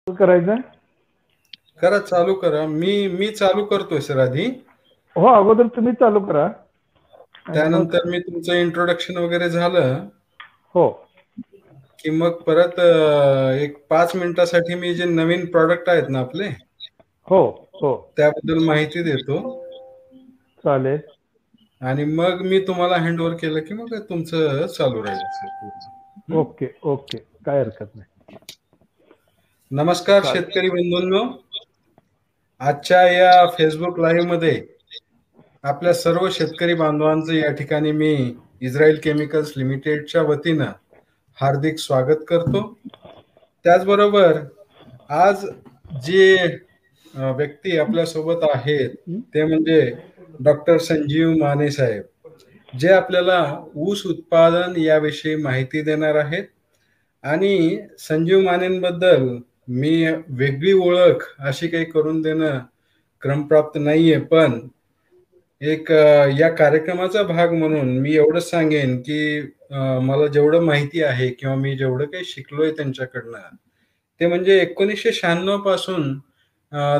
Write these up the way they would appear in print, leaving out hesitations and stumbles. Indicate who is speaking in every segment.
Speaker 1: करायचं.
Speaker 2: करा, चालू करा. मी चालू करतोय सर आधी.
Speaker 1: हो, अगोदर तुम्ही चालू करा.
Speaker 2: त्यानंतर मी तुमचं इंट्रोडक्शन वगैरे झालं
Speaker 1: हो
Speaker 2: की मग परत एक 5 मिनिटासाठी मी जे नवीन प्रॉडक्ट आहेत ना आपले,
Speaker 1: हो हो
Speaker 2: त्याबद्दल माहिती देतो.
Speaker 1: चालेल.
Speaker 2: आणि मग मी तुम्हाला हँडओव्हर केलं की मग तुमचं चालू राहील सर.
Speaker 1: ओके ओके, काय हरकत नाही.
Speaker 2: नमस्कार शेतकरी बंधूंनो, आजच्या या फेसबुक लाईव्ह मध्ये आपल्या सर्व शेतकरी बांधवांचं या ठिकाणी मी इस्रायल केमिकल्स लिमिटेडच्या वतीनं हार्दिक स्वागत करतो. त्याचबरोबर आज जे व्यक्ती आपल्या सोबत आहेत ते म्हणजे डॉक्टर संजीव माने साहेब, जे आपल्याला ऊस उत्पादन याविषयी माहिती देणार आहेत. आणि संजीव मानेंबद्दल मी वेगळी ओळख अशी काही करून देणं क्रमप्राप्त नाहीये, पण एक या कार्यक्रमाचा भाग म्हणून मी एवढंच सांगेन की मला जेवढं माहिती आहे किंवा मी जेवढं काही शिकलोय त्यांच्याकडनं, ते म्हणजे 1996 पासून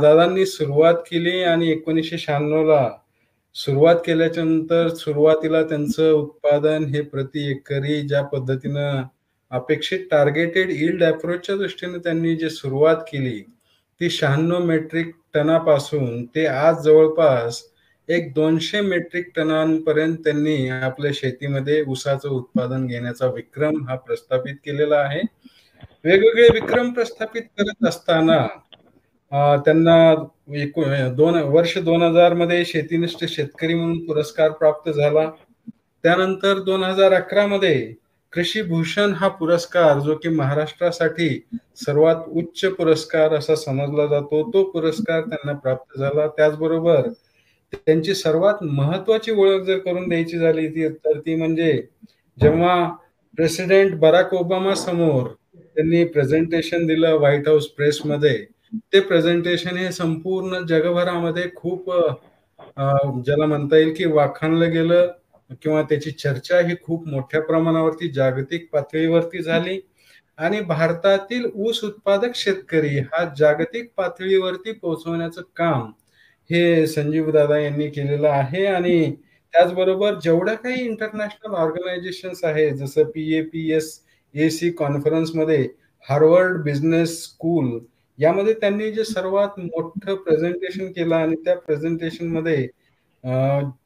Speaker 2: दादांनी सुरुवात केली आणि 1996ला सुरुवात केल्याच्या नंतर सुरुवातीला त्यांचं उत्पादन हे प्रति एकरी ज्या पद्धतीनं अपेक्षित टार्गेटेड यील्ड अप्रोचच्या दृष्टीने त्यांनी जे सुरुवात केली, ती 96 मेट्रिक टनापासून ते आज जवळपास एक 200 मेट्रिक टनांपर्यंत त्यांनी आपल्या शेतीमध्ये ऊसाचं उत्पादन घेण्याचा विक्रम हा प्रस्थापित केलेला आहे. वेगवेगळे विक्रम प्रस्थापित करत असताना त्यांना वर्ष 2000 मध्ये शेतीनिष्ठ शेतकरी म्हणून पुरस्कार प्राप्त झाला. त्यानंतर 2011 मध्ये कृषी भूषण हा पुरस्कार, जो की महाराष्ट्रासाठी सर्वात उच्च पुरस्कार असा समजला जातो, तो पुरस्कार त्यांना प्राप्त झाला. त्याचबरोबर त्यांची सर्वात महत्वाची ओळख जर करून द्यायची झाली तर ती म्हणजे जेव्हा प्रेसिडेंट बराक ओबामा समोर त्यांनी प्रेझेंटेशन दिलं व्हाईट हाऊस प्रेसमध्ये, ते प्रेझेंटेशन हे संपूर्ण जगभरामध्ये खूप ज्याला म्हणता येईल की वाखाणलं गेलं किंवा त्याची चर्चा ही खूप मोठ्या प्रमाणावरती जागतिक पातळीवरती झाली. आणि भारतातील ऊस उत्पादक शेतकरी हा जागतिक पातळीवरती पोहोचवण्याचं काम हे संजीव दादा यांनी केलेलं आहे. आणि त्याचबरोबर जेवढ्या काही इंटरनॅशनल ऑर्गनायझेशन्स आहेत, जसं PAPS-AC कॉन्फरन्समध्ये हार्वर्ड बिझनेस स्कूल यामध्ये त्यांनी जे सर्वात मोठं प्रेझेंटेशन केलं आणि त्या प्रेझेंटेशनमध्ये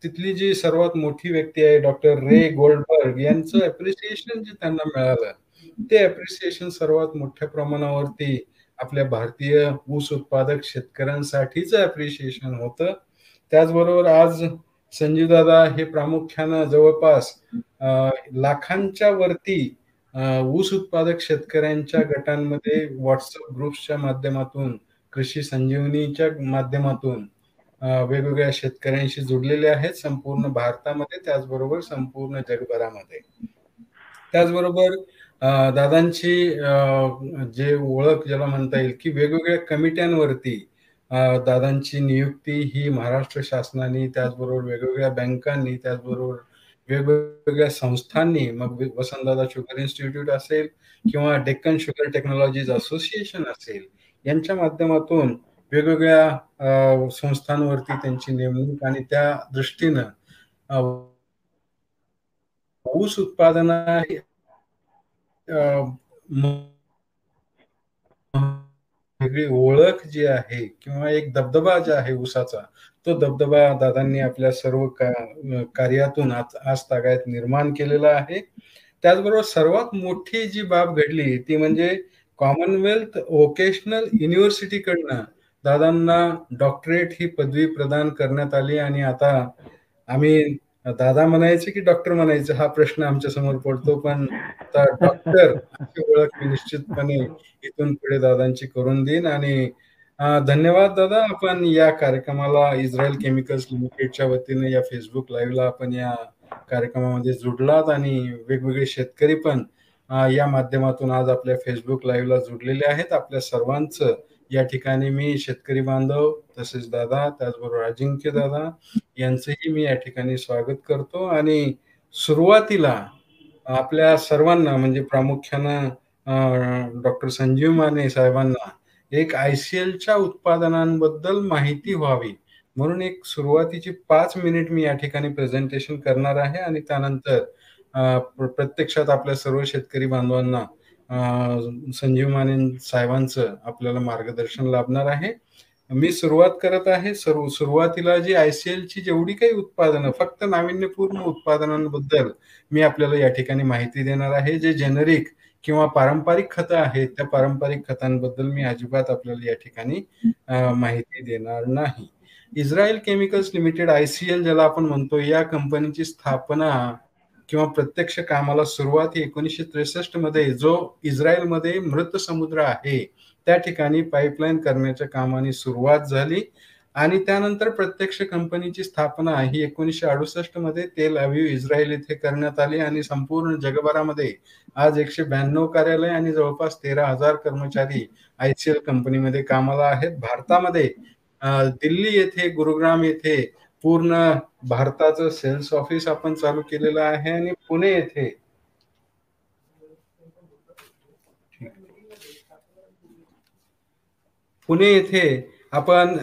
Speaker 2: तिथली जी सर्वात मोठी व्यक्ती आहे डॉक्टर रे गोल्डबर्ग यांचं अप्रिसिएशन जे त्यांना मिळालं, ते अप्रिसिएशन सर्वात मोठ्या प्रमाणावरती आपल्या भारतीय ऊस उत्पादक शेतकऱ्यांसाठीच अप्रिसिएशन होतं. त्याचबरोबर आज संजीव दादा हे प्रामुख्यानं जवळपास लाखांच्या वरती ऊस उत्पादक शेतकऱ्यांच्या गटांमध्ये व्हॉट्सअप ग्रुप्सच्या माध्यमातून, कृषी संजीवनीच्या माध्यमातून वेगवेगळ्या शेतकऱ्यांशी जुडलेले आहेत संपूर्ण भारतामध्ये, त्याचबरोबर संपूर्ण जगभरामध्ये. त्याचबरोबर दादांची जे ओळख ज्याला म्हणता येईल की वेगवेगळ्या कमिट्यांवरती दादांची नियुक्ती ही महाराष्ट्र शासनाने, त्याचबरोबर वेगवेगळ्या बँकांनी, त्याचबरोबर वेगवेगळ्या संस्थांनी, मग वसंतदादा शुगर इन्स्टिट्यूट असेल किंवा डेक्कन शुगर टेक्नॉलॉजीज असोसिएशन असेल, यांच्या माध्यमातून वेगवेगळ्या संस्थांवरती त्यांची नेमणूक आणि त्या दृष्टीनं ऊस उत्पादना वेगळी ओळख जी आहे किंवा एक दबदबा जो आहे ऊसाचा, तो दबदबा दादांनी आपल्या सर्व कार्यातून आज तागायत निर्माण केलेला आहे. त्याचबरोबर सर्वात मोठी जी बाब घडली ती म्हणजे कॉमनवेल्थ व्होकेशनल युनिव्हर्सिटीकडनं दादांना डॉक्टरेट ही पदवी प्रदान करण्यात आली. आणि आता आम्ही दादा म्हणायचे की डॉक्टर म्हणायचे हा प्रश्न आमच्या समोर पडतो, पण आता डॉक्टर अशी ओळख मी निश्चितपणे इथून पुढे दादांची करून देईन. आणि धन्यवाद दादा, आपण या कार्यक्रमाला इस्रायल केमिकल्स लिमिटेडच्या वतीने या फेसबुक लाईव्हला आपण या कार्यक्रमामध्ये जुडलात आणि वेगवेगळे शेतकरी पण या माध्यमातून आज आपल्या फेसबुक लाईव्हला जुडलेले आहेत. आपल्या सर्वांचं या ठिकाणी मी शेतकरी बांधव तसेच दादा, त्याचबरोबर अजिंक्य दादा यांचंही मी या ठिकाणी स्वागत करतो. आणि सुरुवातीला आपल्या सर्वांना म्हणजे प्रामुख्यानं डॉक्टर संजीव माने साहेबांना एक ICLच्या उत्पादनांबद्दल माहिती व्हावी म्हणून एक सुरुवातीची 5 मिनिट मी या ठिकाणी प्रेझेंटेशन करणार आहे आणि त्यानंतर प्रत्यक्षात आपल्या सर्व शेतकरी बांधवांना संजीव माने साहेबांचं आपल्याला मार्गदर्शन लाभणार आहे. मी सुरुवात करत आहे. सुरुवातीला जी ICLची जेवढी काही उत्पादनं, फक्त नाविन्यपूर्ण उत्पादनांबद्दल मी आपल्याला या ठिकाणी माहिती देणार आहे. जे जेनेरिक किंवा पारंपरिक खतं आहेत, त्या पारंपरिक खतांबद्दल मी अजिबात आपल्याला या ठिकाणी माहिती देणार नाही. इस्रायल केमिकल्स लिमिटेड ICL ज्याला आपण म्हणतो, या कंपनीची स्थापना किंवा प्रत्यक्ष कामाला सुरुवात ही 1963 मध्ये जो इस्रायलमध्ये मृत समुद्र आहे त्या ठिकाणी पाईपलाईन करण्याच्या कामाने सुरुवात झाली आणि त्यानंतर प्रत्यक्ष कंपनीची स्थापना ही 1968 मध्ये तेल अवीव इस्रायल येथे करण्यात आली आणि संपूर्ण जगभरामध्ये आज 192 कार्यालय आणि जवळपास 13,000 कर्मचारी ICL कंपनीमध्ये कामाला आहेत. भारतामध्ये दिल्ली येथे, गुरुग्राम येथे पूर्ण भारताचं सेल्स ऑफिस आपण चालू केलेलं आहे आणि पुणे येथे आपण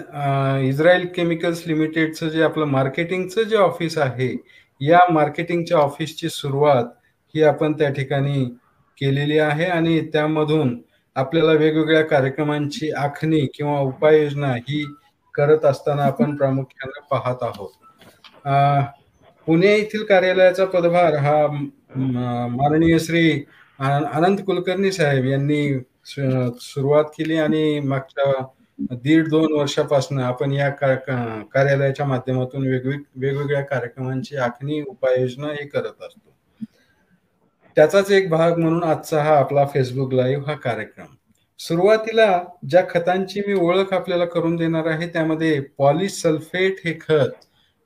Speaker 2: इस्रायल केमिकल्स लिमिटेडचं जे आपलं मार्केटिंगचं जे ऑफिस आहे, या मार्केटिंगच्या ऑफिसची सुरुवात ही आपण त्या ठिकाणी केलेली आहे आणि त्यामधून आपल्याला वेगवेगळ्या कार्यक्रमांची आखणी किंवा उपाययोजना ही करत असताना आपण प्रामुख्याने पाहत आहोत. पुणे येथील कार्यालयाचा पदभार हा माननीय श्री अनंत कुलकर्णी साहेब यांनी सुरुवात केली आणि मागच्या 1.5-2 वर्षापासून आपण या कार्यालयाच्या माध्यमातून वेगवेगळ्या कार्यक्रमांची आखणी, उपाययोजना हे करत असतो. त्याचाच एक भाग म्हणून आजचा हा आपला फेसबुक लाईव्ह हा कार्यक्रम. सुरुवातीला ज्या खतांची मी ओळख आपल्याला करून देणार आहे त्यामध्ये पॉलिसल्फेट हे खत,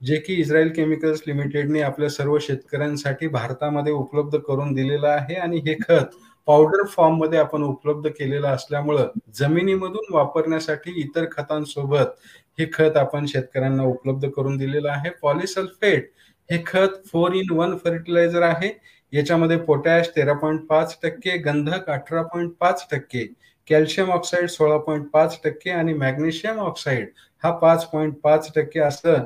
Speaker 2: जे की इस्रायल केमिकल्स लिमिटेडने आपल्या सर्व शेतकऱ्यांसाठी भारतामध्ये उपलब्ध करून दिलेलं आहे आणि हे खत पावडर फॉर्म मध्ये आपण उपलब्ध केलेलं असल्यामुळं जमिनीमधून वापरण्यासाठी इतर खतांसोबत हे खत आपण शेतकऱ्यांना उपलब्ध करून दिलेलं आहे. पॉलिसल्फेट हे खत 4-in-1 फर्टिलायझर आहे. याच्यामध्ये पोटॅश 13.5%, गंधक 18.5%, कॅल्शियम ऑक्साईड 16.5% आणि मॅग्नेशियम ऑक्साईड हा 5.5% असं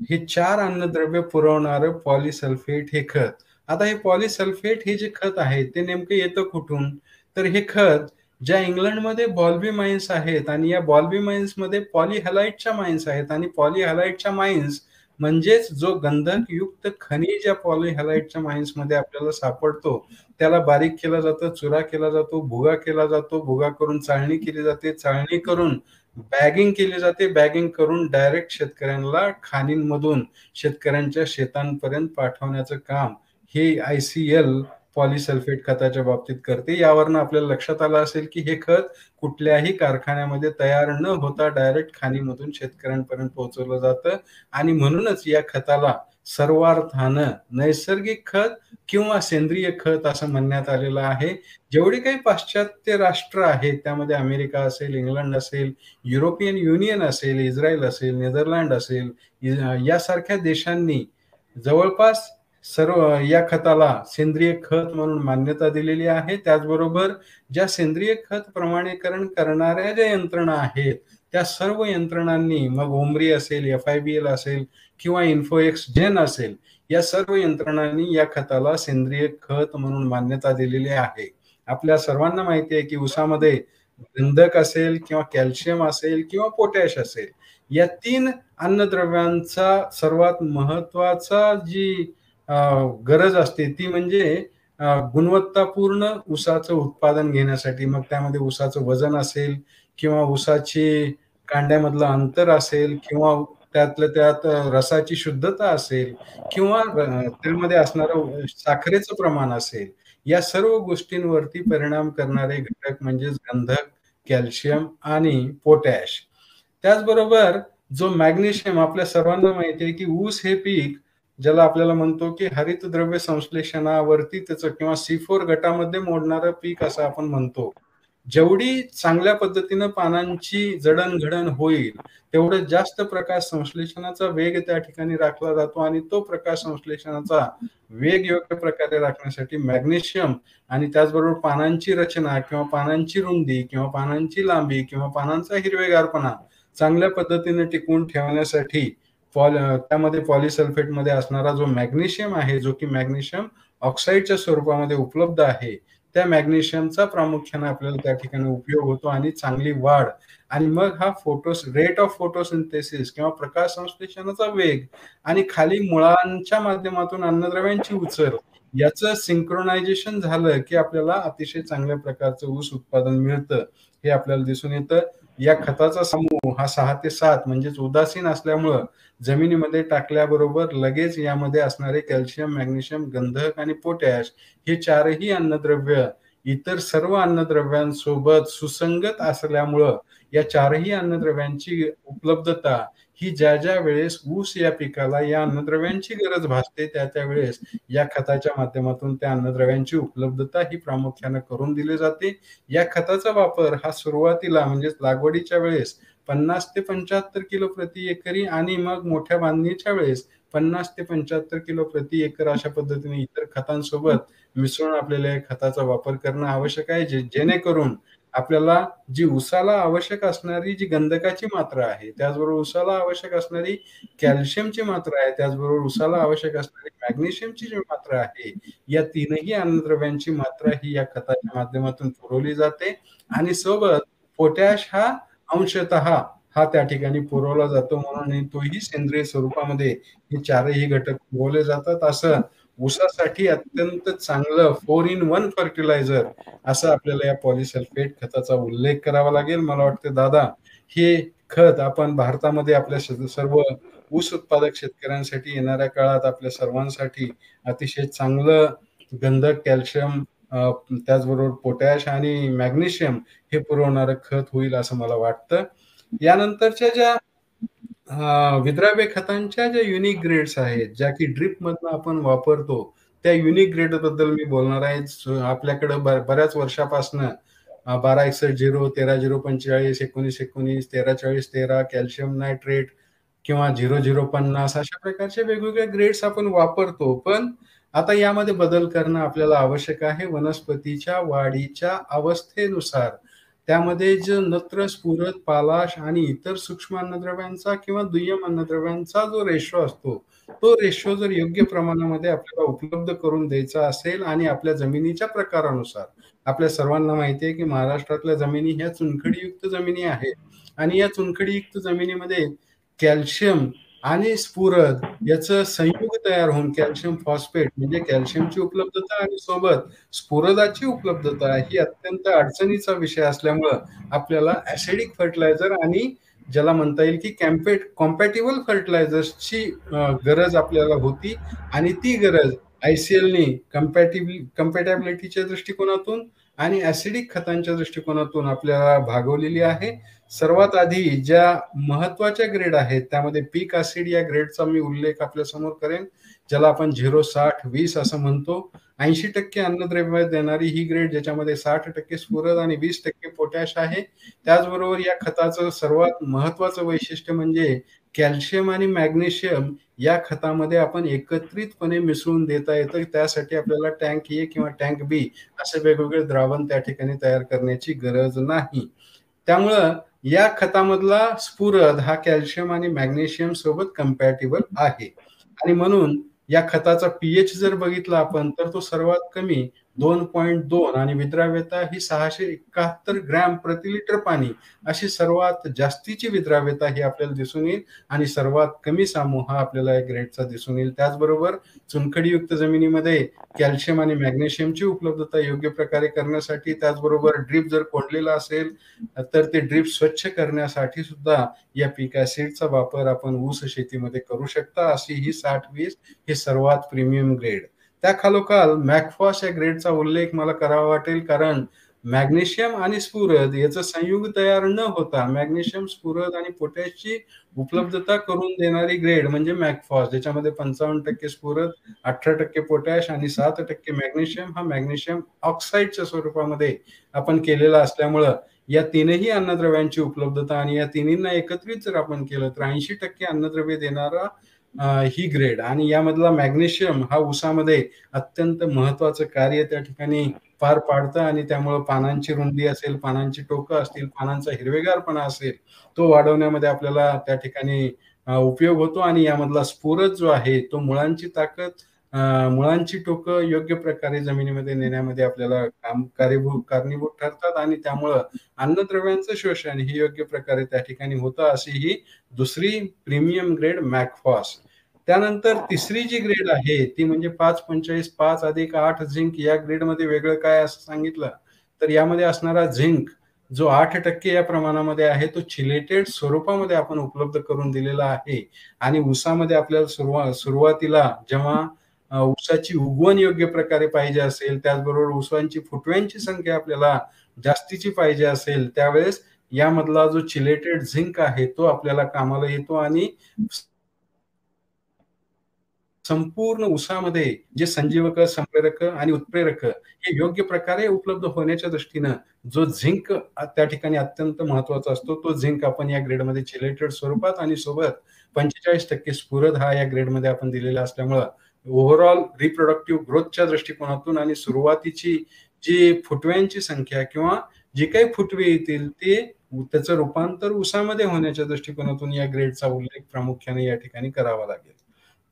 Speaker 2: हे 4 अन्नद्रव्य पुरवणारं पॉलिसल्फेट हे खत. आता हे पॉलिसल्फेट हे जे खत आहे ते नेमकं येतं कुठून? तर हे खत ज्या इंग्लंडमध्ये बॉल्बी माइन्स आहेत आणि या बॉल्बी माइन्स मध्ये पॉलीहॅलाइटच्या माइन्स आहेत आणि पॉलीहॅलाइटच्या माइन्स म्हणजेच जो गंधक युक्त खनिज या पॉलीहॅलाइटच्या माइन्स मध्ये आपल्याला सापडतो त्याला बारीक केला जातं, चुरा केला जातो, भुगा केला जातो, भुगा करून चाळणी केली जाते, चाळणी करून बॅगिंग केली जाते, बॅगिंग करून डायरेक्ट शेतकऱ्यांना खाणींमधून शेतकऱ्यांच्या शेतांपर्यंत पाठवण्याचं काम हे ICL पॉलिसल्फेट खताच्या बाबतीत करते. यावरनं आपल्याला लक्षात आलं असेल की हे खत कुठल्याही कारखान्यामध्ये तयार न होता डायरेक्ट खाणीमधून शेतकऱ्यांपर्यंत पोहोचवलं जातं आणि म्हणूनच या खताला सर्वार्थानं नैसर्गिक खत किंवा सेंद्रिय खत असं म्हणण्यात आलेलं आहे. जेवढे काही पाश्चात्य राष्ट्र आहेत त्यामध्ये अमेरिका असेल, इंग्लंड असेल, युरोपियन युनियन असेल, इस्रायल असेल, नेदरलँड असेल, यासारख्या देशांनी जवळपास सर्व या खताला सेंद्रिय खत म्हणून मान्यता दिलेली आहे. त्याचबरोबर ज्या सेंद्रिय खत प्रमाणीकरण करणाऱ्या ज्या यंत्रणा आहेत त्या सर्व यंत्रणांनी, मग ओमरी असेल, FIBL असेल किंवा इन्फोएक्स जेन असेल, या सर्व यंत्रणांनी या खताला सेंद्रिय खत म्हणून मान्यता दिलेली आहे. आपल्या सर्वांना माहिती आहे की ऊसामध्ये गंधक असेल किंवा कॅल्शियम असेल किंवा पोटॅश असेल, या 3 अन्नद्रव्यांचा सर्वात महत्वाचा जी गरज असते ती म्हणजे गुणवत्तापूर्ण ऊसाचं उत्पादन घेण्यासाठी. मग त्यामध्ये ऊसाचं वजन असेल किंवा ऊसाची कांड्यामधलं अंतर असेल किंवा त्यातल्या त्यात रसाची शुद्धता असेल किंवा त्यामध्ये असणारं साखरेचं प्रमाण असेल, या सर्व गोष्टींवरती परिणाम करणारे घटक म्हणजेच गंधक, कॅल्शियम आणि पोटॅश. त्याचबरोबर जो मॅग्नेशियम, आपल्या सर्वांना माहिती आहे की ऊस हे पीक ज्याला आपल्याला म्हणतो की हरितद्रव्य संश्लेषणावरती त्याचं किंवा C4 गटामध्ये मोडणारं पीक असं आपण म्हणतो. जेवढी चांगल्या पद्धतीनं पानांची जडणघडण होईल, तेवढं जास्त प्रकाश संश्लेषणाचा वेग त्या ठिकाणी राखला जातो आणि तो प्रकाश संश्लेषणाचा वेग योग्य प्रकारे राखण्यासाठी मॅग्नेशियम आणि त्याचबरोबर पानांची रचना किंवा पानांची रुंदी किंवा पानांची लांबी किंवा पानांचा हिरवेगारपणा चांगल्या पद्धतीने टिकवून ठेवण्यासाठी त्यामध्ये पॉलिसल्फेटमध्ये असणारा जो मॅग्नेशियम आहे, जो की मॅग्नेशियम ऑक्साईडच्या स्वरूपामध्ये उपलब्ध आहे, त्या मॅग्नेशियमचा प्रामुख्याने आपल्याला त्या ठिकाणी उपयोग होतो आणि चांगली वाढ आणि मग हा रेट ऑफ फोटोसिंथेसिस किंवा प्रकाश संश्लेषणाचा वेग आणि खाली मुळांच्या माध्यमातून अन्नद्रव्यांची उचल याचं सिंक्रोनायझेशन झालं की आपल्याला अतिशय चांगल्या प्रकारचं ऊस उत्पादन मिळतं, हे आपल्याला दिसून येतं. या खताचा समूह हा 6 ते 7 म्हणजेच उदासीन असल्यामुळं जमिनीमध्ये टाकल्याबरोबर लगेच यामध्ये असणारे कॅल्शियम, मॅग्नेशियम, गंधक आणि पोटॅश हे चारही अन्नद्रव्य इतर सर्व अन्नद्रव्यांसोबत सुसंगत असल्यामुळं या चारही अन्नद्रव्यांची उपलब्धता ही ज्या वेळेस ऊस या पिकाला या अन्नद्रव्यांची गरज भासते त्या वेळेस या खताच्या माध्यमातून त्या अन्नद्रव्यांची उपलब्धता ही प्रामुख्याने करून दिली जाते. या खताचा वापर हा सुरुवातीला म्हणजेच लागवडीच्या वेळेस 50 ते 75 किलो प्रति एकरी आणि मग मोठ्या बांधणीच्या वेळेस 50 ते 75 किलो प्रति एकर अशा पद्धतीने इतर खतांसोबत मिसळून आपल्याला या खताचा वापर करणं आवश्यक आहे, जेणेकरून आपल्याला जी ऊसाला आवश्यक असणारी जी गंधकाची मात्रा आहे, त्याचबरोबर ऊसाला आवश्यक असणारी कॅल्शियमची मात्रा आहे, त्याचबरोबर ऊसाला आवश्यक असणारी मॅग्नेशियमची जी मात्रा आहे, या तीनही अन्नद्रव्यांची मात्रा ही या खताच्या माध्यमातून पुरवली जाते आणि सोबत पोटॅश हा अंशतः हा त्या ठिकाणी पुरवला जातो म्हणून तोही सेंद्रिय स्वरूपामध्ये हे चारही घटक पुरवले जातात. असं ऊसासाठी अत्यंत चांगलं 4 in 1 फर्टिलायझर असं आपल्याला या पॉलिसल्फेट खताचा उल्लेख करावा लागेल. मला वाटतं दादा, हे खत आपण भारतामध्ये आपल्या सर्व ऊस उत्पादक शेतकऱ्यांसाठी येणाऱ्या काळात आपल्या सर्वांसाठी अतिशय चांगलं गंधक, कॅल्शियम, त्याचबरोबर पोटॅश आणि मॅग्नेशियम हे पुरवणारं खत होईल असं मला वाटतं. यानंतरच्या ज्या विद्राव्य खतांच्या ज्या युनिक ग्रेड्स आहेत, ज्या की ड्रिप मधनं आपण वापरतो, त्या युनिक ग्रेड बद्दल मी बोलणार आहे. आपल्याकडे बऱ्याच वर्षापासनं 1261 13-045 19-19 13-40-13 कॅल्शियम नायट्रेट किंवा 0050 अशा प्रकारचे वेगवेगळे ग्रेड्स आपण वापरतो. पण आता यामध्ये बदल करणं आपल्याला आवश्यक आहे. वनस्पतीच्या वाढीच्या अवस्थेनुसार त्यामध्ये जो नत्र, स्फुरद, पालाश आणि इतर सूक्ष्म अन्नद्रव्यांचा किंवा दुय्यम अन्नद्रव्यांचा जो रेशो असतो, तो रेशो जर योग्य प्रमाणामध्ये आपल्याला उपलब्ध करून द्यायचा असेल आणि आपल्या जमिनीच्या प्रकारानुसार, आपल्या सर्वांना माहिती आहे की महाराष्ट्रातल्या जमिनी ह्या चुनखडीयुक्त जमिनी आहेत आणि या चुनखडीयुक्त जमिनीमध्ये कॅल्शियम आणि स्फुरद याचं संयुग तयार होऊन कॅल्शियम फॉस्फेट म्हणजे कॅल्शियमची उपलब्धता आणि सोबत स्फुरदाची उपलब्धता ही अत्यंत अडचणीचा विषय असल्यामुळं आपल्याला ऍसिडिक फर्टिलायझर आणि ज्याला म्हणता येईल की कॉम्पॅटिबल फर्टिलायझर्सची गरज आपल्याला होती आणि ती गरज ICLने कम्पॅटॅबिलिटीच्या दृष्टिकोनातून आणि ऍसिडिक खतांच्या दृष्टिकोनातून आपल्याला भागवलेली आहे. सर्वात आधी ज्या महत्वाच्या ग्रेड आहेत त्यामध्ये पीक ऍसिड या ग्रेडचा मी उल्लेख आपल्या समोर करेन, ज्याला आपण 0-60-20 असं म्हणतो. 80% अन्नद्रव्य देणारी ही ग्रेड, ज्याच्यामध्ये 60% स्फुरद आणि 20% पोटॅश आहे. त्याचबरोबर या खताचं सर्वात महत्वाचं वैशिष्ट्य म्हणजे कॅल्शियम आणि मॅग्नेशियम या खतामध्ये आपण एकत्रितपणे मिसळून देता येतं. त्यासाठी आपल्याला टँक ए किंवा टँक बी असे वेगवेगळे द्रावण त्या ठिकाणी तयार करण्याची गरज नाही. त्यामुळं या खतामधला स्फुरद हा कॅल्शियम आणि मॅग्नेशियम सोबत कम्पॅटिबल आहे आणि म्हणून या खताचा पीएच जर बघितला आपण तर तो सर्वात कमी 2.2 आणि विद्राव्यता ही 671 ग्रॅम प्रति लिटर पाणी अशी सर्वात जास्तीची विद्राव्यता ही आपल्याला दिसून येईल आणि सर्वात कमी समूह हा आपल्याला या ग्रेडचा दिसून येईल. त्याचबरोबर चुनखडीयुक्त जमिनीमध्ये कॅल्शियम आणि मॅग्नेशियमची उपलब्धता योग्य प्रकारे करण्यासाठी, त्याचबरोबर ड्रीप जर कोंडलेला असेल तर ते ड्रीप स्वच्छ करण्यासाठी सुद्धा या पीक ऍसिडचा वापर आपण ऊस शेतीमध्ये करू शकता. अशी ही 60-20 हे सर्वात प्रीमियम ग्रेड. त्या खालोखाल मॅकफॉस या ग्रेडचा उल्लेख मला करावा वाटेल, कारण मॅग्नेशियम आणि स्फुरद याचं संयुग तयार न होता मॅग्नेशियम, स्फुरद आणि पोटॅशची उपलब्धता करून देणारी ग्रेड म्हणजे मॅगफॉस, ज्याच्यामध्ये 55% स्फुरद, 18% पोटॅश आणि 7% मॅग्नेशियम हा मॅग्नेशियम ऑक्साईडच्या स्वरूपामध्ये आपण केलेला असल्यामुळं या तीनही अन्नद्रव्यांची उपलब्धता आणि या तिन्हींना एकत्रित जर आपण केलं तर 80% अन्नद्रव्य देणारा ही ग्रेड. आणि यामधला मॅग्नेशियम हा ऊसामध्ये अत्यंत महत्वाचं कार्य त्या ठिकाणी पार पाडतं आणि त्यामुळं पानांची रुंदी असेल, पानांची टोकं असतील, पानांचा हिरवेगारपणा असेल, तो वाढवण्यामध्ये आपल्याला त्या ठिकाणी उपयोग होतो. आणि यामधला स्फुरद जो आहे तो मुळांची ताकद, मुळांची टोकं योग्य प्रकारे जमिनीमध्ये नेण्यामध्ये आपल्याला कारणीभूत ठरतात आणि त्यामुळं अन्नद्रव्यांचं शोषण हे योग्य प्रकारे त्या ठिकाणी होतं. अशी ही दुसरी प्रीमियम ग्रेड मॅगफॉस. त्यानंतर तिसरी जी ग्रेड आहे ती म्हणजे 5-45 5+8 झिंक. या ग्रेडमध्ये वेगळं काय असं सांगितलं तर यामध्ये असणारा झिंक जो 8% या प्रमाणामध्ये आहे तो चिलेटेड स्वरूपामध्ये आपण उपलब्ध करून दिलेला आहे. आणि ऊसामध्ये आपल्याला सुरुवातीला जेव्हा ऊसाची उगवण योग्य प्रकारे पाहिजे असेल, त्याचबरोबर ऊसांची फुटव्यांची संख्या आपल्याला जास्तीची पाहिजे असेल, त्यावेळेस यामधला जो चिलेटेड झिंक आहे तो आपल्याला कामाला येतो. आणि संपूर्ण ऊसामध्ये जे संजीवक, संप्रेरक आणि उत्प्रेरक हे योग्य प्रकारे उपलब्ध होण्याच्या दृष्टीनं जो झिंक त्या ठिकाणी अत्यंत महत्वाचा असतो, तो झिंक आपण या ग्रेडमध्ये चिलेटेड स्वरूपात आणि सोबत 45% स्फुरद हा या ग्रेडमध्ये आपण दिलेला असल्यामुळं ओव्हरऑल रिप्रोडक्टिव्ह ग्रोथच्या दृष्टिकोनातून आणि सुरुवातीची जी फुटव्यांची संख्या किंवा जे काही फुटवे येतील ते त्याचं रूपांतर ऊसामध्ये होण्याच्या दृष्टिकोनातून या ग्रेडचा उल्लेख प्रामुख्याने या ठिकाणी करावा लागेल.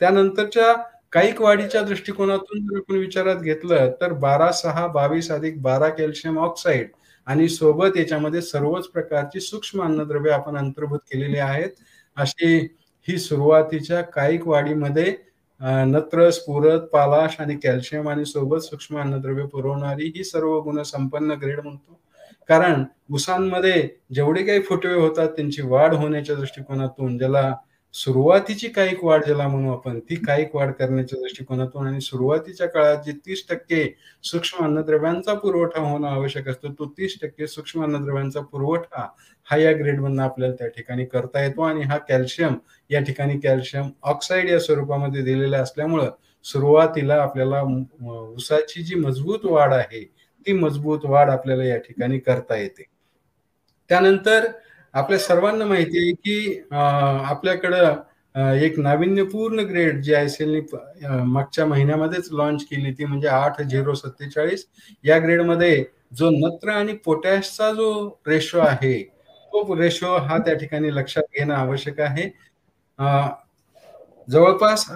Speaker 2: त्यानंतरच्या कायिक वाढीच्या दृष्टिकोनातून जर आपण विचारात घेतलं तर 12-6-22+12 कॅल्शियम ऑक्साईड आणि सोबत याच्यामध्ये सर्वच प्रकारची सूक्ष्म अन्नद्रव्ये आपण अंतर्भूत केलेली आहेत. अशी ही सुरुवातीच्या कायिक वाढीमध्ये नत्र, स्फुरद, पालाश आणि कॅल्शियम आणि सोबत सूक्ष्म अन्नद्रव्य पुरवणारी ही सर्व गुणसंपन्न ग्रेड म्हणतो. कारण ऊसांमध्ये जेवढे काही फुटवे होतात त्यांची वाढ होण्याच्या दृष्टिकोनातून, ज्याला सुरुवातीची कायिक वाढ ज्याला म्हणू आपण, ती कायिक वाढ करण्याच्या दृष्टिकोनातून आणि सुरुवातीच्या काळात जे 30% सूक्ष्म अन्नद्रव्यांचा पुरवठा होणं आवश्यक असतो, तो 30% सूक्ष्म अन्नद्रव्यांचा पुरवठा हा या ग्रेडमधून आपल्याला त्या ठिकाणी करता येतो. आणि हा कॅल्शियम या ठिकाणी कॅल्शियम ऑक्साईड या स्वरूपामध्ये दिलेला असल्यामुळं सुरुवातीला आपल्याला ऊसाची जी मजबूत वाढ आहे ती मजबूत वाढ आपल्याला या ठिकाणी करता येते. त्यानंतर आपल्या सर्वांना माहिती आहे की आपल्याकडं एक नाविन्यपूर्ण ग्रेड जी ICL मागच्या महिन्यामध्येच लॉन्च केली ती म्हणजे 8047. या ग्रेडमध्ये जो नत्र आणि पोटॅशचा जो रेशो आहे तो रेशो हा त्या ठिकाणी लक्षात घेणं आवश्यक आहे. जवळपास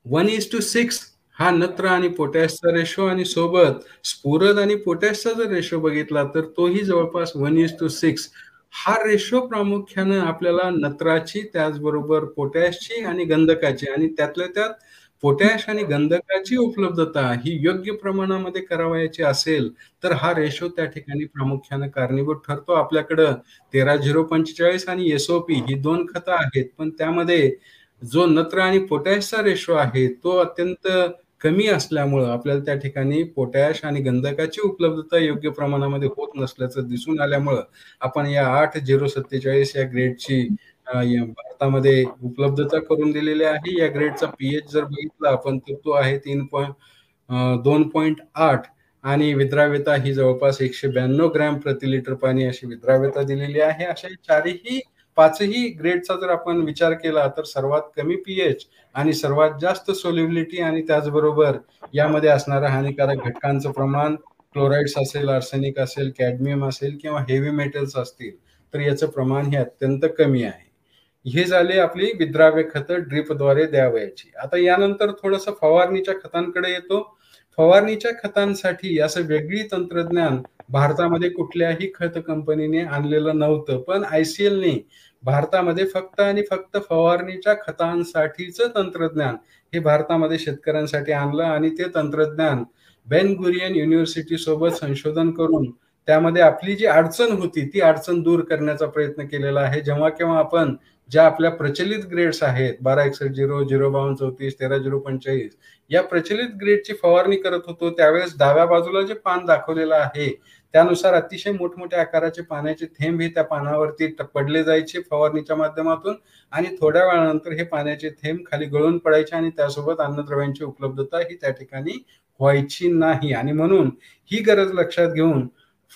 Speaker 2: 1:6 हा नत्र आणि पोटॅशचा रेशो आणि सोबत स्फुरद आणि पोटॅशचा जर रेशो बघितला तर तोही जवळपास 1:6. हा रेशो प्रामुख्यानं आपल्याला नत्राची, त्याचबरोबर पोटॅशची आणि गंधकाची, आणि त्यातल्या त्यात पोटॅश आणि गंधकाची उपलब्धता ही योग्य प्रमाणामध्ये करावयाची असेल तर हा रेशो त्या ठिकाणी प्रामुख्यानं कारणीभूत ठरतो. आपल्याकडं 13-0-45 आणि SOP ही 2 खतं आहेत, पण त्यामध्ये जो नत्र आणि पोटॅशचा रेशो आहे तो अत्यंत कमी असल्यामुळं आपल्याला त्या ठिकाणी पोटॅश आणि गंधकाची उपलब्धता योग्य प्रमाणामध्ये होत नसल्याचं दिसून आल्यामुळं आपण या 8047 या ग्रेडची भारतामध्ये उपलब्धता करून दिलेली आहे. या ग्रेडचा pH जर बघितला आपण तर तो आहे 2.8 आणि विद्राव्यता ही जवळपास 192 ग्रॅम प्रति लिटर पाणी अशी विद्राव्यता दिलेली आहे. अशा पाचही ग्रेडचा जर आपण विचार केला तर सर्वात कमी pH आणि सर्वात जास्त सोल्युबिलिटी आणि त्याचबरोबर यामध्ये असणाऱ्या हानिकारक घटकांचं प्रमाण, क्लोराइड्स असेल, आर्सेनिक असेल, कॅडमियम असेल किंवा हेवी मेटल्स असतील तर याचं प्रमाण हे अत्यंत कमी आहे. हे झाले आपली विद्राव्य खतं ड्रीपद्वारे द्यावयाची. आता यानंतर थोडंसं फवारणीच्या खतांकडे येतो. फवारणीच्या खतांसाठी असं वेगळी तंत्रज्ञान भारतामध्ये कुठल्याही खत कंपनीने आणलेलं नव्हतं, पण ICLने भारतामध्ये फक्त आणि फक्त फवारणीच्या खतांसाठीचं तंत्रज्ञान हे भारतामध्ये शेतकऱ्यांसाठी आणलं आणि ते तंत्रज्ञान बेन गुरियन युनिव्हर्सिटी सोबत संशोधन करून त्यामध्ये आपली जी अडचण होती ती अडचण दूर करण्याचा प्रयत्न केलेला आहे. जेव्हा केव्हा आपण ज्या आपल्या प्रचलित ग्रेड्स आहेत 1261 052 34 13045 या प्रचलित ग्रेडची फवारणी करत होतो त्यावेळेस डाव्या बाजूला जे पान दाखवलेलं आहे त्यानुसार अतिशय मोठमोठ्या आकाराचे पाण्याचे थेंब हे त्या पानावरती पडले जायचे फवारणीच्या माध्यमातून आणि थोड्या वेळानंतर हे पाण्याचे थेंब खाली गळून पडायचे आणि त्यासोबत अन्नद्रव्यांची उपलब्धता ही त्या ठिकाणी व्हायची नाही. आणि म्हणून ही गरज लक्षात घेऊन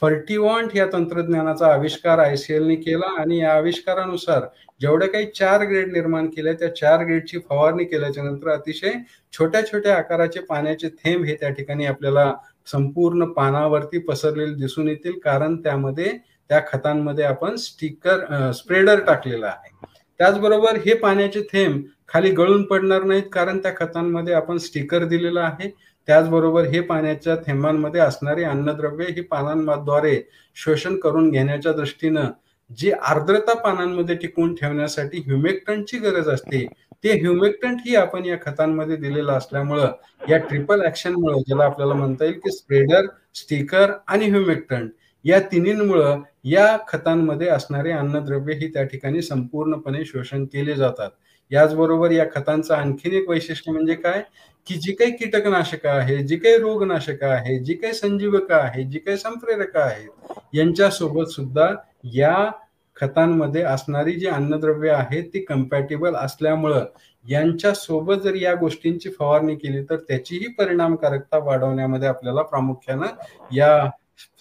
Speaker 2: फर्टिवॉन्ट या तंत्रज्ञानाचा आविष्कार ICL ने केला आणि या आविष्कारानुसार जेवढ्या काही 4 ग्रेड निर्माण केल्या त्या 4 ग्रेडची फवारणी केल्याच्या नंतर अतिशय छोट्या छोट्या आकाराचे पाण्याचे थेंब हे त्या ठिकाणी आपल्याला संपूर्ण पानावरती पसरलेले दिसून येतील, कारण त्यामध्ये त्या खतांमध्ये आपण स्प्रेडर टाकलेला आहे. त्याचबरोबर हे पाण्याचे थेंब खाली गळून पडणार नाहीत, कारण त्या खतांमध्ये आपण स्टिकर दिलेला आहे. त्याचबरोबर हे पाण्याच्या थेंबांमध्ये असणारी अन्नद्रव्ये ही पानांद्वारे शोषण करून घेण्याच्या दृष्टीनं जी आर्द्रता पानांमध्ये टिकवून ठेवण्यासाठी ह्युमेक्टंटची गरज असते ते ह्युमेक्टंट ही आपण या खतांमध्ये दिलेलं असल्यामुळं या ट्रिपल ऍक्शनमुळे ज्याला आपल्याला म्हणता येईल की स्प्रेडर, स्टिकर आणि ह्युमेक्टंट या तिन्हींमुळं या खतांमध्ये असणारे अन्नद्रव्ये ही त्या ठिकाणी संपूर्णपणे शोषण केले जातात. याचबरोबर या खतांचं आणखीन एक वैशिष्ट्य म्हणजे काय की जी काही कीटकनाशकं आहे, जी काही रोगनाशकं आहे, जी काही संजीवक आहे, जी काही संप्रेरक आहेत यांच्यासोबत सुद्धा या खतांमध्ये असणारी जी अन्नद्रव्ये आहेत ती कंपॅटिबल असल्यामुळं यांच्या सोबत जर या गोष्टींची फवारणी केली तर त्याचीही परिणामकारकता वाढवण्यामध्ये आपल्याला प्रामुख्यानं या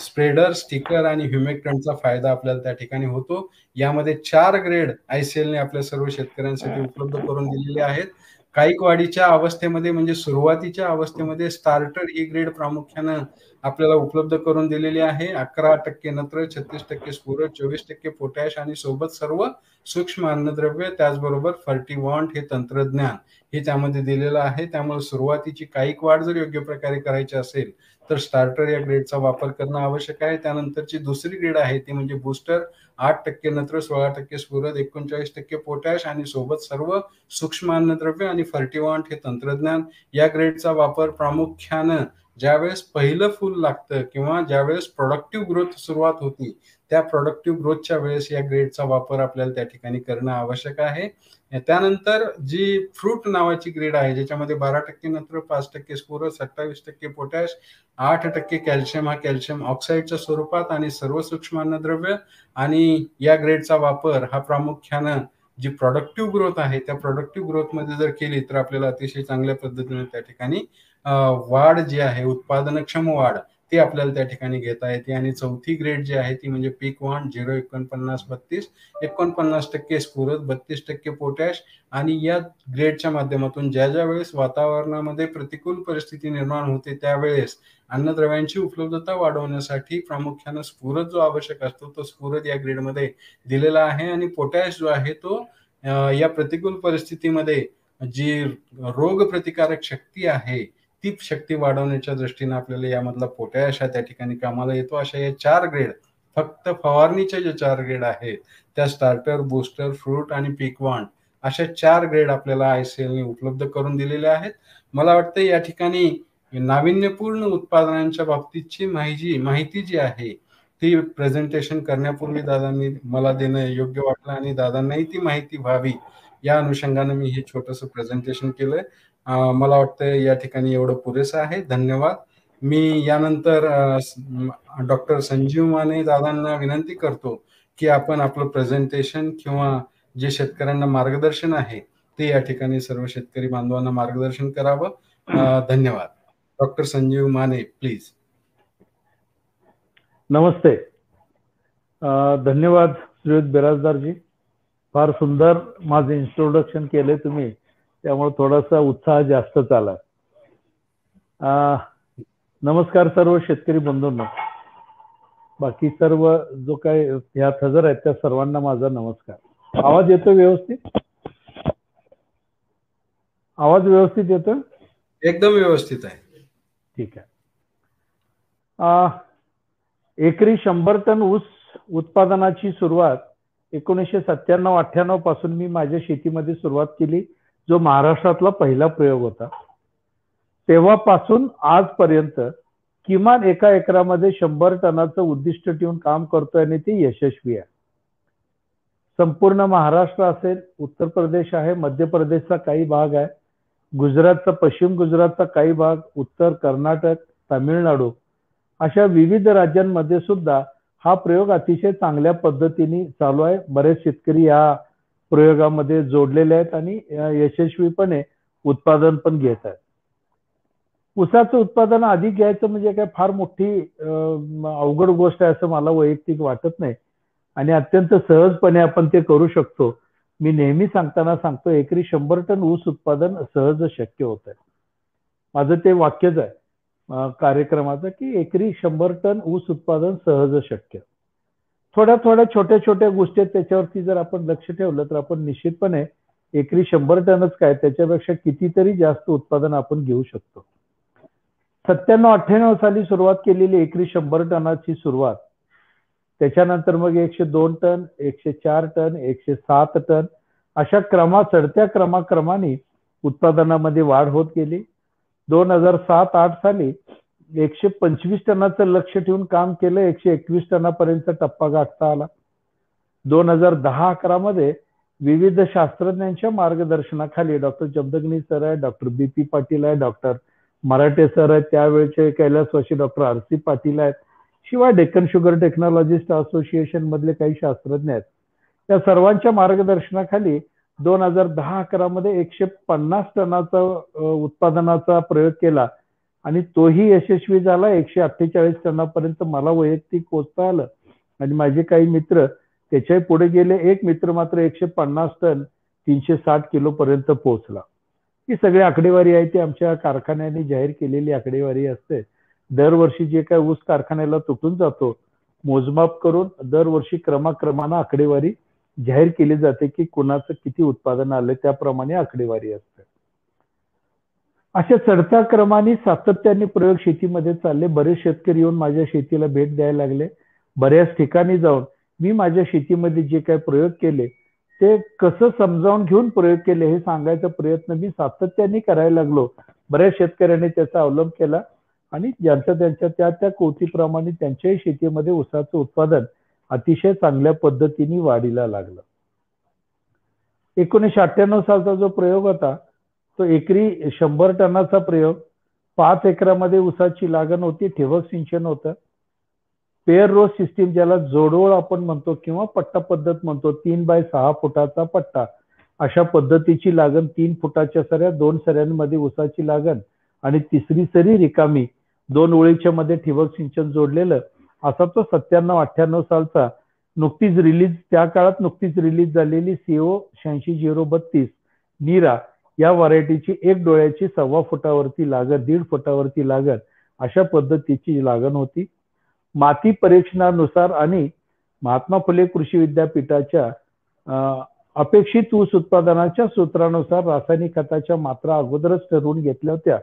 Speaker 2: स्प्रेडर, स्टिकर आणि ह्युमेक्टंटचा फायदा आपल्याला त्या ठिकाणी होतो. यामध्ये 4 ग्रेड ICL ने आपल्या सर्व शेतकऱ्यांसाठी उपलब्ध करून दिलेले आहेत. काईकवाडीच्या अवस्थेमध्ये म्हणजे सुरुवातीच्या अवस्थेमध्ये स्टार्टर ही ग्रेड प्रामुख्यानं आपल्याला उपलब्ध करून दिलेली आहे. 11% नत्र, 36% स्फुरद, 24% पोटॅश आणि सोबत सर्व सूक्ष्म अन्नद्रव्य त्याचबरोबर फर्टिवॉन्ट हे तंत्रज्ञान हे त्यामध्ये दिलेलं आहे. त्यामुळे सुरुवातीची काईक वाढ जर योग्य प्रकारे करायची असेल तर स्टार्टर या ग्रेडचा वापर करणं आवश्यक आहे. त्यानंतरची दुसरी ग्रेड आहे ती म्हणजे बूस्टर, 8% नत्र, 16% स्फुरद, 39% पोटॅश आणि सोबत सर्व सूक्ष्म अन्नद्रव्य आणि फर्टिवॉन्ट हे तंत्रज्ञान या ग्रेडचा वापर प्रामुख्यानं ज्यावेळेस पहिलं फूल लागतं किंवा ज्यावेळेस प्रोडक्टिव्ह ग्रोथ सुरुवात होती त्या प्रोडक्टिव्ह ग्रोथच्या वेळेस या ग्रेडचा वापर आपल्याला त्या ठिकाणी करणं आवश्यक आहे. त्यानंतर जी फ्रूट नावाची ग्रेड आहे ज्याच्यामध्ये 12% नत्र, 5% स्फुरद, 27% पोटॅश, 8% कॅल्शियम, हा कॅल्शियम ऑक्साईडच्या स्वरूपात आणि सर्व सूक्ष्म अन्नद्रव्य आणि या ग्रेडचा वापर हा प्रामुख्यानं जी प्रोडक्टिव्ह ग्रोथ आहे त्या प्रोडक्टिव्ह ग्रोथ मध्ये जर केली तर आपल्याला अतिशय चांगल्या पद्धतीने त्या ठिकाणी वाढ जी आहे उत्पादनक्षम वाढ ती आपल्याला त्या ठिकाणी घेता येते. आणि चौथी ग्रेड जी आहे ती म्हणजे पीक वाण 04932, 49% स्फुरद, 32% पोटॅश आणि या ग्रेडच्या माध्यमातून ज्या ज्या वेळेस वातावरणामध्ये प्रतिकूल परिस्थिती निर्माण होते त्यावेळेस अन्नद्रव्यांची उपलब्धता वाढवण्यासाठी प्रामुख्यानं स्फुरद जो आवश्यक असतो तो स्फुरद या ग्रेडमध्ये दिलेला आहे. आणि पोटॅश जो आहे तो या प्रतिकूल परिस्थितीमध्ये जी रोग प्रतिकारक शक्ती आहे ती शक्ती वाढवण्याच्या दृष्टीने आपल्याला यामधला पोटॅश हा त्या ठिकाणी कामाला येतो. अशा या 4 ग्रेड फक्त फवारणीच्या ज्या 4 ग्रेड आहेत त्या स्टार्टर, बूस्टर, फ्रूट आणि पीकवाण अशा 4 ग्रेड आपल्याला ICL ने उपलब्ध करून दिलेले आहेत. मला वाटतं या ठिकाणी नाविन्यपूर्ण उत्पादनांच्या बाबतीतची माहिती जी आहे ती प्रेझेंटेशन करण्यापूर्वी दादांनी मला देणं योग्य वाटलं आणि दादांनाही ती माहिती व्हावी या अनुषंगाने मी हे छोटंसं प्रेझेंटेशन केलंय. मला वाटतं या ठिकाणी एवढं पुरेसं आहे. धन्यवाद. मी यानंतर डॉक्टर संजीव माने दादांना विनंती करतो की आपण आपलं प्रेझेंटेशन किंवा जे शेतकऱ्यांना मार्गदर्शन आहे ते या ठिकाणी सर्व शेतकरी बांधवांना मार्गदर्शन करावं. धन्यवाद. Doctor Sanjeev Mane please.
Speaker 1: नमस्ते. धन्यवाद श्रीयुत बिराजदारजी. फार सुंदर माझं इंट्रोडक्शन केले तुम्ही, त्यामुळे थोडासा उत्साह जास्तच आला. नमस्कार सर्व शेतकरी बंधूंनो. बाकी सर्व जो काही ह्यात हजर आहेत त्या सर्वांना माझा नमस्कार. आवाज येतो व्यवस्थित? आवाज व्यवस्थित येतो?
Speaker 2: एकदम व्यवस्थित आहे.
Speaker 1: ठीक आहे. एकरी 100 टन ऊस उत्पादनाची सुरुवात 1997-98 पासून मी माझ्या शेतीमध्ये सुरुवात केली, जो महाराष्ट्रातला पहिला प्रयोग होता. तेव्हापासून आजपर्यंत किमान एका एकरामध्ये 100 टनाचं उद्दिष्ट ठेवून काम करतोय आणि ते यशस्वी आहे. संपूर्ण महाराष्ट्र असेल, उत्तर प्रदेश आहे, मध्य प्रदेशचा काही भाग आहे, गुजरातचा, पश्चिम गुजरातचा काही भाग, उत्तर कर्नाटक, तामिळनाडू अशा विविध राज्यांमध्ये सुद्धा हा प्रयोग अतिशय चांगल्या पद्धतीने चालू आहे. बरेच शेतकरी या प्रयोगामध्ये जोडलेले आहेत आणि यशस्वीपणे उत्पादन पण घेत आहेत. ऊसाचं उत्पादन अधिक घ्यायचं म्हणजे काय फार मोठी अवघड गोष्ट आहे असं मला वैयक्तिक वाटत नाही आणि अत्यंत सहजपणे आपण ते करू शकतो. मी नेहमी सांगताना सांगतो, एकरी 100 टन ऊस उत्पादन सहज शक्य होत आहे. माझं ते वाक्यच आहे कार्यक्रमाचं की एकरी 100 टन ऊस उत्पादन सहज शक्य. थोड्या थोड्या छोट्या छोट्या गोष्टी त्याच्यावरती जर आपण लक्ष ठेवलं तर आपण निश्चितपणे एकरी 100 टनच काय त्याच्यापेक्षा कितीतरी जास्त उत्पादन आपण घेऊ शकतो. 97-98 साली सुरुवात केलेली एकरी 100 टनाची सुरुवात, त्याच्यानंतर मग 102 टन, 104 टन, 107 टन अशा चढत्या क्रमाने उत्पादनामध्ये वाढ होत गेली. 2007-8 साली 125 टनाचं लक्ष ठेवून काम केलं, 121 टनापर्यंत टप्पा गाठता आला. 2010-11 मध्ये विविध शास्त्रज्ञांच्या मार्गदर्शनाखाली डॉक्टर जमदग्नी सर आहे, डॉक्टर बी.पी. पाटील आहे, डॉक्टर मराठे सर आहेत, त्यावेळेचे कैलासवासी डॉक्टर आर.सी. पाटील आहेत, शिवाय डेक्कन शुगर टेक्नॉलॉजिस्ट असोसिएशन मधले काही शास्त्रज्ञ आहेत. त्या सर्वांच्या मार्गदर्शनाखाली 2010-11 मध्ये 150 टनाचा उत्पादनाचा प्रयोग केला आणि तोही यशस्वी झाला. 148 टनापर्यंत मला वैयक्तिक पोहोचता आलं आणि माझे काही मित्र त्याच्याही पुढे गेले. एक मित्र मात्र 150 टन 360 किलो पर्यंत पोहोचला. ही सगळी आकडेवारी आहे ती आमच्या कारखान्याने जाहीर केलेली आकडेवारी असते. दरवर्षी जे काय ऊस कारखान्याला तुटून जातो मोजमाप करून दरवर्षी क्रमाक्रमानं आकडेवारी जाहीर केली जाते की कुणाचं किती उत्पादन आलं, त्याप्रमाणे आकडेवारी असते. अशा चढत्या क्रमाने सातत्याने प्रयोग शेतीमध्ये चालले. बरेच शेतकरी येऊन माझ्या शेतीला भेट द्यायला लागले. बऱ्याच ठिकाणी जाऊन मी माझ्या शेतीमध्ये जे काही प्रयोग केले ते कसं समजावून घेऊन प्रयोग केले हे सांगायचा प्रयत्न मी सातत्याने करायला लागलो. बऱ्याच शेतकऱ्यांनी त्याचा अवलंब केला आणि त्यांच्या त्या कृतीप्रमाणे त्यांच्याही शेतीमध्ये ऊसाचं उत्पादन अतिशय चांगल्या पद्धतीने वाढीला लागलं. 1998 सालचा जो प्रयोग होता तो एकरी 100 टनाचा प्रयोग. 5 एकरामध्ये ऊसाची लागण होती, ठिबक सिंचन होतं. पेअर रो सिस्टीम ज्याला जोडोळ आपण म्हणतो किंवा पट्टा पद्धत म्हणतो, 3 बाय 6 फुटाचा पट्टा, अशा पद्धतीची लागण, 3 फुटाच्या सऱ्या, 2 सऱ्यांमध्ये ऊसाची लागण आणि तिसरी सरी रिकामी, 2 ओळीच्या मध्ये ठिबक सिंचन जोडलेलं, असा तो 97-98 सालचा नुकतीच रिलीज, त्या काळात नुकतीच रिलीज झालेली CO 86-032 नीरा या व्हरायटीची 1 डोळ्याची 1.25 फुटावरती लागण, 1.5 फुटावरती लागण, अशा पद्धतीची लागण होती. माती परीक्षणानुसार आणि महात्मा फुले कृषी विद्यापीठाच्या अपेक्षित ऊस उत्पादनाच्या सूत्रानुसार रासायनिक खताच्या मात्रा अगोदरच ठरवून घेतल्या होत्या.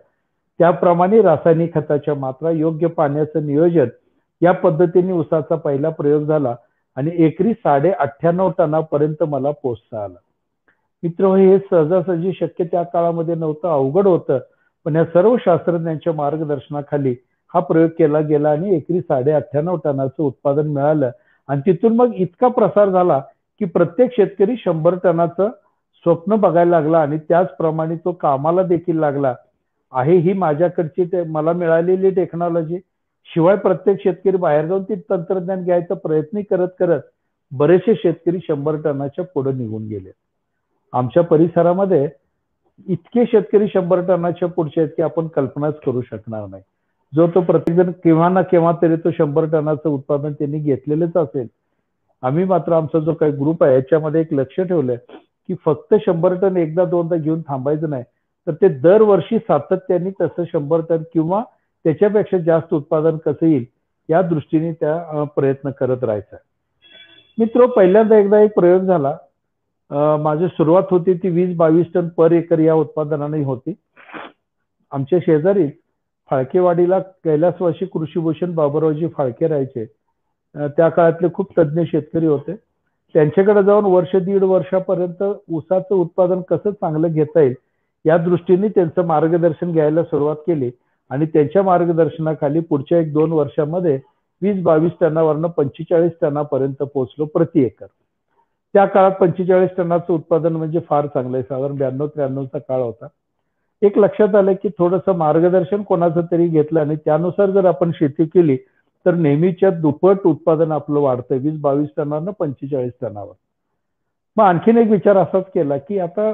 Speaker 1: त्याप्रमाणे रासायनिक खताच्या मात्रा, योग्य पाण्याचं नियोजन या पद्धतीने ऊसाचा पहिला प्रयोग झाला आणि एकरी 98.5 टनापर्यंत मला पोहोचता आला. मित्र, हे सहजासहजी शक्य त्या काळामध्ये नव्हतं, अवघड होतं, पण या सर्व शास्त्रज्ञांच्या मार्गदर्शनाखाली हा प्रयोग केला गेला आणि एकरी 98.5 टनाचं उत्पादन मिळालं आणि तिथून मग इतका प्रसार झाला की प्रत्येक शेतकरी 100 टनाचं स्वप्न बघायला लागला आणि त्याचप्रमाणे तो कामाला देखील लागला आहे. ही माझ्याकडची मला मिळालेली टेक्नॉलॉजी. शिवाय प्रत्येक शेतकरी बाहेर जाऊन ते तंत्रज्ञान घ्यायचा प्रयत्न करत करत बरेचसे शेतकरी 100 टनाच्या पुढे निघून गेले. आमच्या परिसरामध्ये इतके शेतकरी 100 टनाच्या पुढचे आहेत की आपण कल्पनाच करू शकणार नाही. जो तो प्रत्येकजण केव्हा ना केव्हा तरी तो 100 टनाचं उत्पादन त्यांनी घेतलेलंच असेल. आम्ही मात्र आमचा जो काही ग्रुप आहे याच्यामध्ये एक लक्ष ठेवलंय की फक्त 100 टन एकदा दोनदा घेऊन थांबायचं नाही, तर ते दरवर्षी सातत्याने तसं 100 टन किंवा त्याच्यापेक्षा जास्त उत्पादन कसं येईल या दृष्टीने त्या प्रयत्न करत राहायचा. मित्र, पहिल्यांदा एकदा एक प्रयोग झाला. माझी सुरुवात होती ती 20-22 टन पर एकर या उत्पादनाने होती. आमच्या शेजारी फाळकेवाडीला कैलासवासी कृषीभूषण बाबुरावजी फाळके राहायचे. त्या काळातले खूप तज्ज्ञ शेतकरी होते. त्यांच्याकडे जाऊन वर्ष दीड वर्षापर्यंत ऊसाचं उत्पादन कसं चांगलं घेता येईल या दृष्टीने त्यांचं मार्गदर्शन घ्यायला सुरुवात केली आणि त्यांच्या मार्गदर्शनाखाली पुढच्या 1-2 वर्षामध्ये 20-22 टनावरनं 45 टनापर्यंत पोहोचलो प्रति एकर. त्या काळात 45 टनाचं उत्पादन म्हणजे फार चांगलं आहे. साधारण 92-93चा काळ होता. एक लक्षात आलं की थोडंसं मार्गदर्शन कोणाचं तरी घेतलं आणि त्यानुसार जर आपण शेती केली तर नेहमीच्या दुप्पट उत्पादन आपलं वाढतं 20-22 टनावरनं 45 टनावर. मग आणखीन एक विचार असाच केला की आता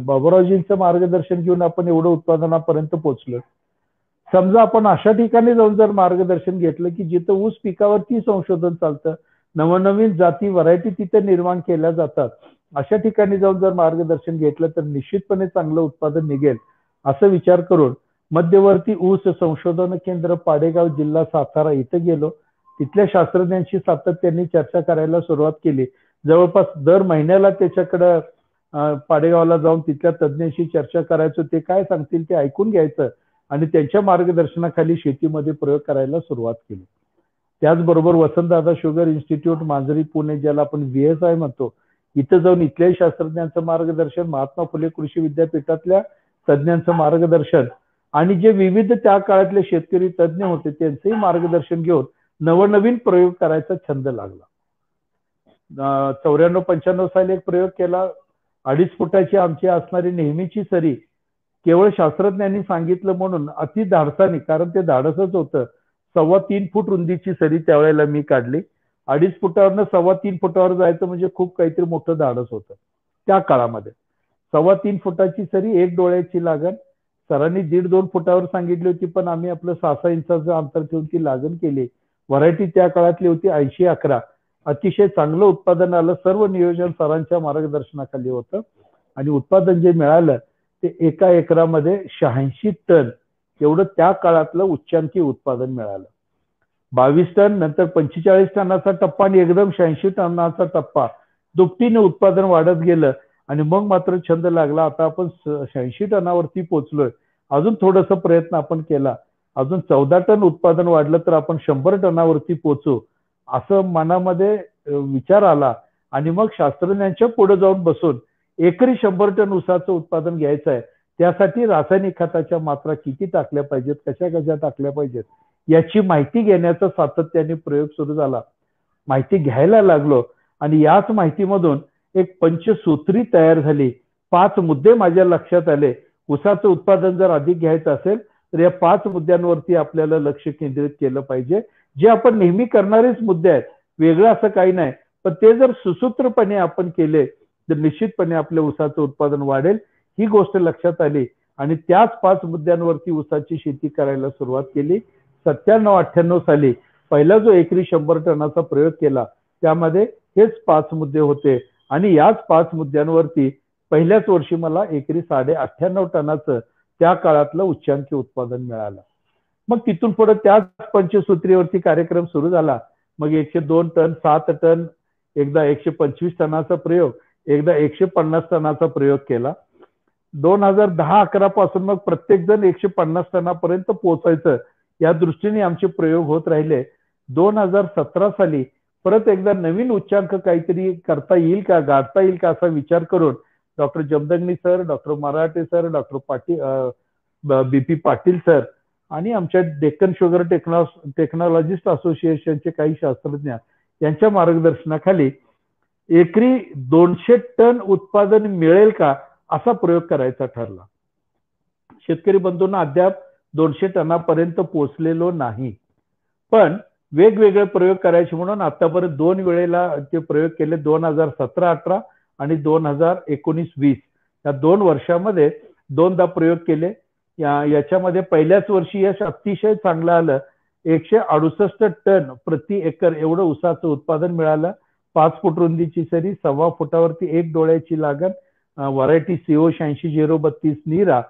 Speaker 1: बाबुरावजींचं मार्गदर्शन घेऊन आपण एवढं उत्पादनापर्यंत पोहोचलो. समजा आपण अशा ठिकाणी जाऊन जर मार्गदर्शन घेतलं की जिथं ऊस पिकावरती संशोधन चालतं, नवनवीन जाती व्हरायटी तिथे निर्माण केल्या जातात, अशा ठिकाणी जाऊन जर मार्गदर्शन घेतलं तर निश्चितपणे चांगलं उत्पादन निघेल असं विचार करून मध्यवर्ती ऊस संशोधन केंद्र पाडेगाव जिल्हा सातारा इथं गेलो. तिथल्या शास्त्रज्ञांशी सातत्याने चर्चा करायला सुरुवात केली. जवळपास दर महिन्याला त्याच्याकडं पाडेगावला जाऊन तिथल्या तज्ज्ञांशी चर्चा करायचो. ते काय सांगतील ते ऐकून घ्यायचं आणि त्यांच्या मार्गदर्शनाखाली शेतीमध्ये प्रयोग करायला सुरुवात केली. त्याचबरोबर वसंतदादा शुगर इन्स्टिट्यूट मांजरी पुणे, ज्याला आपण VSI म्हणतो, इथं जाऊन इथल्याही शास्त्रज्ञांचं मार्गदर्शन, महात्मा फुले कृषी विद्यापीठातल्या तज्ज्ञांचं मार्गदर्शन आणि जे विविध त्या काळातले शेतकरी तज्ज्ञ होते त्यांचंही मार्गदर्शन घेऊन नवनवीन प्रयोग करायचा छंद लागला. 94-95 साली एक प्रयोग केला. 2.5 फुटाची आमची असणारी नेहमीची सरी केवळ शास्त्रज्ञांनी सांगितलं म्हणून अति धाडसाने, कारण ते धाडसच होतं, 3.25 फूट रुंदीची सरी त्यावेळेला मी काढली. 2.5 फुटावरनं 3.25 फुटावर जायचं म्हणजे खूप काहीतरी मोठं धाडस होतं त्या काळामध्ये. 3.25 फुटाची सरी, एक डोळ्याची लागण. सरांनी 1.5-2 फुटावर सांगितली होती, पण आम्ही आपलं 6-6 इंचाचं अंतर ठेवून ती लागण केली. व्हरायटी त्या काळातली होती 80-11. अतिशय चांगलं उत्पादन आलं. सर्व नियोजन सरांच्या मार्गदर्शनाखाली होतं आणि उत्पादन जे मिळालं ते एका एकरामध्ये 86 टन एवढं त्या काळातलं उच्चांकी उत्पादन मिळालं. 22 टन, नंतर 45 टनाचा टप्पा आणि एकदम 86 टनाचा टप्पा. दुपटीने उत्पादन वाढत गेलं आणि मग मात्र छंद लागला. आता आपण 86 टनावरती पोहोचलोय. अजून थोडासा प्रयत्न आपण केला, अजून 14 टन उत्पादन वाढलं तर आपण 100 टनावरती पोहोचू असं मनामध्ये विचार आला आणि मग शास्त्रज्ञांच्या पुढे जाऊन बसून एकरी 100 टन ऊसाचं उत्पादन घ्यायचं आहे. त्यासाठी रासायनिक खताच्या मात्रा किती टाकल्या पाहिजेत, कशा कशा टाकल्या पाहिजेत याची माहिती घेण्याचा सातत्याने प्रयोग सुरू झाला. माहिती घ्यायला लागलो आणि याच माहितीमधून एक पंचसूत्री तयार झाली. 5 मुद्दे माझ्या लक्षात आले. ऊसाचं उत्पादन जर अधिक घ्यायचं असेल तर या 5 मुद्द्यांवरती आपल्याला लक्ष केंद्रित केलं पाहिजे. जे आपण नेहमी करणारेच मुद्दे आहेत, वेगळं असं काही नाही, पण ते जर सुसूत्रपणे आपण केले तर निश्चितपणे आपल्या ऊसाचं उत्पादन वाढेल. ही गोष्ट लक्षात आली आणि त्याच 5 मुद्द्यांवरती ऊसाची शेती करायला सुरुवात केली. 97-98 साली पहिला जो एकरी 100 टनाचा प्रयोग केला त्यामध्ये हेच 5 मुद्दे होते आणि याच 5 मुद्द्यांवरती पहिल्याच वर्षी मला एकरी 98.5 टनाचं त्या काळातलं उच्चांकी उत्पादन मिळालं. मग तिथून पुढे त्याच पंचसूत्रीवरती कार्यक्रम सुरू झाला. मग 102 टन, 7 टन, एकदा 125 टनाचा प्रयोग, एकदा 150 टनाचा प्रयोग केला. 2010-11 पासून मग प्रत्येक जण 150 टनापर्यंत पोहोचायचं या दृष्टीने आमचे प्रयोग होत राहिले. 2017 साली परत एकदा नवीन उच्चांक काहीतरी करता येईल का, गाठता येईल का असा विचार करून doctor Jamadagni sir, doctor Marathe sir, doctor BP Patil sir आणि आमच्या डेक्कन शुगर टेक्नॉलॉजिस्ट असोसिएशनचे काही शास्त्रज्ञ यांच्या मार्गदर्शनाखाली एकरी 200 टन उत्पादन मिळेल का असा प्रयोग करायचा ठरला. शेतकरी बंधूंना अद्याप 200 टनापर्यंत पोहोचलेलो नाही, पण वेगवेगळे प्रयोग करायचे म्हणून आतापर्यंत 2 वेळेला ते प्रयोग केले. 2017-18 आणि 2019-20 या 2 वर्षामध्ये 2दा प्रयोग केले. याच्यामध्ये पहिल्याच वर्षी यश अतिशय चांगलं आलं. 168 टन प्रति एकर एवढं ऊसाचं उत्पादन मिळालं. 5 फूट रुंदीची सरी, 1.25 फुटावरती एक डोळ्याची लागण, व्हरायटी CO 86-032 नीरा.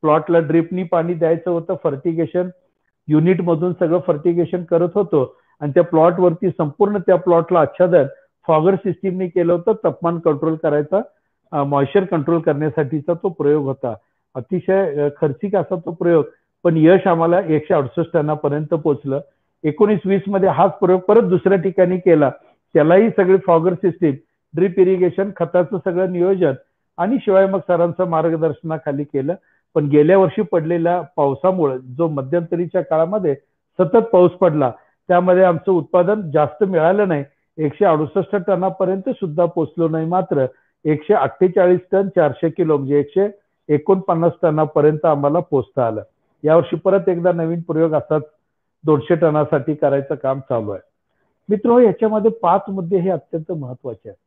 Speaker 1: प्लॉटला ड्रिपनी पाणी द्यायचं होतं. फर्टिगेशन युनिट मधून सगळं फर्टिगेशन करत होतो आणि त्या प्लॉटवरती संपूर्ण त्या प्लॉटला आच्छादन फॉगर सिस्टीमने केलं होतं. तापमान कंट्रोल करायचा, मॉइश्चर कंट्रोल करण्यासाठीचा तो प्रयोग होता. अतिशय खर्चिक असा तो प्रयोग, पण यश आम्हाला 168 टनापर्यंत पोहोचलं. 19-20 मध्ये हाच प्रयोग परत दुसऱ्या ठिकाणी केला. त्यालाही सगळे फॉगर सिस्टीम, ड्रिप इरिगेशन, खताचं सगळं नियोजन आणि शिवाय मग सरांचं मार्गदर्शनाखाली केलं. पण गेल्या वर्षी पडलेल्या पावसामुळे जो मध्यंतरीच्या काळामध्ये सतत पाऊस पडला त्यामध्ये आमचं उत्पादन जास्त मिळालं नाही. 168 टनापर्यंत सुद्धा पोहोचलो नाही, मात्र 148 टन 400 किलो म्हणजे 149 टनापर्यंत आम्हाला पोहोचता आलं. यावर्षी परत एकदा नवीन प्रयोग असाच 200 टनासाठी करायचं काम चालू आहे. मित्र, याच्यामध्ये 5 मुद्दे हे अत्यंत महत्वाचे आहेत.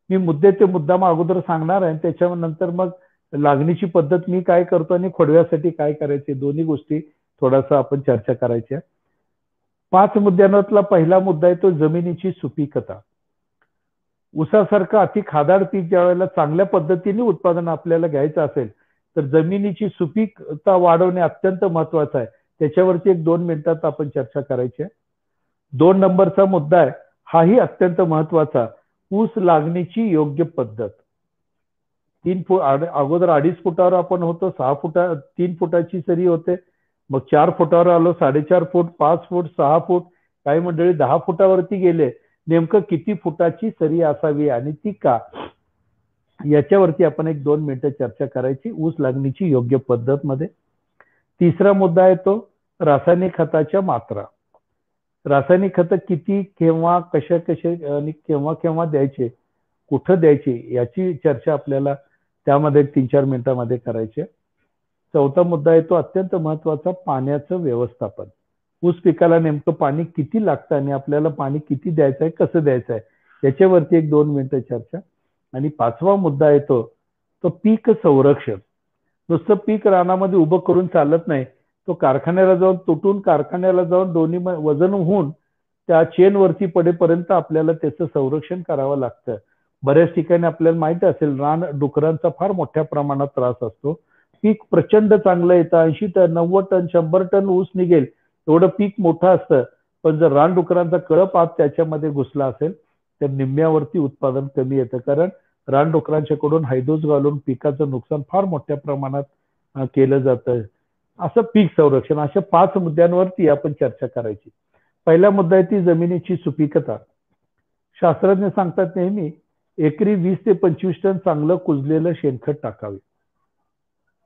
Speaker 1: मी मुद्दे ते मुद्दाम अगोदर सांगणार आहे, त्याच्यानंतर मग लागणीची पद्धत मी काय करतो आणि खोडव्यासाठी काय करायचे दोन्ही गोष्टी थोडासा आपण चर्चा करायच्या. 5 मुद्द्यांतला पहिला मुद्दा आहे तो जमिनीची सुपीकता. ऊसासारखं अति खादाड पीक ज्या वेळेला चांगल्या पद्धतीने उत्पादन आपल्याला घ्यायचं असेल तर जमिनीची सुपीकता वाढवणे अत्यंत महत्वाचं आहे. त्याच्यावरती 1-2 मिनिटात आपण चर्चा करायची आहे. 2 नंबरचा मुद्दा आहे, हाही अत्यंत महत्वाचा, ऊस लागणीची योग्य पद्धत. 3 फूट अगोदर 2.5 फुटावर आपण होतो, 3 फुटाची सरी होते, मग 4 फुटावर आलो, 4.5 फूट, 5 फूट, 6 फूट, काही मंडळी 10 फुटावरती गेले. नेमकं किती फुटाची सरी असावी आणि ती का, याच्यावरती आपण 1-2 मिनिटं चर्चा करायची ऊस लागणीची योग्य पद्धत मध्ये. तिसरा मुद्दा आहे तो रासायनिक खताच्या मात्रा. रासायनिक खत किती, केव्हा, कसे आणि केव्हा द्यायचे, कुठं द्यायचे, याची चर्चा आपल्याला त्यामध्ये 3-4 मिनिटांमध्ये करायची. चौथा मुद्दा आहे तो अत्यंत महत्वाचा, पाण्याचं व्यवस्थापन. ऊस पिकाला नेमकं पाणी किती लागतं आणि आपल्याला पाणी किती द्यायचं आहे, कसं द्यायचं आहे, याच्यावरती 1-2 मिनिटं चर्चा. आणि 5वा मुद्दा आहे तो पीक संरक्षण. नुसतं पीक रानामध्ये उभं करून चालत नाही, तो कारखान्याला जाऊन तुटून कारखान्याला जाऊन दोन्ही वजन होऊन त्या चेनवरती पडेपर्यंत आपल्याला त्याचं संरक्षण करावं लागतं. बऱ्याच ठिकाणी आपल्याला माहिती असेल रान डुकरांचा फार मोठ्या प्रमाणात त्रास असतो. पीक प्रचंड चांगलं येतं, 80 टन 90 टन 100 टन ऊस निघेल एवढं पीक मोठं असतं, पण जर रानडुकरांचा कळप आत त्याच्यामध्ये घुसला असेल तर निम्म्यावरती उत्पादन कमी येतं, कारण रानडुकरांच्याकडून हैदोस घालून पिकाचं नुकसान फार मोठ्या प्रमाणात केलं जातं. असं पीक संरक्षण. अशा 5 मुद्द्यांवरती आपण चर्चा करायची. पहिला मुद्दा आहे ती जमिनीची सुपीकता. शास्त्रज्ञ सांगतात नेहमी एकरी 20 ते 25 टन चांगलं कुजलेलं शेणखत टाकावे,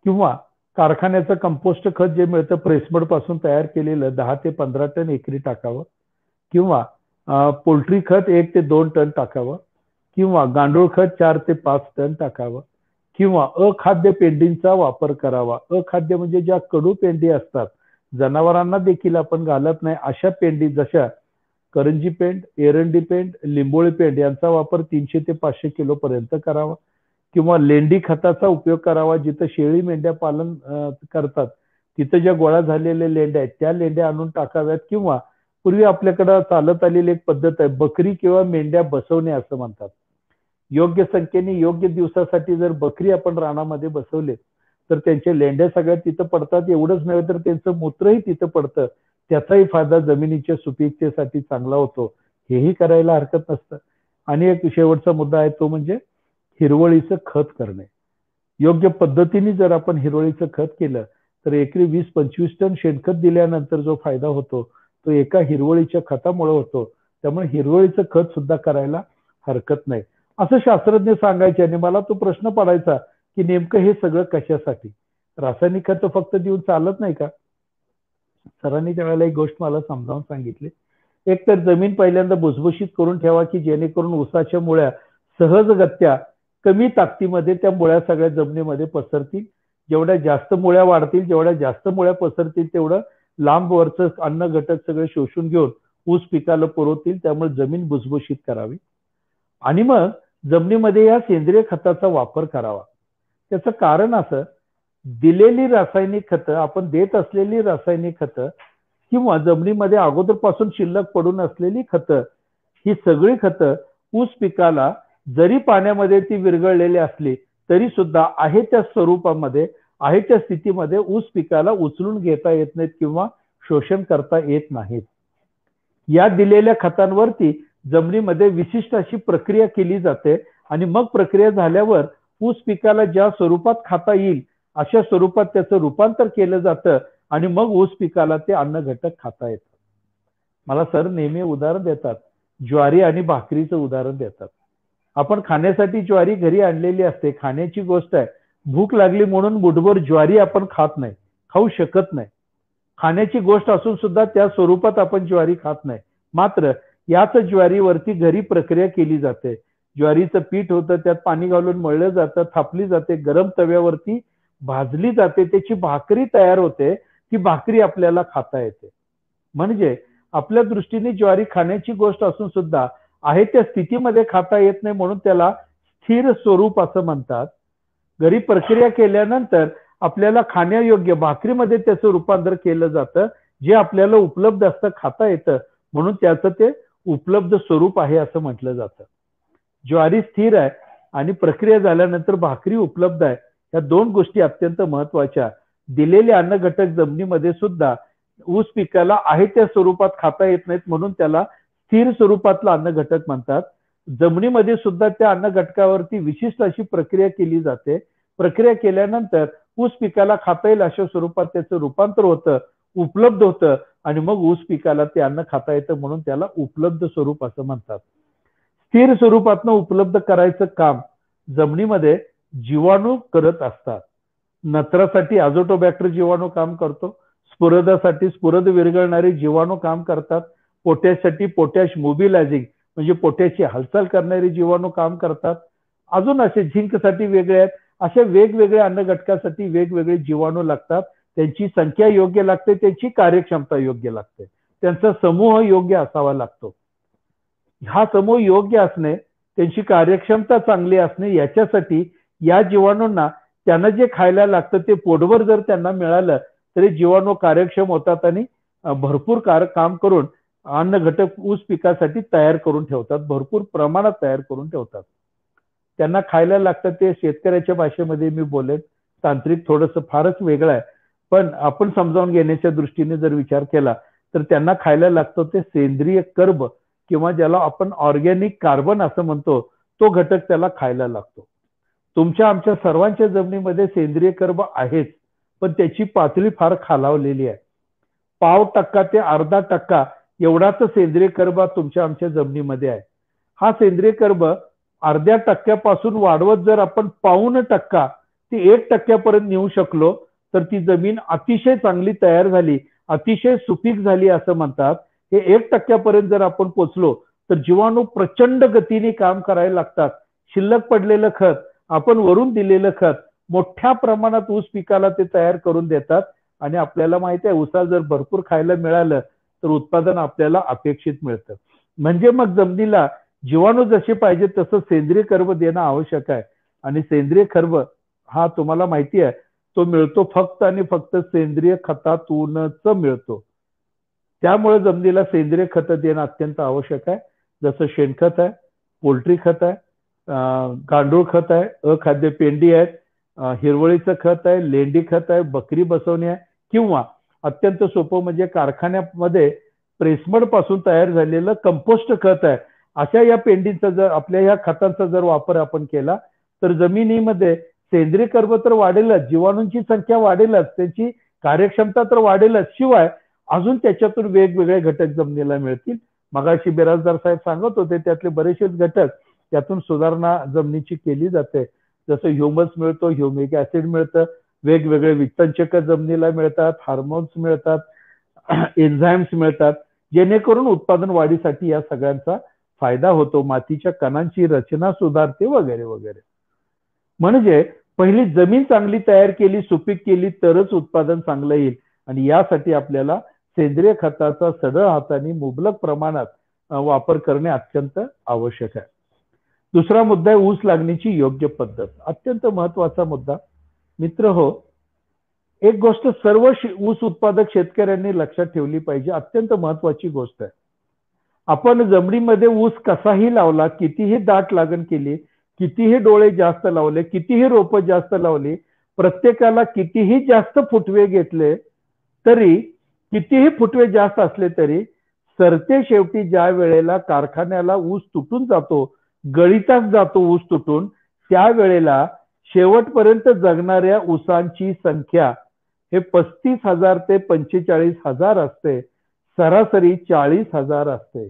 Speaker 1: किंवा कारखान्याचं कंपोस्ट खत जे मिळतं प्रेसमड पासून तयार केलेलं 10 ते 15 टन एकरी टाकावं, किंवा पोल्ट्री खत 1 ते 2 टन टाकावं, किंवा गांडूळ खत 4 ते 5 टन टाकावं, किंवा अखाद्य पेंडींचा वापर करावा. अखाद्य म्हणजे ज्या कडू पेंडी असतात, जनावरांना देखील आपण घालत नाही अशा पेंडी, जशा करंजी पेंड, एरंडी पेंड, लिंबोळी पेंड यांचा वापर 300 ते 500 किलो पर्यंत करावा, किंवा लेंडी खताचा उपयोग करावा. जिथं शेळी मेंढ्या पालन करतात तिथं ज्या गोळा झालेल्या लेंड्या आहेत त्या लेंड्या आणून टाकाव्यात, किंवा पूर्वी आपल्याकडे चालत आलेली एक पद्धत आहे बकरी किंवा मेंढ्या बसवणे असं म्हणतात. योग्य संख्येने योग्य दिवसासाठी जर बकरी आपण रानामध्ये बसवले तर त्यांच्या लेंड्या सगळ्या तिथं पडतात. एवढंच नव्हे तर त्यांचं मूत्रही तिथं पडतं, त्याचाही फायदा जमिनीच्या सुपीकतेसाठी चांगला होतो. हेही करायला हरकत नसतं. आणि एक शेवटचा मुद्दा आहे तो म्हणजे हिरवळीचं खत करणे. योग्य पद्धतीने जर आपण हिरवळीचं खत केलं तर एकरी 20-25 टन शेणखत दिल्यानंतर जो फायदा होतो तो एका हिरवळीच्या खतामुळे होतो. त्यामुळे हिरवळीचं खत सुद्धा करायला हरकत नाही असं शास्त्रज्ञ सांगायचे. आणि मला तो प्रश्न पडायचा की नेमकं हे सगळं कशासाठी, रासायनिक खत फक्त देऊन चालत नाही का. सरांनी त्यावेळेला एक गोष्ट मला समजावून सांगितली. एक तर जमीन पहिल्यांदा भुसभुशीत करून ठेवा की जेणेकरून ऊसाच्या मुळ्या सहजगत्या कमी ताकदीमध्ये त्या मुळ्या सगळ्या जमिनीमध्ये पसरतील. जेवढ्या जास्त मुळ्या वाढतील, जेवढ्या जास्त मुळ्या पसरतील तेवढं लांब वरचं अन्न घटक सगळे शोषून घेऊन ऊस पिकाला पुरवतील. त्यामुळे जमीन भुसभुशीत करावी आणि मग जमिनीमध्ये या सेंद्रिय खताचा वापर करावा. त्याचं कारण असं, दिलेली रासायनिक खतं, आपण देत असलेली रासायनिक खतं किंवा जमिनीमध्ये अगोदरपासून शिल्लक पडून असलेली खतं, ही सगळी खतं ऊस पिकाला जरी पाण्यामध्ये ती विरघळलेली असली तरी सुद्धा आहे त्या स्वरूपामध्ये, आहे त्या स्थितीमध्ये ऊस पिकाला उचलून घेता येत नाहीत किंवा शोषण करता येत नाहीत. या दिलेल्या खतांवरती जमिनीमध्ये विशिष्ट अशी प्रक्रिया केली जाते आणि मग प्रक्रिया झाल्यावर ऊस पिकाला ज्या स्वरूपात खाता येईल अशा स्वरूपात त्याचं रूपांतर केलं जातं आणि मग ऊस पिकाला ते अन्न घटक खाता येतात. मला सर नेहमी उदाहरण देतात, ज्वारी आणि भाकरीचं उदाहरण देतात. आपण खाण्यासाठी ज्वारी घरी आणलेली असते, खाण्याची गोष्ट आहे, भूक लागली म्हणून मुठभर ज्वारी आपण खात नाही, खाऊ शकत नाही. खाण्याची गोष्ट असून सुद्धा त्या स्वरूपात आपण ज्वारी खात नाही. मात्र याच ज्वारीवरती घरी प्रक्रिया केली जाते. ज्वारीचं पीठ होतं, त्यात पाणी घालून मळलं जातं, थापली जाते, गरम तव्यावरती भाजली जाते, त्याची भाकरी तयार होते. ती भाकरी आपल्याला खाता येते. म्हणजे आपल्या दृष्टीने ज्वारी खाण्याची गोष्ट असून सुद्धा आहे त्या स्थितीमध्ये खाता येत नाही, म्हणून त्याला स्थिर स्वरूप असं म्हणतात. घरी प्रक्रिया केल्यानंतर आपल्याला खाण्यायोग्य भाकरीमध्ये त्याचं रूपांतर केलं जातं, जे आपल्याला उपलब्ध असतं, खाता येतं, म्हणून त्याचं ते उपलब्ध स्वरूप आहे असं म्हटलं जातं. ज्वारी स्थिर आहे आणि प्रक्रिया झाल्यानंतर भाकरी उपलब्ध आहे. या दोन गोष्टी अत्यंत महत्वाच्या. दिलेले अन्न घटक जमिनीमध्ये सुद्धा ऊस पिकाला आहे त्या स्वरूपात खाता येत नाहीत, म्हणून त्याला स्थिर स्वरूपातला अन्न घटक म्हणतात. जमिनीमध्ये सुद्धा त्या अन्न घटकावरती विशिष्ट अशी प्रक्रिया केली जाते. प्रक्रिया केल्यानंतर ऊस पिकाला खाता येईल अशा स्वरूपात त्याचं रूपांतर होतं, उपलब्ध होतं आणि मग ऊस पिकाला ते अन्न खाता येतं, म्हणून त्याला उपलब्ध स्वरूप असं म्हणतात. स्थिर स्वरूपातनं उपलब्ध करायचं काम जमिनीमध्ये जीवाणू करत असतात. नत्रासाठी अझोटोबॅक्टर जीवाणू काम करतो, स्फुरदासाठी स्फुरद विरघळणारे जीवाणू काम करतात, पोटॅशसाठी पोटॅश मोबिलायझिंग म्हणजे पोटॅशची हालचाल करणारे जीवाणू काम करतात. अजून असे झिंकसाठी वेगळे आहेत. अशा वेगवेगळ्या अन्न घटकासाठी वेगवेगळे जीवाणू लागतात. त्यांची संख्या योग्य लागते, त्यांची कार्यक्षमता योग्य लागते, त्यांचा समूह योग्य असावा लागतो. हा समूह योग्य असणे, त्यांची कार्यक्षमता चांगली असणे, याच्यासाठी या जीवाणूंना त्यांना जे खायला लागतं ते पोटभर जर त्यांना मिळालं तरी जीवाणू कार्यक्षम होतात आणि भरपूर काम करून अन्न घटक ऊस पिकासाठी तयार करून ठेवतात, भरपूर प्रमाणात तयार करून ठेवतात. त्यांना खायला लागतं ते शेतकऱ्याच्या भाषेमध्ये मी बोलेन, तांत्रिक थोडंसं फारच वेगळं आहे, पण आपण समजावून घेण्याच्या दृष्टीने जर विचार केला तर त्यांना खायला लागतं ते सेंद्रिय कर्ब किंवा ज्याला आपण ऑर्गॅनिक कार्बन असं म्हणतो, तो घटक त्याला खायला लागतो. तुमच्या आमच्या सर्वांच्या जमिनीमध्ये सेंद्रिय कर्ब आहेच, पण त्याची पातळी फार खालावलेली आहे. 0.5% ते 0.5% एवढाच सेंद्रिय कर्ब तुमच्या आमच्या जमिनीमध्ये आहे. हा सेंद्रिय कर्ब 0.5% वाढवत जर आपण 0.25% ते 1% पर्यंत नेऊ शकलो तर ती जमीन अतिशय चांगली तयार झाली, अतिशय सुपीक झाली असं म्हणतात. हे 1% पर्यंत जर आपण पोचलो तर जीवाणू प्रचंड गतीने काम करायला लागतात. शिल्लक पडलेलं खत, आपण वरून दिलेलं खत मोठ्या प्रमाणात ऊस पिकाला ते तयार करून देतात आणि आपल्याला माहिती आहे ऊसाला जर भरपूर खायला मिळालं तर उत्पादन आपल्याला अपेक्षित मिळतं. म्हणजे मग जमिनीला जीवाणू जसे पाहिजे तसं सेंद्रिय कर्ब देणं आवश्यक आहे आणि सेंद्रिय कर्ब हा तुम्हाला माहिती आहे तो मिळतो फक्त आणि फक्त सेंद्रिय खतातूनच मिळतो. त्यामुळे जमिनीला सेंद्रिय खत देणं अत्यंत आवश्यक आहे. जसं शेणखत आहे, पोल्ट्री खत आहे, गांडूळ खत आहे, अखाद्य पेंडी आहेत, हिरवळीचं खत आहे, लेंडी खत आहे, बकरी बसवणी आहे किंवा अत्यंत सोपं म्हणजे कारखान्यामध्ये प्रेसमड पासून तयार झालेलं कंपोस्ट खत आहे. अशा या पेंडीचा जर आपल्या या खतांचा जर वापर आपण केला तर जमिनीमध्ये सेंद्रिय कर्ब तर वाढेलच, जीवाणूंची संख्या वाढेलच, त्यांची कार्यक्षमता तर वाढेलच, शिवाय अजून त्याच्यातून वेगवेगळे घटक जमिनीला मिळतील. मगाशी बिराजदार साहेब सांगत होते त्यातले बरेचसेच घटक त्यातून सुधारणा जमिनीची केली जाते. जसं ह्युमस मिळतो, ह्युमिक ऍसिड मिळतं, वेगवेगळे वित्तनचक जमिनीला मिळतात, हार्मोन्स मिळतात, एन्झाईम्स मिळतात, जेणेकरून उत्पादन वाढीसाठी या सगळ्यांचा फायदा होतो. मातीच्या कणांची रचना सुधारते वगैरे वगैरे. म्हणजे पहिली जमीन चांगली तयार केली, सुपीक केली तरच उत्पादन चांगलं येईल आणि यासाठी आपल्याला सेंद्रिय खताचा सढळ हाताने मुबलक प्रमाणात वापर करणे अत्यंत आवश्यक आहे. दुसरा मुद्दा आहे ऊस लागणीची योग्य पद्धत. अत्यंत महत्वाचा मुद्दा. मित्र हो, एक गोष्ट सर्व ऊस उत्पादक शेतकऱ्यांनी लक्षात ठेवली पाहिजे, अत्यंत महत्वाची गोष्ट आहे. आपण जमिनीमध्ये ऊस कसाही लावला, कितीही दाट लागण केली, कितीही डोळे जास्त लावले, कितीही रोप जास्त लावली, प्रत्येकाला कितीही जास्त फुटवे घेतले तरी, कितीही फुटवे जास्त असले तरी सरते शेवटी ज्या वेळेला कारखान्याला ऊस तुटून जातो, गळीताच जातो ऊस तुटून, त्या वेळेला शेवटपर्यंत जगणाऱ्या ऊसांची संख्या हे 35,000 ते 45,000 असते. सरासरी 40,000 असते.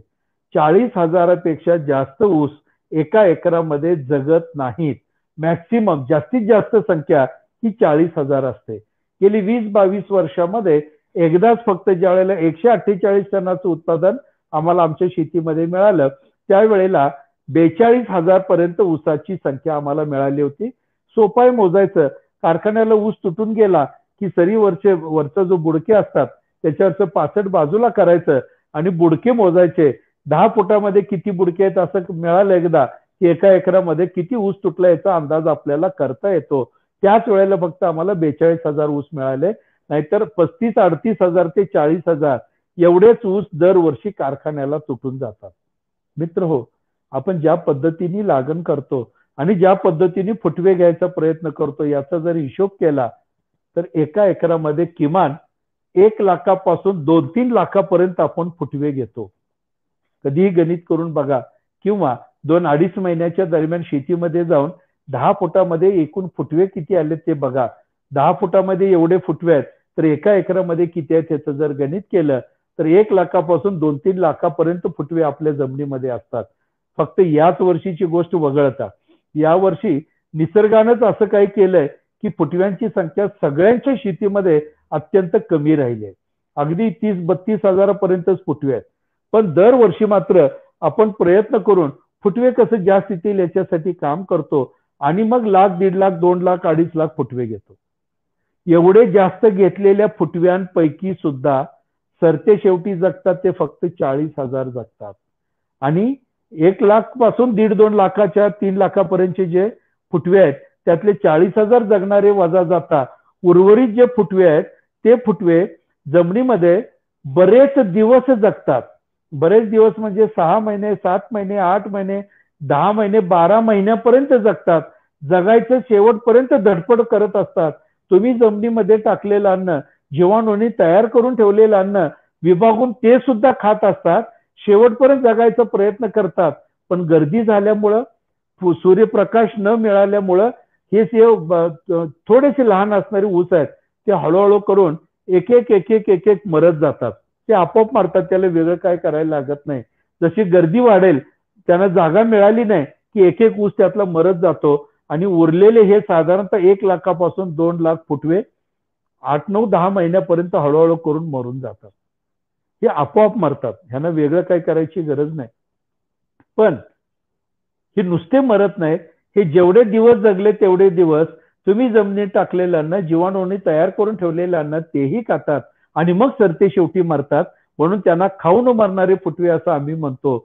Speaker 1: 40,000 पेक्षा जास्त ऊस एका एकरामध्ये जगत नाहीत. मॅक्सिमम जास्तीत जास्त संख्या ही 40,000 असते. गेली 20-22 वर्षामध्ये एकदाच फक्त ज्या वेळेला 148 टनाचं उत्पादन आम्हाला आमच्या शेतीमध्ये मिळालं, त्यावेळेला 42,000 पर्यंत ऊसाची संख्या आम्हाला मिळाली होती. सोपाय मोजायचं, कारखान्याला ऊस तुटून गेला की वरचा जो बुडके असतात त्याच्यावरचं पाचट बाजूला करायचं आणि बुडके मोजायचे. 10 फुटामध्ये किती बुडके आहेत असं मिळालं एकदा की एका एकरामध्ये किती ऊस तुटला याचा अंदाज आपल्याला करता येतो. त्याच वेळेला फक्त आम्हाला 42,000 ऊस मिळाले, नाहीतर 35-38,000 ते 40,000 एवढेच ऊस दरवर्षी कारखान्याला तुटून जातात. मित्र हो, आपण ज्या पद्धतीने लागण करतो आणि ज्या पद्धतीने फुटवे घ्यायचा प्रयत्न करतो याचा जर हिशोब केला तर एका एकरामध्ये किमान 1 लाखापासून 2-3 लाखापर्यंत आपण फुटवे घेतो. कधीही गणित करून बघा किंवा 2-2.5 महिन्याच्या दरम्यान शेतीमध्ये जाऊन 10 फुटामध्ये एकूण फुटवे किती आले ते बघा. 10 फुटामध्ये एवढे फुटवे आहेत तर एका एकरामध्ये किती आहेत त्याचं जर गणित केलं तर 1 लाखापासून 2-3 लाखापर्यंत फुटवे आपल्या जमिनीमध्ये असतात. फक्त याच वर्षीची गोष्ट वगळता यावर्षी निसर्गानंच असं काही केलंय की फुटव्यांची संख्या सगळ्यांच्या शेतीमध्ये अत्यंत कमी राहिली आहे. अगदी 30-32 हजारापर्यंतच फुटवे आहेत. पण दरवर्षी मात्र आपण प्रयत्न करून फुटवे कसं जास्त येतील याच्यासाठी काम करतो आणि मग 1,00,000, 1.5 लाख, 2 लाख, 2.5 लाख फुटवे घेतो. एवढे जास्त घेतलेल्या फुटव्यांपैकी सुद्धा सरते शेवटी जगतात ते फक्त 40,000 जगतात. आणि 1 लाख पासून 1.5-2 लाखाच्या 3 लाखापर्यंतचे जे फुटवे आहेत त्यातले 40,000 जगणारे वजा जातात. उर्वरित जे फुटवे आहेत ते फुटवे जमिनीमध्ये बरेच दिवस जगतात. बरेच दिवस म्हणजे 6 महिने, 7 महिने, 8 महिने, 10 महिने, 12 महिन्यापर्यंत जगतात. जगायचं शेवटपर्यंत धडपड करत असतात. तुम्ही जमिनीमध्ये टाकलेलं अन्न, जीवाणूंनी तयार करून ठेवलेलं अन्न विभागून ते सुद्धा खात असतात. शेवटपर्यंत जगायचा प्रयत्न करतात. पण गर्दी झाल्यामुळं, सूर्यप्रकाश न मिळाल्यामुळं हे थोडेसे लहान असणारे ऊस आहेत ते हळूहळू करून एक एक मरत जातात. ते आपोआप मारतात, त्याला वेगळं काय करायला लागत नाही. जशी गर्दी वाढेल त्यांना जागा मिळाली नाही की एक ऊस त्यातला मरत जातो आणि उरलेले हे साधारणतः 1 लाखापासून 2 लाख फुटवे 8-9-10 महिन्यापर्यंत हळूहळू करून मरून जातात. हे आपोआप मरतात, ह्यांना वेगळं काय करायची गरज नाही. पण हे नुसते मरत नाहीत, हे जेवढे दिवस जगले तेवढे दिवस तुम्ही जमिनीत टाकलेलं अन्न, जीवाणूंनी तयार करून ठेवलेलं अन्न तेही खातात आणि मग सरते शेवटी मरतात. म्हणून त्यांना खाऊन मरणारे फुटवे असं आम्ही म्हणतो.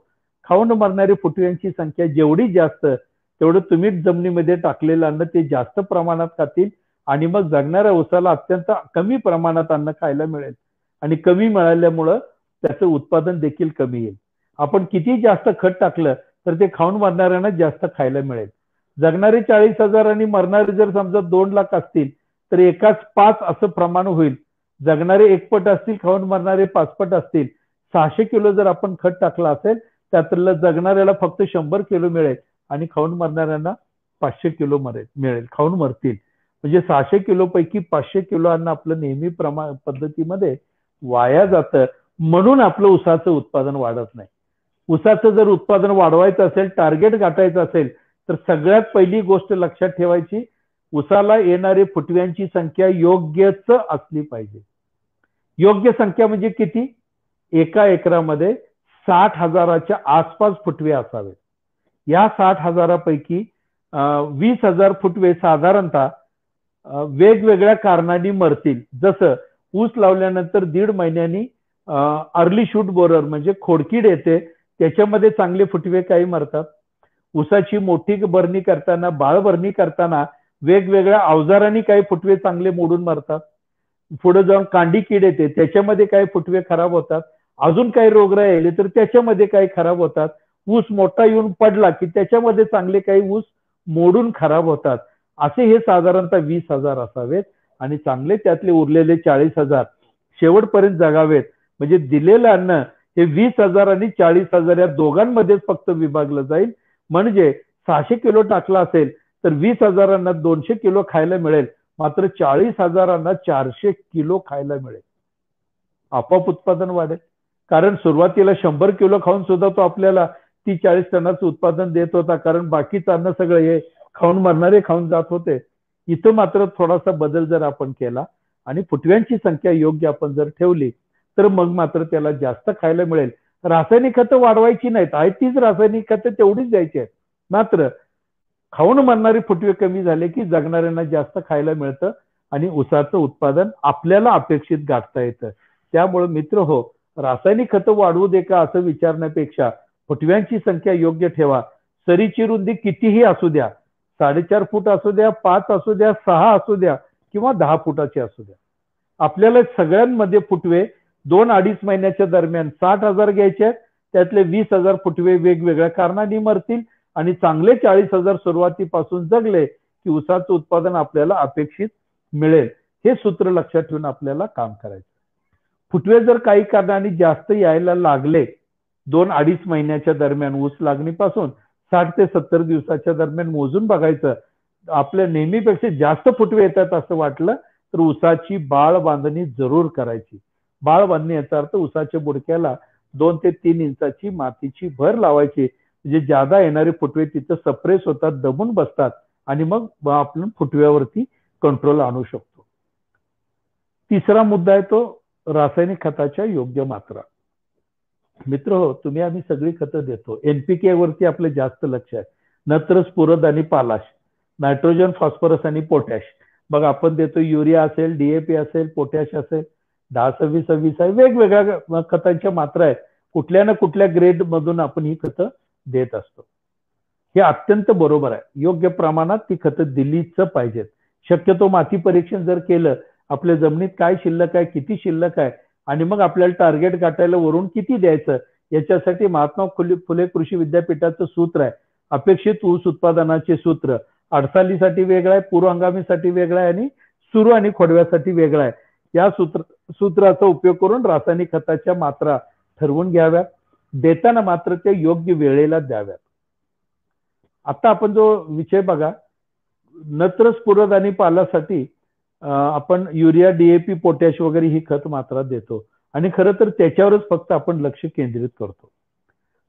Speaker 1: खाऊन मरणारे फुटव्यांची संख्या जेवढी जास्त तेवढं तुम्ही जमिनीमध्ये टाकलेलं अन्न ते जास्त प्रमाणात खातील आणि मग जगणाऱ्या ऊसाला अत्यंत कमी प्रमाणात अन्न खायला मिळेल आणि कमी मिळाल्यामुळं त्याचं उत्पादन देखील कमी येईल. आपण किती जास्त खत टाकलं तर ते खाऊन मरणाऱ्यांना जास्त खायला मिळेल. जगणारे 40,000 आणि मरणारे जर समजा 2 लाख असतील तर एकाच 5 असं प्रमाण होईल. जगणारे 1 पट असतील, खाऊन मरणारे 5 पट असतील. 600 किलो जर आपण खत टाकलं असेल त्यातलं जगणाऱ्याला फक्त 100 किलो मिळेल आणि खाऊन मरणाऱ्यांना 500 किलो मिळेल, खाऊन मरतील. म्हणजे 600 किलो पैकी 500 किलो अन्न आपलं नेहमी पद्धतीमध्ये वाया जातं. म्हणून आपलं ऊसाचं उत्पादन वाढत नाही. ऊसाचं जर उत्पादन वाढवायचं असेल, टार्गेट गाठायचं असेल तर सगळ्यात पहिली गोष्ट लक्षात ठेवायची, ऊसाला येणारे फुटव्यांची संख्या योग्यच असली पाहिजे. योग्य संख्या म्हणजे किती? एका एकरामध्ये 60,000च्या आसपास फुटवे असावेत. या 60,000पैकी 20,000 फुटवे साधारणतः वेगवेगळ्या कारणांनी मरतील. जसं ऊस लावल्यानंतर 1.5 महिन्यांनी अर्ली शूट बोरर म्हणजे खोडकीड येते, त्याच्यामध्ये चांगले फुटवे काही मरतात. ऊसाची मोठी भरणी करताना, बाळ भरणी करताना वेगवेगळ्या अवजारांनी काही फुटवे चांगले मोडून मरतात. पुढे जाऊन कांडी कीड येते, त्याच्यामध्ये काही फुटवे खराब होतात. अजून काही रोगराई आले तर त्याच्यामध्ये काही खराब होतात. ऊस मोठा येऊन पडला की त्याच्यामध्ये चांगले काही ऊस मोडून खराब होतात. असे हे साधारणतः 20,000 असावेत आणि चांगले त्यातले उरलेले 40,000 शेवटपर्यंत जगावेत. म्हणजे दिलेलं अन्न हे 20,000 आणि 40,000 या दोघांमध्येच फक्त विभागलं जाईल. म्हणजे 600 किलो टाकला असेल तर 20,000 200 किलो खायला मिळेल, मात्र 40,000 400 किलो खायला मिळेल. आपोआप उत्पादन वाढेल. कारण सुरुवातीला 100 किलो खाऊन सुद्धा तो आपल्याला 30-40 टनाचं उत्पादन देत होता, कारण बाकीचं अन्न सगळं हे खाऊन मरणारे खाऊन जात होते. इथं मात्र थोडासा बदल जर आपण केला आणि फुटव्यांची संख्या योग्य आपण जर ठेवली तर मग मात्र त्याला जास्त खायला मिळेल. रासायनिक खतं वाढवायची नाहीत, आहे तीच रासायनिक खतं तेवढीच द्यायची आहेत. मात्र खाऊन मरणारी फुटवे कमी झाले की जगणाऱ्यांना जास्त खायला मिळतं आणि ऊसाचं उत्पादन आपल्याला अपेक्षित गाठता येतं. त्यामुळे मित्र हो, रासायनिक खतं वाढवू दे का असं विचारण्यापेक्षा फुटव्यांची संख्या योग्य ठेवा. सरीची रुंदी कितीही असू द्या, 4.5 फूट असू द्या, 5 असू द्या, 6 असू द्या किंवा 10 फुटाची असू द्या. आपल्याला सगळ्यांमध्ये फुटवे 2-2.5 महिन्याच्या दरम्यान 60,000 घ्यायचे आहेत. त्यातले 20,000 फुटवे वेगवेगळ्या कारणांनी मरतील आणि चांगले 40,000 सुरुवातीपासून जगले की ऊसाचं उत्पादन आपल्याला अपेक्षित मिळेल. हे सूत्र लक्षात ठेवून आपल्याला काम करायचं. फुटवे जर काही कारणाने जास्त यायला लागले 2-2.5 महिन्याच्या दरम्यान ऊस लागणीपासून 60 ते 70 दिवसाच्या दरम्यान मोजून बघायचं. आपल्या नेहमीपेक्षा जास्त फुटवे येतात असं वाटलं तर ऊसाची बाळ बांधणी जरूर करायची. बाळ बांधणी याचा अर्थ ऊसाच्या बुडक्याला 2 ते 3 इंचाची मातीची भर लावायची. म्हणजे ज्यादा येणारे फुटवे तिथं सप्रेस होतात, दबून बसतात आणि मग आपण फुटव्यावरती कंट्रोल आणू शकतो. तिसरा मुद्दा आहे तो रासायनिक खताच्या योग्य मात्रा. मित्र हो, तुम्ही आम्ही सगळी खतं देतो. NPK वरती आपलं जास्त लक्ष आहे. नत्र, स्फुरद आणि पालाश, नायट्रोजन, फॉस्फरस आणि पोटॅश. मग आपण देतो युरिया असेल, DAP असेल, पोटॅश असेल, 10-26-26 आहे. वेगवेगळ्या खतांच्या मात्रा आहेत. कुठल्या ना कुठल्या ग्रेड मधून आपण ही खतं देत असतो. हे अत्यंत बरोबर आहे. योग्य प्रमाणात ती खतं दिलीच पाहिजेत. शक्यतो माती परीक्षण जर केलं, आपल्या जमिनीत काय शिल्लक आहे, किती शिल्लक आहे आणि मग आपल्याला टार्गेट गाठायला वरून किती द्यायचं, याच्यासाठी महात्मा फुले कृषी विद्यापीठाचं सूत्र आहे. अपेक्षित ऊस उत्पादनाचे सूत्र. अडसालीसाठी वेगळं आहे, पूर्व हंगामीसाठी वेगळं आहे आणि सुरू आणि खोडव्यासाठी वेगळं आहे. या सूत्राचा उपयोग करून रासायनिक खताच्या मात्रा ठरवून घ्याव्यात. देताना मात्र ते योग्य वेळेला द्याव्यात. आता आपण जो विषय बघा, नत्र, स्फुरद आणि पालासाठी आपण युरिया, DAP, पोटॅश वगैरे ही खत मात्रा देतो आणि खरं तर त्याच्यावरच फक्त आपण लक्ष केंद्रित करतो.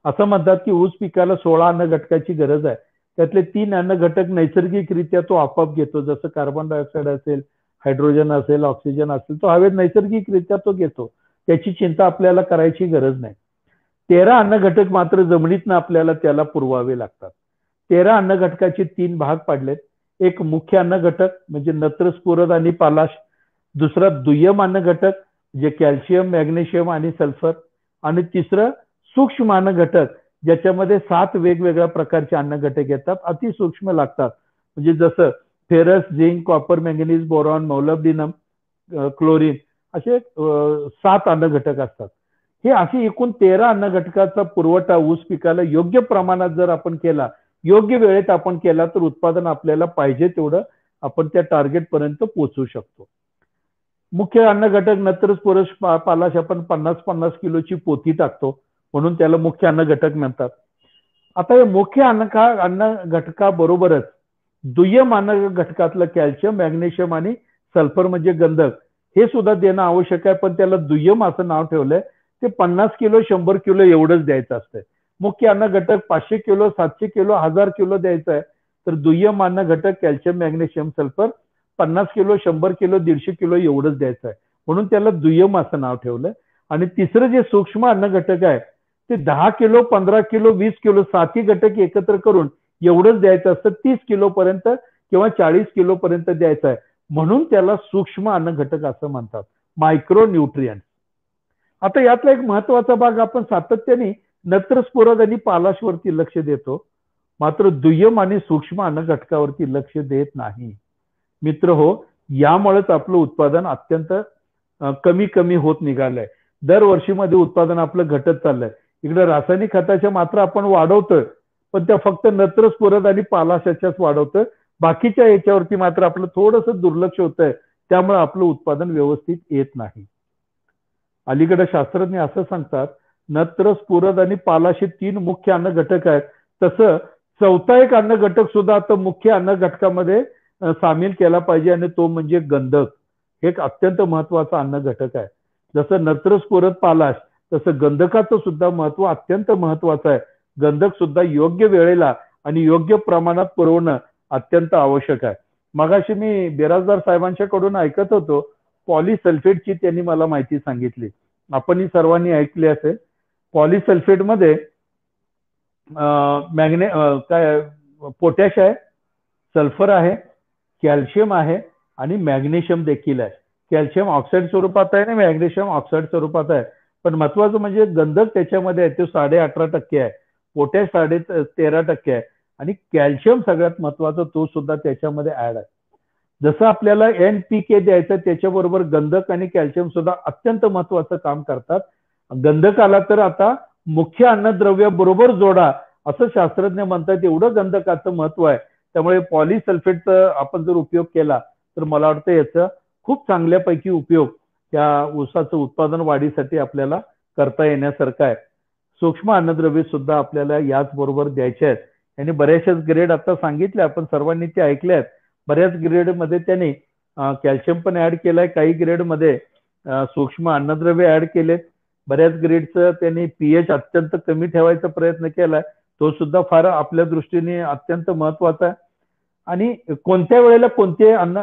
Speaker 1: असं म्हणतात की ऊस पिकाला 16 अन्न घटकाची गरज आहे. त्यातले 3 अन्न घटक नैसर्गिकरित्या तो आपोआप घेतो. जसं कार्बन डायऑक्साईड असेल, हायड्रोजन असेल, ऑक्सिजन असेल, तो हवेत नैसर्गिकरित्या तो घेतो. त्याची चिंता आपल्याला करायची गरज नाही. 13 अन्न घटक मात्र जमिनीतनं आपल्याला त्याला पुरवावे लागतात. 13 अन्न घटकाचे 3 भाग पाडलेत. एक मुख्य अन्न घटक म्हणजे नत्र, स्फुरद आणि पालाश. दुसरा दुय्यम अन्न घटक जे कॅल्शियम, मॅग्नेशियम आणि सल्फर. आणि तिसरं सूक्ष्म अन्न घटक ज्याच्यामध्ये 7 वेगवेगळ्या प्रकारचे अन्न घटक येतात, अतिसूक्ष्म लागतात. म्हणजे जसं ferrous, zinc, copper, manganese, boron, molybdenum, chlorine असे 7 अन्न घटक असतात. हे असे एकूण 13 अन्न घटकाचा पुरवठा ऊस पिकाला योग्य प्रमाणात जर आपण केला, योग्य वेळेत आपण केला तर उत्पादन आपल्याला पाहिजे तेवढं आपण त्या टार्गेट पर्यंत पोहोचू शकतो. मुख्य अन्न घटक नत्र, स्फुरद, पालाश आपण 50-50 किलोची पोती टाकतो म्हणून त्याला मुख्य अन्न घटक म्हणतात. आता हे मुख्य अन्न घटकाबरोबरच दुय्यम अन्न घटकातलं कॅल्शियम, मॅग्नेशियम आणि सल्फर म्हणजे गंधक हे सुद्धा देणं आवश्यक आहे. पण त्याला दुय्यम असं नाव ठेवलंय. ते 50 किलो 100 किलो एवढंच द्यायचं असतंय. मुख्य अन्न घटक 500 किलो 700 किलो 1000 किलो द्यायचं आहे. तर दुय्यम अन्न घटक calcium, magnesium, sulphur 50 kilo 100 kilo 150 kilo एवढंच द्यायचं आहे. म्हणून त्याला दुय्यम असं नाव ठेवलंय. आणि तिसरं जे सूक्ष्म अन्न घटक आहे ते 10 किलो 15 किलो 20 किलो 7 घटक एकत्र करून एवढंच द्यायचं असतं. 30 किलो पर्यंत किंवा 40 किलो पर्यंत द्यायचं आहे. म्हणून त्याला सूक्ष्म अन्न घटक असं म्हणतात, मायक्रो न्यूट्रियंट. आता यातला एक महत्वाचा भाग आपण सातत्याने नत्र, स्फुरद आणि पालाशवरती लक्ष देतो, मात्र दुय्यम आणि सूक्ष्म अन्न घटकावरती लक्ष देत नाही. मित्र हो, यामुळेच आपलं उत्पादन अत्यंत कमी कमी होत निघालंय. दरवर्षीमध्ये उत्पादन आपलं घटत चाललंय. इकडे रासायनिक खताच्या मात्रा आपण वाढवतोय, पण त्या फक्त नत्र, स्फुरद आणि पालाशाच्याच वाढवतोय. बाकीच्या याच्यावरती मात्र आपलं थोडंसं दुर्लक्ष होतंय. त्यामुळे आपलं उत्पादन व्यवस्थित येत नाही. अलीकडे शास्त्रज्ञ असं सांगतात, नत्र, स्फुरद आणि पालाश हे 3 मुख्य अन्न घटक आहेत. तसं चौथा एक अन्न घटक सुद्धा आता मुख्य अन्न घटकामध्ये सामील केला पाहिजे आणि तो म्हणजे गंधक. हे एक अत्यंत महत्वाचा अन्न घटक आहे. जसं नत्र, स्फुरद, पालाश तसं गंधकाचं सुद्धा महत्व अत्यंत महत्वाचं आहे. गंधक सुद्धा योग्य वेळेला आणि योग्य प्रमाणात पुरवणं अत्यंत आवश्यक आहे. मगाशी मी बिराजदार साहेबांच्याकडून ऐकत होतो, पॉलिसल्फेटची त्यांनी मला माहिती सांगितली. आपणही सर्वांनी ऐकली असेल. पॉलिसल्फेटमध्ये काय पोटॅश आहे, सल्फर आहे, कॅल्शियम आहे आणि मॅग्नेशियम देखील आहे. कॅल्शियम ऑक्साईड स्वरूपात आहे आणि मॅग्नेशियम ऑक्साईड स्वरूपात आहे. पण महत्वाचं म्हणजे गंधक त्याच्यामध्ये आहे, तो 18.5% आहे. पोटॅश 13.5% आहे आणि कॅल्शियम सगळ्यात महत्वाचं, तो सुद्धा त्याच्यामध्ये ऍड आहे. जसं आपल्याला NPK द्यायचं, त्याच्याबरोबर गंधक आणि कॅल्शियम सुद्धा अत्यंत महत्वाचं काम करतात. गंधकाला तर आता मुख्य अन्नद्रव्य बरोबर जोडा असं शास्त्रज्ञ म्हणतात, एवढं गंधकाचं महत्व आहे. त्यामुळे पॉलिसल्फेटचा आपण जर उपयोग केला तर मला वाटतं याचा खूप चांगल्यापैकी उपयोग त्या ऊसाचं उत्पादन वाढीसाठी आपल्याला करता येण्यासारखं आहे. सूक्ष्म अन्नद्रव्ये सुद्धा आपल्याला याच बरोबर द्यायचे आहेत. आणि बऱ्याचशाच ग्रेड आता सांगितल्या, आपण सर्वांनी ते ऐकल्या आहेत. बऱ्याच ग्रेडमध्ये त्यांनी कॅल्शियम पण ऍड केलंय, काही ग्रेडमध्ये सूक्ष्म अन्नद्रव्य ऍड केलेत. बऱ्याच ग्रेडचं त्यांनी pH अत्यंत कमी ठेवायचा प्रयत्न केलाय, तो सुद्धा फार आपल्या दृष्टीने अत्यंत महत्वाचा आहे. आणि कोणत्या वेळेला कोणते अन्न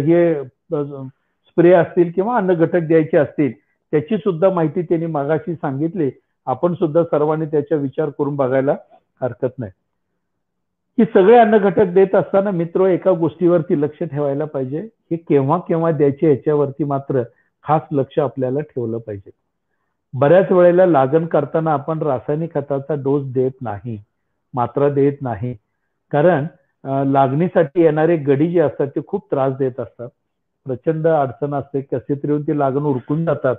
Speaker 1: हे स्प्रे असतील किंवा अन्न घटक द्यायचे असतील त्याची सुद्धा माहिती त्यांनी मागाशी सांगितली. आपण सुद्धा सर्वांनी त्याचा विचार करून बघायला हरकत नाही. की सगळे अन्न घटक देत असताना मित्र एका गोष्टीवरती लक्ष ठेवायला पाहिजे, हे केव्हा केव्हा द्यायचे याच्यावरती मात्र खास लक्ष आपल्याला ठेवलं पाहिजे. बऱ्याच वेळेला लागण करताना आपण रासायनिक खताचा डोस देत नाही, मात्रा देत नाही. कारण लागणीसाठी येणारे गडी जे असतात ते खूप त्रास देत असतात, प्रचंड अडचण असते, कसे तरी ती लागण उरकून जातात.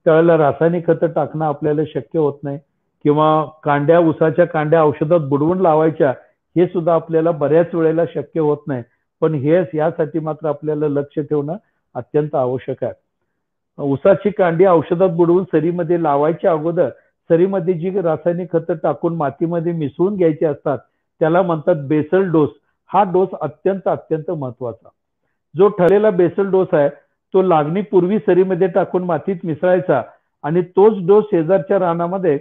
Speaker 1: त्यावेळेला रासायनिक खतं टाकणं आपल्याला शक्य होत नाही. किंवा ऊसाच्या कांड्या औषधात बुडवून लावायच्या, हे सुद्धा आपल्याला बऱ्याच वेळेला शक्य होत नाही. पण यासाठी मात्र आपल्याला लक्ष ठेवणं अत्यंत आवश्यक आहे. ऊसाची कांडी औषधात बुडवून सरीमध्ये लावायच्या अगोदर सरीमध्ये जी रासायनिक खतं टाकून मातीमध्ये मिसळून घ्यायची असतात त्याला म्हणतात बेसल डोस. हा डोस अत्यंत अत्यंत महत्वाचा. जो ठरलेला बेसल डोस आहे तो लागणीपूर्वी सरीमध्ये टाकून मातीत मिसळायचा आणि तोच डोस शेजारच्या रानामध्ये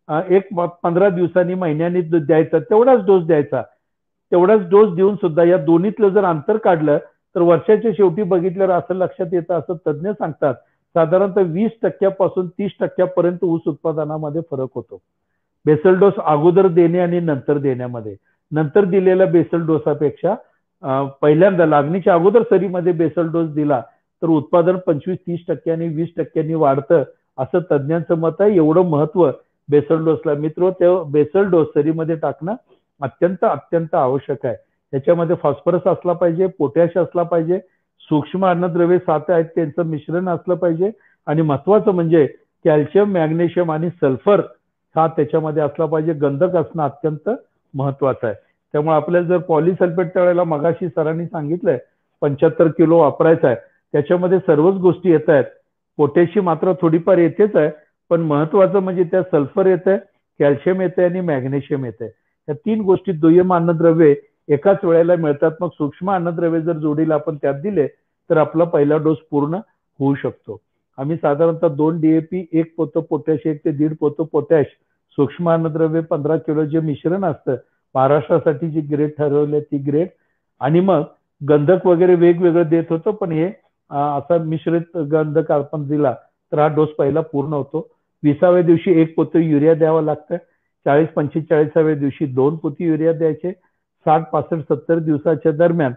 Speaker 1: 15 दिवसांनी, महिन्यांनी द्यायचा. तेवढाच डोस द्यायचा. तेवढाच डोस देऊन सुद्धा या दोन्हीतलं जर अंतर काढलं तर वर्षाच्या शेवटी बघितल्यावर असं लक्षात येतं, असं तज्ज्ञ सांगतात, साधारणतः 20% पासून 30% ऊस उत्पादनामध्ये फरक होतो. बेसल डोस अगोदर देणे आणि नंतर देण्यामध्ये. नंतर दिलेल्या बेसल डोसापेक्षा पहिल्यांदा लागणीच्या अगोदर सरीमध्ये बेसल डोस दिला तर उत्पादन 25-30% आणि 20% वाढतं, असं तज्ज्ञांचं मत आहे. एवढं महत्व बेसल डोसला. मित्र, ते बेसल डोस सरीमध्ये टाकणं अत्यंत अत्यंत आवश्यक आहे. त्याच्यामध्ये फॉस्फरस असला पाहिजे, पोटॅश असला पाहिजे, सूक्ष्म अन्नद्रव्ये 7 आहेत त्यांचं मिश्रण असलं पाहिजे आणि महत्वाचं म्हणजे कॅल्शियम, मॅग्नेशियम आणि सल्फर हा त्याच्यामध्ये असला पाहिजे. गंधक असणं अत्यंत महत्वाचं आहे. त्यामुळे आपल्याला जर पॉलिसल्फेट त्यावेळेला मगाशी सरांनी सांगितलंय 75 किलो वापरायचा आहे, त्याच्यामध्ये सर्वच गोष्टी येत आहेत. पोटॅशची मात्रा थोडीफार येतेच आहे, पण महत्वाचं म्हणजे त्या सल्फर येते, कॅल्शियम येते आणि मॅग्नेशियम येते. या 3 गोष्टी दुय्यम अन्नद्रव्ये एकाच वेळेला मिळतात. मग सूक्ष्म अन्नद्रव्ये जर जोडीला आपण त्यात दिले तर आपला पहिला डोस पूर्ण होऊ शकतो. आम्ही साधारणतः 2 DAP, 1 पोतं पोटॅश, 1 ते 1.5 पोतं पोटॅश, सूक्ष्म अन्नद्रव्ये 15 किलो जे मिश्रण असतं, महाराष्ट्रासाठी जी ग्रेड ठरवली ती ग्रेड, आणि मग गंधक वगैरे वेगवेगळं देत होतो. पण हे असा मिश्रित गंधक आपण दिला तर हा डोस पहिला पूर्ण होतो. 20व्या दिवशी 1 पोतं युरिया द्यावं लागतं. 40-45व्या दिवशी 2 पोती युरिया द्यायचे. 60-65-70 दिवसाच्या दरम्यान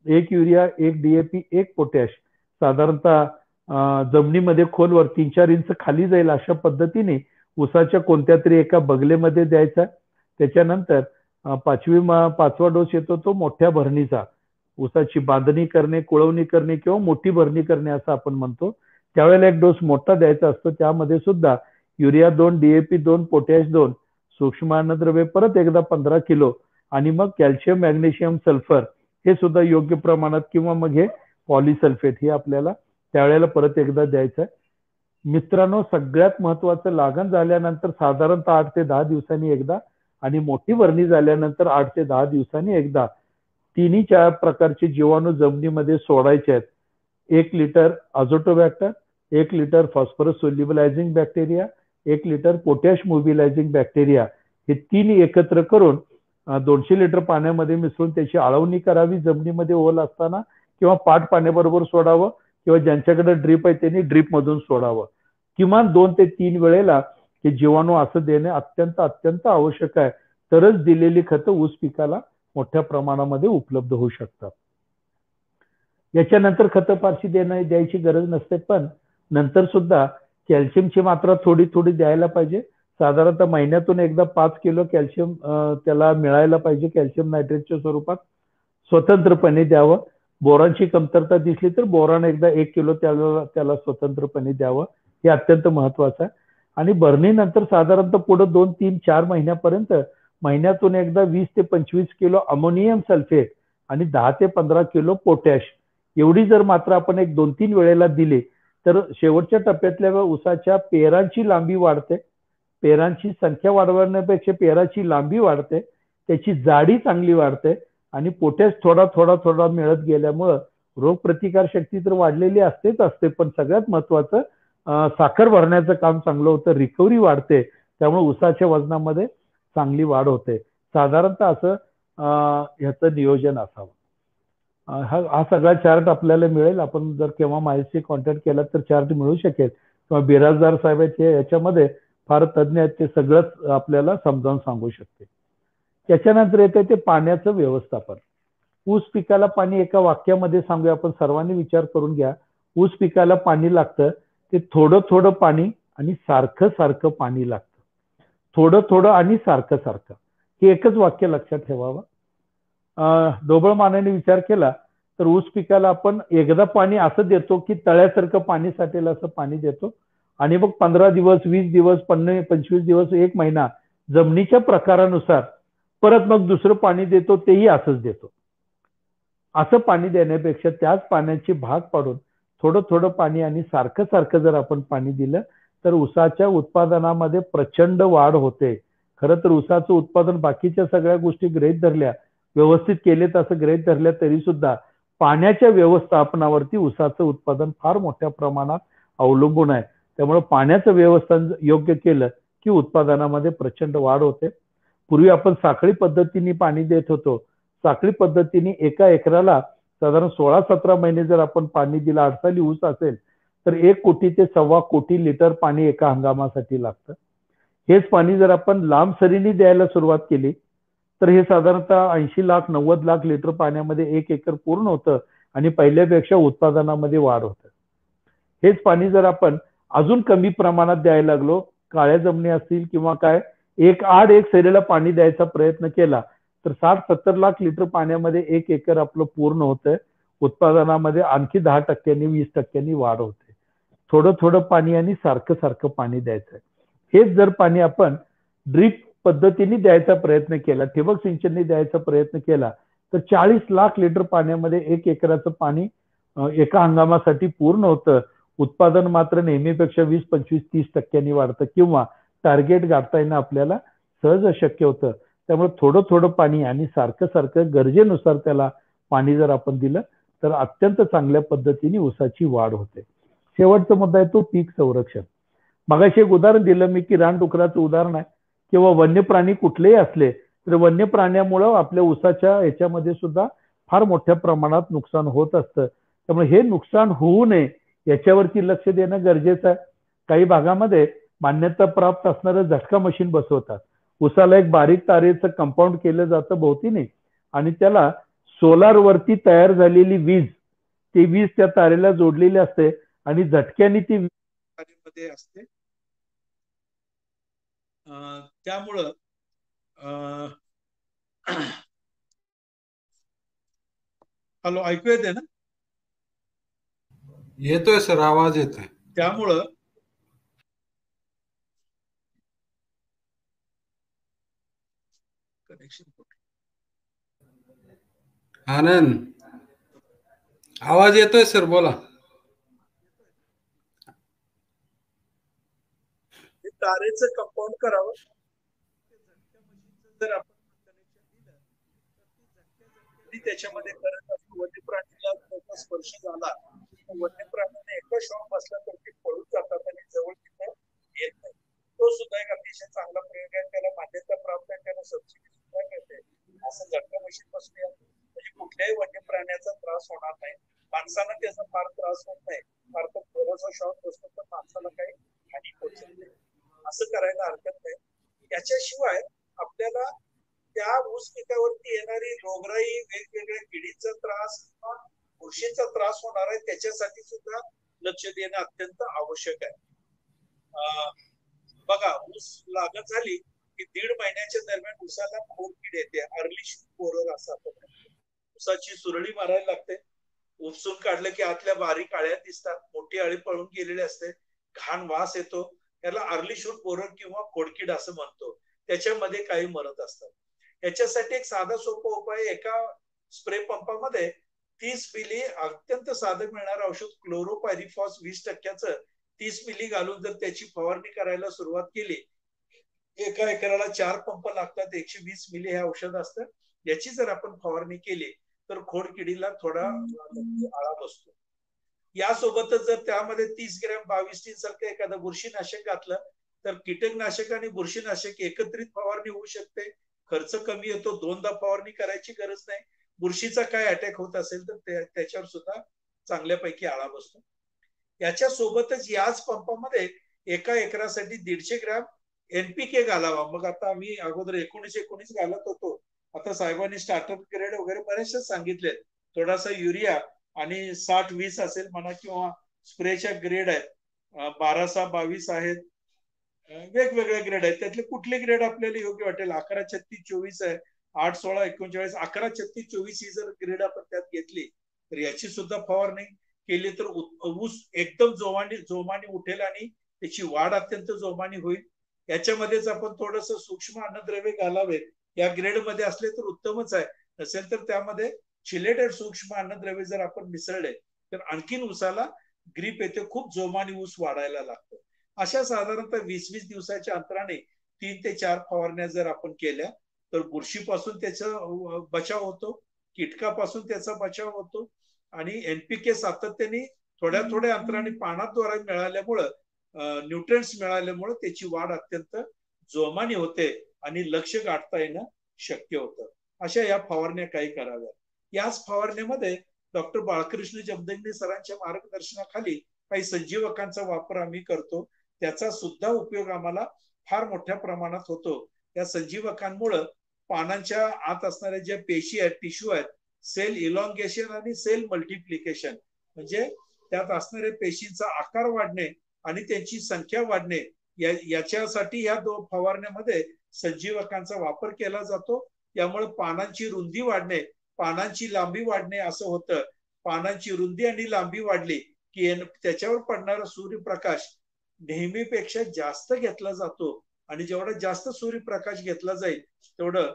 Speaker 1: 1 युरिया, 1 DAP, 1 पोटॅश साधारणतः जमिनीमध्ये खोलवर 3-4 इंच खाली जाईल अशा पद्धतीने ऊसाच्या कोणत्या तरी एका बगलेमध्ये द्यायचा. त्याच्यानंतर 5वा डोस येतो तो मोठ्या भरणीचा. ऊसाची बांधणी करणे, कुळवणी करणे किंवा मोठी भरणी करणे असं आपण म्हणतो. त्यावेळेला एक डोस मोठा द्यायचा असतो. त्यामध्ये सुद्धा युरिया 2, DAP 2, पोटॅश 2, सूक्ष्म अन्नद्रव्ये परत एकदा 15 किलो आणि मग कॅल्शियम, मॅग्नेशियम, सल्फर हे सुद्धा योग्य प्रमाणात, किंवा मग हे पॉलिसल्फेट हे आपल्याला त्यावेळेला परत एकदा द्यायचं आहे. मित्रांनो, सगळ्यात महत्वाचं, लागण झाल्यानंतर साधारणतः 8 ते 10 दिवसांनी एकदा आणि मोठी भरणी झाल्यानंतर 8 ते 10 दिवसांनी एकदा 3-4 प्रकारचे जीवाणू जमिनीमध्ये सोडायचे आहेत. 1 litre azotobacter, 1 litre phosphorus solubilizing bacteria, 1 litre potash mobilizing bacteria, हे 3 एकत्र करून 200 लिटर पाण्यामध्ये मिसळून त्याची आळवणी करावी जमिनीमध्ये ओल असताना, किंवा पाट पाण्याबरोबर सोडावं, किंवा ज्यांच्याकडे ड्रीप आहे त्यांनी ड्रीप मधून सोडावं. किमान 2 ते 3 वेळेला हे जीवाणू असं देणे अत्यंत अत्यंत आवश्यक आहे. तरच दिलेली खतं ऊस पिकाला मोठ्या प्रमाणामध्ये उपलब्ध होऊ शकतात. याच्यानंतर खतं फारशी द्यायची गरज नसते, पण नंतर सुद्धा कॅल्शियमची मात्रा थोडी थोडी द्यायला पाहिजे. साधारणतः महिन्यातून एकदा 5 किलो कॅल्शियम त्याला मिळायला पाहिजे, कॅल्शियम नायट्रेटच्या स्वरूपात. स्वतंत्रपणे द्यावं. बोरानची कमतरता दिसली तर बोरान एकदा 1 किलो त्याला स्वतंत्रपणे द्यावं. हे अत्यंत महत्वाचं आहे. आणि भरणीनंतर साधारणतः पुढे 2, 3, 4 महिन्यापर्यंत महिन्यातून एकदा 20 ते 25 किलो अमोनियम सल्फेट आणि 10 ते 15 किलो पोटॅश एवढी जर मात्रा आपण एक 2-3 वेळेला दिली तर शेवटच्या टप्प्यातल्या ऊसाच्या पेरांची लांबी वाढते. पेरांची संख्या वाढवण्यापेक्षा पेराची लांबी वाढते, त्याची जाडी चांगली वाढते आणि पोटॅश थोडा थोडा थोडा मिळत गेल्यामुळं रोगप्रतिकार शक्ती तर वाढलेली असतेच असते, पण सगळ्यात महत्वाचं साखर भरण्याचं काम चांगलं होतं, रिकव्हरी वाढते, त्यामुळे ऊसाच्या वजनामध्ये चांगली वाढ होते. साधारणतः असं ह्याचं नियोजन असावं. हा सगळा चार्ट आपल्याला मिळेल. आपण जर केव्हा माझ्याशी कॉन्टॅक्ट केला तर चार्ट मिळू शकेल, किंवा बिराजदार साहेबांचे याच्यामध्ये फार तज्ज्ञ आहेत, ते सगळंच आपल्याला समजावून सांगू शकते. त्याच्यानंतर येते ते पाण्याचं व्यवस्थापन. ऊस पिकाला पाणी एका वाक्यामध्ये सांगूया, आपण सर्वांनी विचार करून घ्या. ऊस पिकाला पाणी लागतं ते थोडं थोडं पाणी आणि सारखं सारखं पाणी लागतं. थोडं थोडं आणि सारखं सारखं, हे एकच वाक्य लक्षात ठेवावं. ढोबळ मानाने विचार केला तर ऊस पिकाला आपण एकदा पाणी असं देतो की तळ्यासारखं पाणी साठेल असं पाणी देतो, आणि मग 15 दिवस, 20 दिवस, 25 दिवस, 1 महिना जमिनीच्या प्रकारानुसार परत मग दुसरं पाणी देतो, तेही असंच देतो. असं पाणी देण्यापेक्षा त्याच पाण्याची भाग पाडून थोडं थोडं पाणी आणि सारखं सारखं जर आपण पाणी दिलं तर ऊसाच्या उत्पादनामध्ये प्रचंड वाढ होते. खरं तर ऊसाचं उत्पादन बाकीच्या सगळ्या गोष्टी गृहीत धरल्या, व्यवस्थित केले तसं गृहीत धरल्या तरी सुद्धा पाण्याच्या व्यवस्थापनावरती ऊसाचं उत्पादन फार मोठ्या प्रमाणात अवलंबून आहे. त्यामुळे पाण्याचं व्यवस्थापन योग्य केलं की उत्पादनामध्ये प्रचंड वाढ होते. पूर्वी आपण साखळी पद्धतीने पाणी देत होतो. साखळी पद्धतीने एका एकराला साधारण 16-17 महिने जर आपण पाणी दिलं, 8 साली ऊस असेल तर 1 कोटी ते 1.25 कोटी लिटर पाणी एका हंगामासाठी लागतं. हेच पाणी जर आपण लांब सरीने द्यायला सुरुवात केली तर हे साधारणतः 80 लाख 90 लाख लिटर पाण्यामध्ये 1 एकर पूर्ण होतं आणि पहिल्यापेक्षा उत्पादनामध्ये वाढ होतं. हेच पाणी जर आपण अजून कमी प्रमाणात द्यायला लागलो, काळ्या जमिनी असतील किंवा काय, एक सरीला पाणी द्यायचा प्रयत्न केला तर 60-70 लाख लिटर पाण्यामध्ये 1 एकर आपलं पूर्ण होतं. उत्पादनामध्ये आणखी 10%, 20% वाढ होते. थोडं थोडं पाणी आणि सारखं सारखं पाणी द्यायचं. हेच जर पाणी आपण ड्रीप पद्धतीने द्यायचा प्रयत्न केला, ठिबक सिंचनने द्यायचा प्रयत्न केला तर 40 लाख लिटर पाण्यामध्ये 1 एकराचं पाणी एका हंगामासाठी पूर्ण होतं. उत्पादन मात्र नेहमीपेक्षा 20, 25, 30% वाढतं, किंवा टार्गेट गाठता येणं आपल्याला सहज शक्य होतं. त्यामुळे थोडं थोडं पाणी आणि सारखं सारखं गरजेनुसार त्याला पाणी जर आपण दिलं तर अत्यंत चांगल्या पद्धतीने ऊसाची वाढ होते. शेवटचा मुद्दा आहे तो पीक संरक्षण. मगाशी एक उदाहरण दिलं मी की रानडुकराचं उदाहरण आहे, किंवा वन्य प्राणी कुठलेही असले तर वन्य प्राण्यामुळं आपल्या ऊसाच्या ह्याच्यामध्ये सुद्धा फार मोठ्या प्रमाणात नुकसान होत असतं. त्यामुळे हे नुकसान होऊ नये याच्यावरती लक्ष देणं गरजेचं आहे. काही भागामध्ये मान्यता प्राप्त असणारं झटका मशीन बसवतात. ऊसाला एक बारीक तारेचं कंपाऊंड केलं जातं भोवतीने, आणि त्याला सोलार वरती तयार झालेली वीज, ती वीज त्या तारेला जोडलेली असते आणि झटक्याने ती मध्ये असते. त्यामुळं हॅलो, ऐकू येते ना?
Speaker 2: येतोय सर, आवाज येतोय.
Speaker 1: त्यामुळं कनेक्शन
Speaker 2: आनंद, आवाज येतोय सर, बोला.
Speaker 1: तारेचं कंपाऊंड करावं. जर आपण कनेक्शन दिलं तर त्याच्यामध्ये करत असतो. वन्य प्राणीला त्याचा स्पर्श झाला वन्य प्राण्याने एका शॉक बसला तर ते पळून जातात आणि जवळ तिथं येत नाही. तो सुद्धा एक अतिशय चांगला प्रयोग आहे. त्याला मान्यता प्राप्त आहे, त्याला सबसिडी सुद्धा मिळते.
Speaker 3: असं झटका मशीन बसूया, म्हणजे कुठल्याही वन्य प्राण्याचा त्रास होणार नाही, माणसाला त्याचा फार त्रास होत नाही, फार तर थोडासा शॉक बसतो तर माणसाला काही हानी पोचत नाही, असं करायला हरकत नाही. त्याच्याशिवाय आपल्याला त्या ऊस पिकावरती येणारी रोगराई, वेगवेगळ्या किडीचा त्रास किंवा बुरशीचा त्रास होणार आहे त्याच्यासाठी सुद्धा लक्ष देणं अत्यंत आवश्यक आहे. बघा, ऊस लागण झाली की 1.5 महिन्याच्या दरम्यान ऊसाला खोडकीड येते, अर्ली शूट बोरर असं आपण म्हणतो. ऊसाची सुरळी मारायला लागते, उपसून काढलं की आतल्या बारीक आळ्या दिसतात, मोठी आळी पळून गेलेली असते, घाण वास येतो, त्याला अर्ली शूट बोरर किंवा खोडकीड असं म्हणतो. त्याच्यामध्ये काही मरत असतात. याच्यासाठी एक साधा सोपा उपाय, एका स्प्रे पंपामध्ये 30 मिली अत्यंत साधं मिळणारं औषध क्लोरोपायरिफॉस 20% 30 मिली घालून जर त्याची फवारणी करायला सुरुवात केली, एका एकराला 4 पंप लागतात, 120 मिली हे औषध असतं, याची जर आपण फवारणी केली तर खोडकिडीला थोडा आळा बसतो. यासोबतच जर त्यामध्ये 30 ग्रॅम 22 सारखं एखादं बुरशीनाशक घातलं तर कीटकनाशक आणि बुरशीनाशक एकत्रित फवारणी होऊ शकते, खर्च कमी येतो, 2दा फवारणी करायची गरज नाही, बुरशीचा काय अटॅक होत असेल तर त्याच्यावर सुद्धा चांगल्यापैकी आळा बसतो. याच्या सोबतच याच पंपामध्ये एका एकरासाठी 150 ग्रॅम एनपीके घालावा. मग आता आम्ही अगोदर 19 घालत होतो, आता साहेबांनी स्टार्टअप ग्रेड वगैरे बरेचसे सांगितले, थोडासा युरिया आणि 60-20 असेल म्हणा, किंवा स्प्रेच्या ग्रेड आहेत, 12-6-22 आहेत, वेगवेगळे ग्रेड आहेत, त्यातले कुठले ग्रेड आपल्याला योग्य वाटेल, 11-36-24 आहे, 8-16-39, 11-36-24 ही जर ग्रेड आपण त्यात घेतली तर याची सुद्धा फवारणी केली तर ऊस एकदम जोमाने उठेल आणि त्याची वाढ अत्यंत जोमाने होईल. याच्यामध्येच आपण थोडस सूक्ष्म अन्नद्रव्य घालावे, या ग्रेड मध्ये असले तर उत्तमच आहे, नसेल तर त्यामध्ये चिलेटेड सूक्ष्म अन्नद्रव्य जर आपण मिसळले तर आणखीन ऊसाला ग्रीप येते, खूप जोमाने ऊस वाढायला लागतो. अशा साधारणतः 20-20 दिवसाच्या अंतराने 3 ते 4 फवारण्या जर आपण केल्या तर बुरशीपासून त्याचा बचाव होतो, कीटकापासून त्याचा बचाव होतो, आणि एनपीके सातत्याने थोड्या अंतराने पानाद्वारे मिळाल्यामुळं, न्यूट्रिएंट्स मिळाल्यामुळे त्याची वाढ अत्यंत जोमाने होते आणि लक्ष गाठता येणं शक्य होतं. अशा या फवारण्या काही कराव्या. याच फवारण्यामध्ये डॉक्टर बाळकृष्ण जमदग्नी सरांच्या मार्गदर्शनाखाली काही संजीवकांचा वापर आम्ही करतो, त्याचा सुद्धा उपयोग आम्हाला फार मोठ्या प्रमाणात होतो. या संजीवकांमुळे पानांच्या आत असणाऱ्या ज्या पेशी आहेत, टिश्यू आहेत, सेल इलॉंगेशन आणि सेल मल्टिप्लिकेशन, म्हणजे त्यात असणाऱ्या पेशींचा आकार वाढणे आणि त्यांची संख्या वाढणे, याच्यासाठी या 2 फवारण्यामध्ये संजीवकांचा वापर केला जातो. यामुळे पानांची रुंदी वाढणे, पानांची लांबी वाढणे असं होतं. पानांची रुंदी आणि लांबी वाढली की त्याच्यावर पडणारा सूर्यप्रकाश नेहमीपेक्षा जास्त घेतला जातो, आणि जेवढा जास्त सूर्यप्रकाश घेतला जाईल तेवढं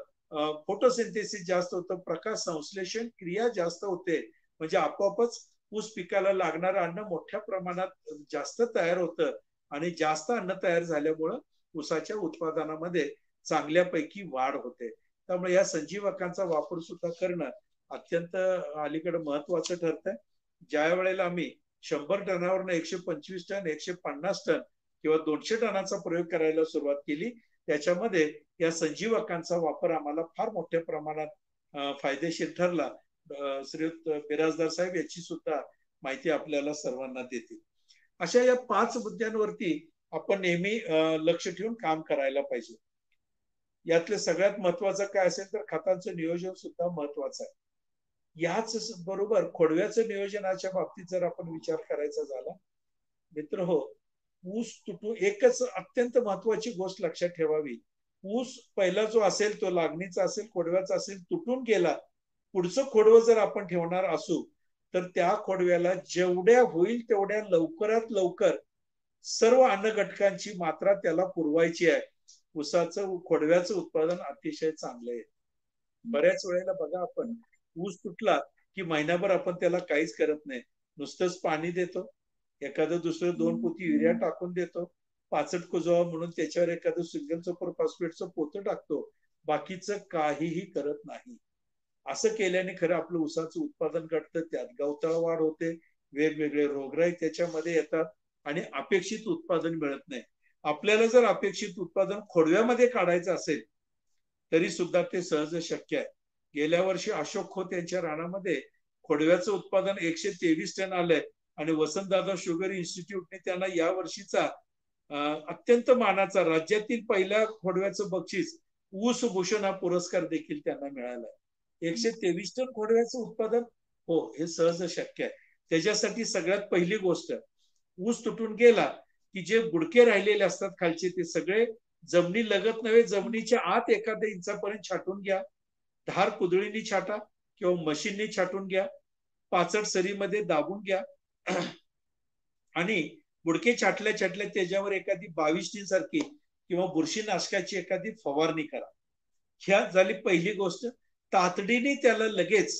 Speaker 3: फोटोसिंथेसिस जास्त होतं, प्रकाश संश्लेषण क्रिया जास्त होते, म्हणजे आपोआपच ऊस पिकाला लागणारं अन्न मोठ्या प्रमाणात जास्त तयार होतं, आणि जास्त अन्न तयार झाल्यामुळं ऊसाच्या उत्पादनामध्ये चांगल्यापैकी वाढ होते. त्यामुळे या संजीवकांचा वापर सुद्धा करणं अत्यंत अलीकडे महत्वाचं ठरतंय. ज्या वेळेला आम्ही 100 टनावरनं 125 टन, 150 टन किंवा 200 टनाचा प्रयोग करायला सुरुवात केली, त्याच्यामध्ये या संजीवकांचा वापर आम्हाला फार मोठ्या प्रमाणात फायदेशीर ठरला. श्रीयुत बिराजदार साहेब याची सुद्धा माहिती आपल्याला सर्वांना देतील. अशा या 5 मुद्द्यांवरती आपण नेहमी लक्ष ठेवून काम करायला पाहिजे. यातलं सगळ्यात महत्वाचं काय असेल तर खतांचं नियोजन सुद्धा महत्वाचं आहे. याच बरोबर खोडव्याचं नियोजनाच्या बाबतीत जर आपण विचार करायचा झाला, मित्र हो, ऊस तुटू, एकच अत्यंत महत्वाची गोष्ट लक्षात ठेवावी, ऊस पहिला जो असेल तो लागणीचा असेल, खोडव्याचा असेल, तुटून गेला, पुढचं खोडवं जर आपण ठेवणार असू तर त्या खोडव्याला जेवढ्या होईल तेवढ्या लवकरात लवकर सर्व अन्न घटकांची मात्रा त्याला पुरवायची आहे. ऊसाचं खोडव्याचं उत्पादन अतिशय चांगलं आहे. बऱ्याच वेळेला बघा, आपण ऊस तुटला की महिनाभर आपण त्याला काहीच करत नाही, नुसतंच पाणी देतो, एखादं दुसरं 2 पोती युरिया टाकून देतो, पाचट कुजवा म्हणून त्याच्यावर एखादं सिंगल सुपर फॉस्फेटचं पोतं टाकतो, बाकीचं काहीही करत नाही. असं केल्याने खरं आपलं ऊसाचं उत्पादन घटतं, त्यात गवताळ वाढ होते, वेगवेगळे रोगराई त्याच्यामध्ये येतात आणि अपेक्षित उत्पादन मिळत नाही. आपल्याला जर अपेक्षित उत्पादन खोडव्यामध्ये काढायचं असेल तरी सुद्धा ते सहज शक्य आहे. गेल्या वर्षी अशोक खोत यांच्या रानामध्ये खोडव्याचं उत्पादन 123 टन आलंय आणि वसंतदादा शुगर इन्स्टिट्यूटने त्यांना या वर्षीचा अत्यंत मानाचा राज्यातील पहिल्या खोडव्याचं बक्षीस ऊस भूषण हा पुरस्कार देखील त्यांना मिळालाय. 123 टन खोडव्याचं उत्पादन, हो, हे सहज शक्य आहे. त्याच्यासाठी सगळ्यात पहिली गोष्ट, ऊस तुटून गेला की जे बुडके राहिलेले असतात खालचे ते सगळे जमिनी लगत नव्हे, जमिनीच्या आत एखाद्या इंचापर्यंत छाटून घ्या. धार कुदळीनी छाटा किंवा मशीननी छाटून घ्या. पाचट सरीमध्ये दाबून घ्या आणि बुडके छाटल्या छाटल्या त्याच्यावर एखादी 22 सारखी किंवा बुरशीनाशकाची एखादी फवारणी करा. ह्या झाली पहिली गोष्ट. तातडीने त्याला लगेच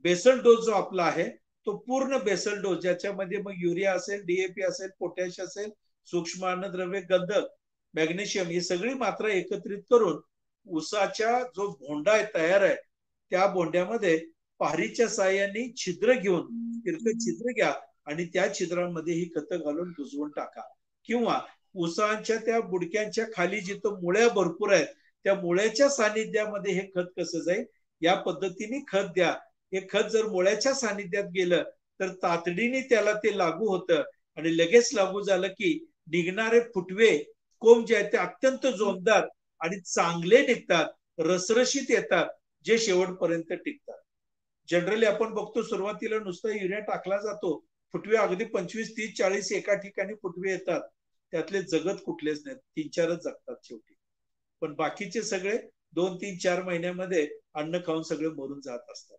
Speaker 3: बेसल डोस जो आपला आहे तो पूर्ण बेसल डोस, ज्याच्यामध्ये मग युरिया असेल, डीएपी असेल, पोटॅश असेल, सूक्ष्म अन्नद्रव्य, गंधक, मॅग्नेशियम, ही सगळी मात्रा एकत्रित करून ऊसाच्या जो भोंडा तयार आहे त्या भोंड्यामध्ये पारीच्या साह्याने छिद्र घेऊन तिरकं छिद्र घ्या आणि त्या छिद्रांमध्ये ही खतं घालून बुजवून टाका. किंवा ऊसांच्या त्या बुडक्यांच्या खाली जिथं मुळ्या भरपूर आहेत त्या मुळ्याच्या सानिध्यामध्ये हे खत कसं जाईल या पद्धतीने खत द्या. हे खत जर मुळ्याच्या सानिध्यात गेलं तर तातडीने त्याला ते लागू होतं आणि लगेच लागू झालं की निघणारे फुटवे कोंब जे आहेत ते अत्यंत जोमदार आणि चांगले निघतात, रसरशीत येतात, जे शेवटपर्यंत टिकतात. जनरली आपण बघतो सुरुवातीला नुसता युरिया टाकला जातो, फुटवे अगदी 25, 30, 40 एका ठिकाणी फुटवे येतात, त्यातले जगत कुठलेच नाहीत, 3-4च जगतात शेवटी. पण बाकीचे सगळे 2, 3, 4 महिन्यामध्ये अन्न खाऊन सगळे मरून जात असतात.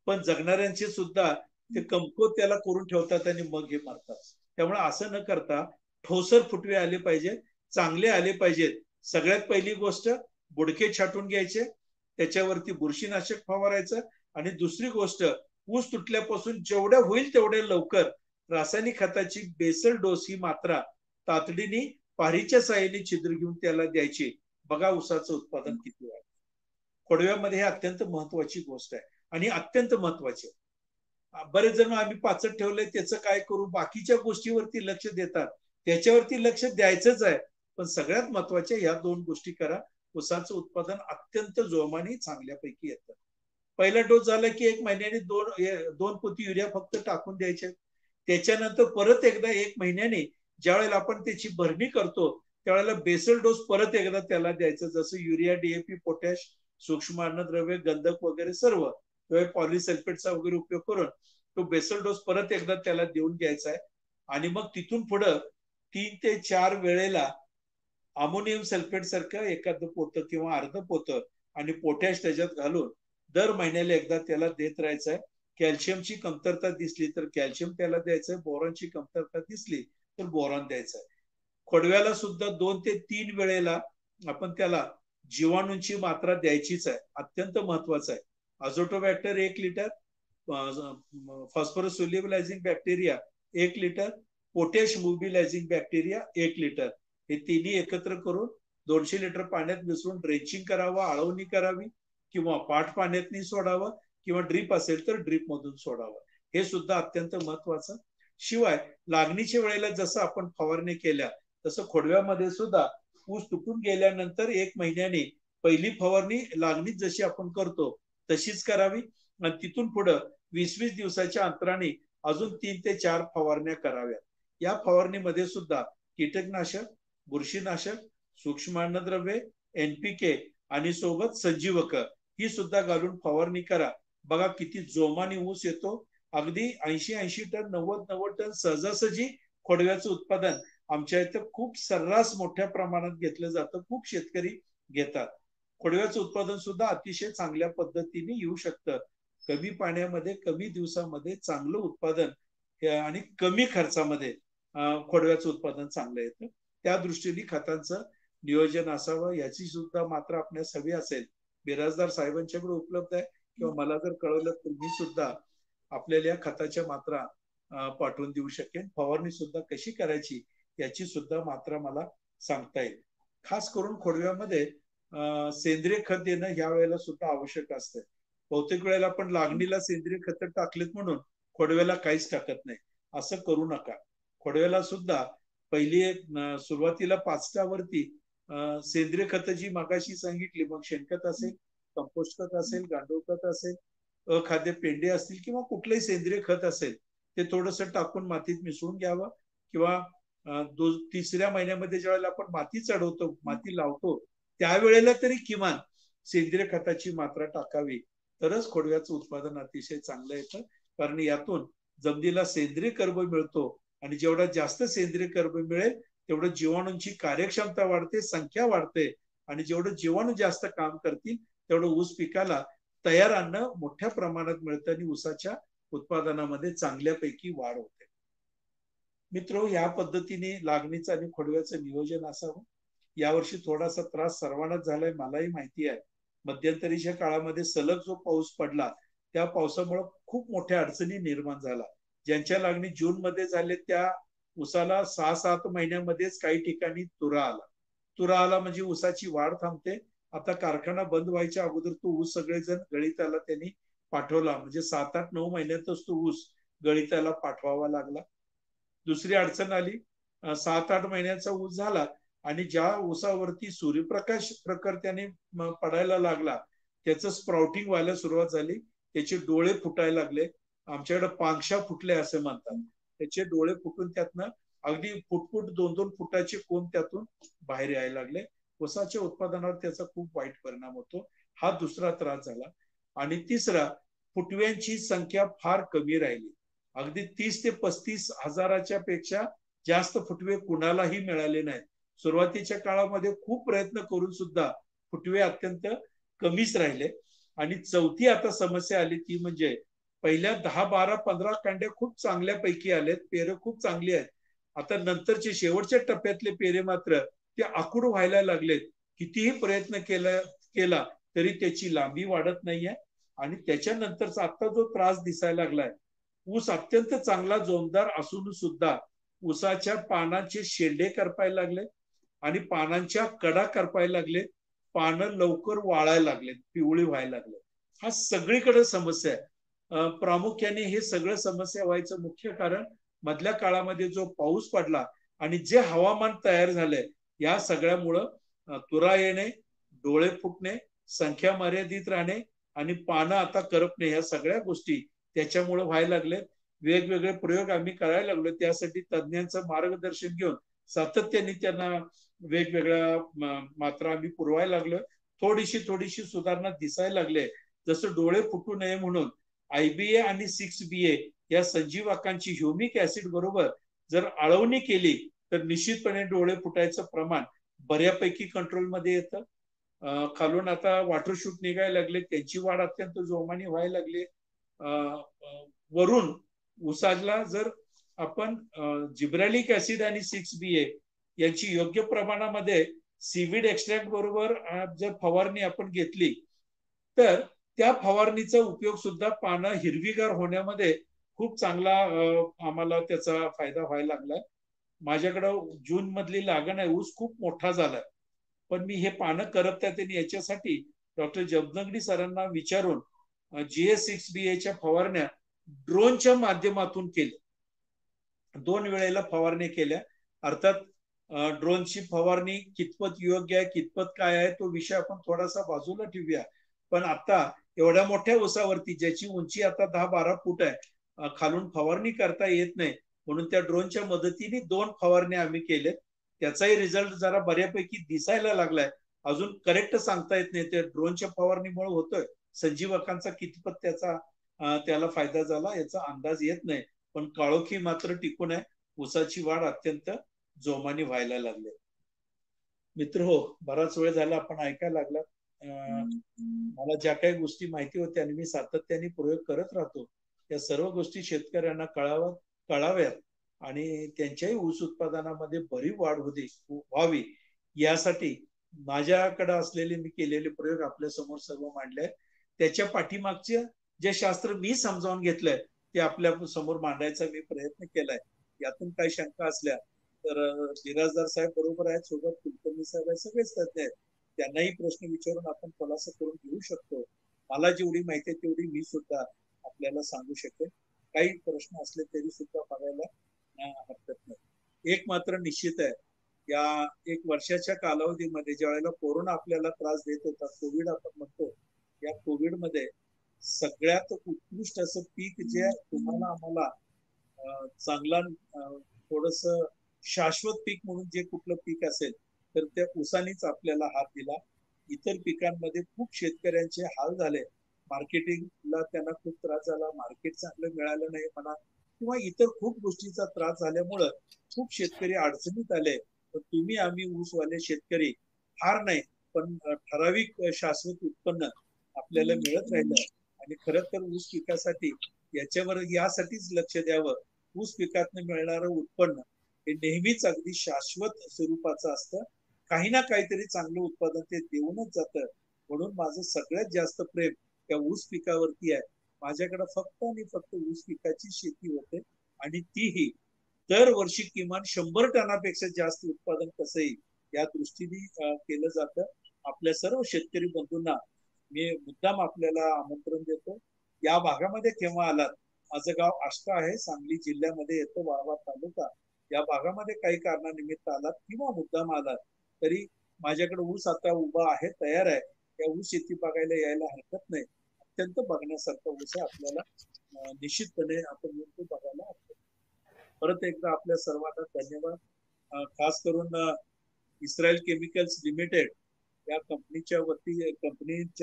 Speaker 3: पण जगणाऱ्यांचे सुद्धा ते कमकुवत त्याला करून ठेवतात आणि मग हे मारतात. त्यामुळे असं न करता ठोसर फुटवे आले पाहिजे, चांगले आले पाहिजेत. सगळ्यात पहिली गोष्ट बुडके छाटून घ्यायचे, त्याच्यावरती बुरशीनाशक फवारायचं आणि दुसरी गोष्ट ऊस तुटल्यापासून जेवढ्या होईल तेवढ्या लवकर रासायनिक खताची बेसल डोस ही मात्रा तातडीने पारीच्या साह्याने छिद्र घेऊन त्याला द्यायची. बघा ऊसाचं उत्पादन किती आहे. खोडव्यामध्ये हे अत्यंत महत्वाची गोष्ट आहे आणि अत्यंत महत्वाची. बरेच जण आम्ही पाचट ठेवलंय त्याचं काय करू, बाकीच्या गोष्टीवरती लक्ष देतात. त्याच्यावरती लक्ष द्यायचंच आहे, पण सगळ्यात महत्वाच्या या 2 गोष्टी करा. ऊसाचं उत्पादन अत्यंत जोमाने चांगल्यापैकी येतं. पहिला डोस झाला की 1 महिन्याने 2 पोती युरिया फक्त टाकून द्यायचे. त्याच्यानंतर परत एकदा 1 महिन्याने ज्यावेळेला आपण त्याची भरणी करतो त्यावेळेला बेसल डोस परत एकदा त्याला द्यायचं, जसं युरिया, डीएपी, पोटॅश, सूक्ष्म अन्नद्रव्य, गंधक वगैरे सर्व किंवा पॉलिसल्फेटचा वगैरे उपयोग करून तो बेसल डोस परत एकदा त्याला देऊन घ्यायचा आहे. आणि मग तिथून पुढं 3 ते 4 वेळेला अमोनियम सल्फेट सारखं एखादं पोतं किंवा अर्ध पोतं आणि पोटॅश त्याच्यात घालून दर महिन्याला एकदा त्याला देत राहायचं आहे. कॅल्शियमची कमतरता दिसली तर कॅल्शियम त्याला द्यायचंय, बोरॉनची कमतरता दिसली तर बोरॉन द्यायचं आहे. खोडव्याला सुद्धा 2 ते 3 वेळेला आपण त्याला जीवाणूंची मात्रा द्यायचीच आहे, अत्यंत महत्वाचं आहे. Azotobacter 1 litre, phosphorus solubilizing bacteria 1 litre, potash mobilizing bacteria 1 litre, हे तिन्ही एकत्र करून 200 लिटर पाण्यात मिसळून ड्रेंचिंग करावं, आळवणी करावी किंवा पाठ पाण्यातनी सोडावं किंवा ड्रीप असेल तर ड्रीप मधून सोडावं. हे सुद्धा अत्यंत महत्वाचं. शिवाय लागणीच्या वेळेला जसं आपण फवारणी केल्या तसं खोडव्यामध्ये सुद्धा ऊस तुटून गेल्यानंतर 1 महिन्याने पहिली फवारणी लागणीत जशी आपण करतो तशीच करावी आणि तिथून पुढे 20-20 दिवसाच्या अंतराने अजून 3 ते 4 फवारण्या कराव्यात. या फवारणीमध्ये सुद्धा कीटकनाशक, बुरशीनाशक, सूक्ष्म अन्नद्रव्ये, एनपीके आणि सोबत संजीवक ही सुद्धा घालून फवारणी करा. बघा किती जोमाने ऊस येतो. अगदी 80-80 टन, 90-90 टन सहजासहजी खोडव्याचं उत्पादन आमच्या इथं खूप सर्रास मोठ्या प्रमाणात घेतलं जातं. खूप शेतकरी घेतात. खोडव्याचं उत्पादन सुद्धा अतिशय चांगल्या पद्धतीने येऊ शकतं. कमी पाण्यामध्ये, कमी दिवसामध्ये चांगलं उत्पादन आणि कमी खर्चामध्ये खोडव्याचं उत्पादन चांगलं येतं. त्या दृष्टीने खतांचं नियोजन असावं. याची सुद्धा मात्रा आपल्यास हवी असेल बिराजदार साहेबांच्याकडे उपलब्ध आहे किंवा मला जर कळवलं तर मी सुद्धा आपल्याला या खताच्या मात्रा पाठवून देऊ शकेन. फवारणी सुद्धा कशी करायची याची सुद्धा मात्रा मला सांगता येईल. खास करून खोडव्यामध्ये सेंद्रिय खत देणं ह्या वेळेला सुद्धा आवश्यक असतं. बहुतेक वेळेला आपण लागणीला सेंद्रिय खत टाकलेत म्हणून खोडव्याला काहीच टाकत नाही, असं करू नका. खोडव्याला सुद्धा पहिली सुरुवातीला 5टावरती सेंद्रिय खत जी मागाशी सांगितली, मग शेणखत असेल कंपोस्ट खत असेल, गांडूळ खत असेल, अखाद्य पेंडे असतील किंवा कुठलंही सेंद्रिय खत असेल ते थोडंसं टाकून मातीत मिसळून घ्यावं. किंवा तिसऱ्या महिन्यामध्ये ज्यावेळेला आपण माती चढवतो, माती लावतो, त्यावेळेला तरी किमान सेंद्रिय खताची मात्रा टाकावी, तरच खोडव्याचं उत्पादन अतिशय चांगलं येतं. कारण यातून जमिनीला सेंद्रिय कर्ब मिळतो आणि जेवढा जास्त सेंद्रिय कर्ब मिळेल तेवढं जीवाणूंची कार्यक्षमता वाढते, संख्या वाढते आणि जेवढं जीवाणू जास्त काम करतील तेवढं ऊस पिकाला तयार अन्न मोठ्या प्रमाणात मिळतं आणि ऊसाच्या उत्पादनामध्ये चांगल्यापैकी वाढ होते. मित्र, या पद्धतीने लागणीचं आणि खोडव्याचं नियोजन असावं. यावर्षी थोडासा त्रास सर्वांनाच झालाय, मलाही माहिती आहे. मध्यंतरीच्या काळामध्ये सलग जो पाऊस पडला त्या पावसामुळे खूप मोठ्या अडचणी निर्माण झाला. ज्यांच्या लागणी जून मध्ये झाले त्या ऊसाला 6-7 महिन्यामध्येच काही ठिकाणी तुरा आला. तुरा आला म्हणजे ऊसाची वाढ थांबते. आता कारखाना बंद व्हायच्या अगोदर तो ऊस सगळेजण गळीताला त्यांनी पाठवला, म्हणजे 7-8-9 महिन्यातच तो ऊस गळीताला पाठवावा लागला. दुसरी अडचण आली, 7-8 महिन्याचा ऊस झाला आणि ज्या ऊसावरती सूर्यप्रकाश प्रखर त्याने पडायला लागला त्याचं स्प्राउटिंग व्हायला सुरुवात झाली, त्याचे डोळे फुटायला लागले. आमच्याकडे पांगशा फुटले असे म्हणतात. त्याचे डोळे फुटून त्यातनं अगदी फुटफुट 2-2 फुटाचे कोंब त्यातून बाहेर यायला लागले. ऊसाच्या उत्पादनावर त्याचा खूप वाईट परिणाम होतो. हा दुसरा त्रास झाला. आणि तिसरा, फुटव्यांची संख्या फार कमी राहिली. अगदी 30 ते 35 हजाराच्या पेक्षा जास्त फुटवे कुणालाही मिळाले नाहीत. सुरुवातीच्या काळामध्ये खूप प्रयत्न करून सुद्धा फुटवे अत्यंत कमीच राहिले. आणि चौथी आता समस्या आली ती म्हणजे पहिल्या 10, 12, 15 कांड्या खूप चांगल्यापैकी आलेत, पेरं खूप चांगली आहेत. आता नंतरचे शेवटच्या टप्प्यातले पेरे मात्र ते आखूड व्हायला लागलेत. कितीही प्रयत्न केला तरी त्याची लांबी वाढत नाहीये. आणि त्याच्यानंतरचा आता जो त्रास दिसायला लागलाय, ऊस अत्यंत चांगला जोमदार असून सुद्धा ऊसाच्या पानांचे शेंडे करपायला लागले आणि पानांच्या कडा करपायला लागले, पानं लवकर वाळायला लागले, पिवळी व्हायला लागले. हा सगळीकडे समस्या आहे. प्रामुख्याने हे सगळं समस्या व्हायचं मुख्य कारण मधल्या काळामध्ये जो पाऊस पडला आणि जे हवामान तयार झालंय या सगळ्यामुळं तुरा येणे, डोळे फुटणे, संख्या मर्यादित राहणे आणि पानं आता करपणे, ह्या सगळ्या गोष्टी त्याच्यामुळे व्हायला लागले. वेगवेगळे प्रयोग आम्ही करायला लागलो. त्यासाठी तज्ञांचं मार्गदर्शन घेऊन सातत्याने त्यांना वेगवेगळ्या मात्रा आम्ही पुरवायला लागलो. थोडीशी सुधारणा दिसायला लागले. जसं डोळे फुटू नये म्हणून IBA आणि 6BA या संजीवकांची ह्युमिक ऍसिड बरोबर जर आळवणी केली तर निश्चितपणे डोळे फुटायचं प्रमाण बऱ्यापैकी कंट्रोलमध्ये येतं. खालून आता वॉटरशूट निघायला लागले, त्यांची वाढ अत्यंत जोमाने व्हायला लागली. वरून ऊसाला जर आपण जिब्रॅलिक ऍसिड आणि 6BA यांची योग्य प्रमाणामध्ये सीविड एक्स्ट्रॅक्ट बरोबर जर फवारणी आपण घेतली तर त्या फवारणीचा उपयोग सुद्धा पानं हिरवीगार होण्यामध्ये खूप चांगला आम्हाला त्याचा फायदा व्हायला लागलाय. माझ्याकडं जून मधली लागण आहे, ऊस खूप मोठा झालाय, पण मी हे पानं करपतात याच्यासाठी डॉक्टर जमदग्नी सरांना विचारून GS6BAच्या फवारण्या ड्रोनच्या माध्यमातून केल्या. 2 वेळेला फवारणी केल्या. अर्थात ड्रोनची फवारणी कितपत योग्य आहे, कितपत काय आहे, तो विषय आपण थोडासा बाजूला ठेवूया. पण आता एवढ्या मोठ्या ऊसावरती ज्याची उंची आता 10-12 फूट आहे, खालून फवारणी करता येत नाही, म्हणून त्या ड्रोनच्या मदतीने 2 फवारण्या आम्ही केल्या. त्याचाही रिझल्ट जरा बऱ्यापैकी दिसायला लागलाय. अजून करेक्ट सांगता येत नाही त्या ड्रोनच्या फवारणीमुळे होतोय, संजीवकांचा कितपत त्याला फायदा झाला याचा अंदाज येत नाही. पण काळोखी मात्र टिकून आहे. ऊसाची वाढ अत्यंत जोमाने व्हायला लागले. मित्र हो, बराच वेळ झाला आपण ऐकायला लागला. मला ज्या काही गोष्टी माहिती होत्या आणि मी सातत्याने प्रयोग करत राहतो त्या सर्व गोष्टी शेतकऱ्यांना कळाव्यात आणि त्यांच्याही ऊस उत्पादनामध्ये बरी वाढ व्हावी यासाठी माझ्याकडे असलेले मी केलेले प्रयोग आपल्या समोर सर्व मांडले. त्याच्या पाठीमागचे जे शास्त्र मी समजावून घेतलंय ते आपल्या समोर मांडायचा मी प्रयत्न केलाय. यातून काही शंका असल्या तर बिराजदार साहेब बरोबर आहेत, सोबत कुलकर्णी साहेब आहेत, सगळेच तज्ञ आहेत, त्यांनाही प्रश्न विचारून आपण खुलासा करून घेऊ शकतो. मला जेवढी माहिती आहे तेवढी मी सुद्धा आपल्याला सांगू शकेन. काही प्रश्न असले तरी सुद्धा बघायला हरकत नाही. एक मात्र निश्चित आहे, या 1 वर्षाच्या कालावधीमध्ये ज्या वेळेला कोरोना आपल्याला त्रास देत होता, कोविड आपण म्हणतो, या कोविडमध्ये सगळ्यात उत्कृष्ट असं पीक जे तुम्हाला आम्हाला चांगला थोडस शाश्वत पीक म्हणून जे कुठलं पीक असेल तर त्या ऊसानीच आपल्याला हात दिला. इतर पिकांमध्ये खूप शेतकऱ्यांचे हाल झाले. मार्केटिंगला त्यांना खूप त्रास झाला, मार्केट चांगलं मिळालं नाही म्हणा, किंवा इतर खूप गोष्टीचा त्रास झाल्यामुळं खूप शेतकरी अडचणीत आले. तर तुम्ही आम्ही ऊसवाले शेतकरी फार नाही पण ठराविक शाश्वत उत्पन्न आपल्याला मिळत राहिलं. आणि खरं तर ऊस पिकासाठी याच्यावर यासाठीच लक्ष द्यावं. ऊस पिकातनं मिळणारं उत्पन्न हे नेहमीच अगदी शाश्वत स्वरूपाचं असतं. काही ना काहीतरी चांगलं उत्पादन ते देऊनच जातं. म्हणून माझं सगळ्यात जास्त प्रेम त्या ऊस पिकावरती आहे. माझ्याकडे फक्त आणि फक्त ऊस पिकाची शेती होते आणि तीही दरवर्षी किमान 100 टनापेक्षा जास्त उत्पादन कसं येईल या दृष्टीने केलं जातं. आपल्या सर्व शेतकरी बंधूंना मी मुद्दाम आपल्याला आमंत्रण देतो. या भागामध्ये केव्हा आलात, माझं गाव आष्टा आहे, सांगली जिल्ह्यामध्ये येतो, वाळवा तालुका. या भागामध्ये काही कारणानिमित्त आलात किंवा मुद्दाम आलात तरी माझ्याकडे ऊस आता उभा आहे, तयार आहे. या ऊस शेती बघायला यायला हरकत नाही. अत्यंत बघण्यासारखा ऊस आहे. आपल्याला निश्चितपणे आपण तो बघायला हरकत. परत एकदा आपल्या सर्वांना धन्यवाद. खास करून इस्रायल केमिकल्स लिमिटेड या कंपनीच्या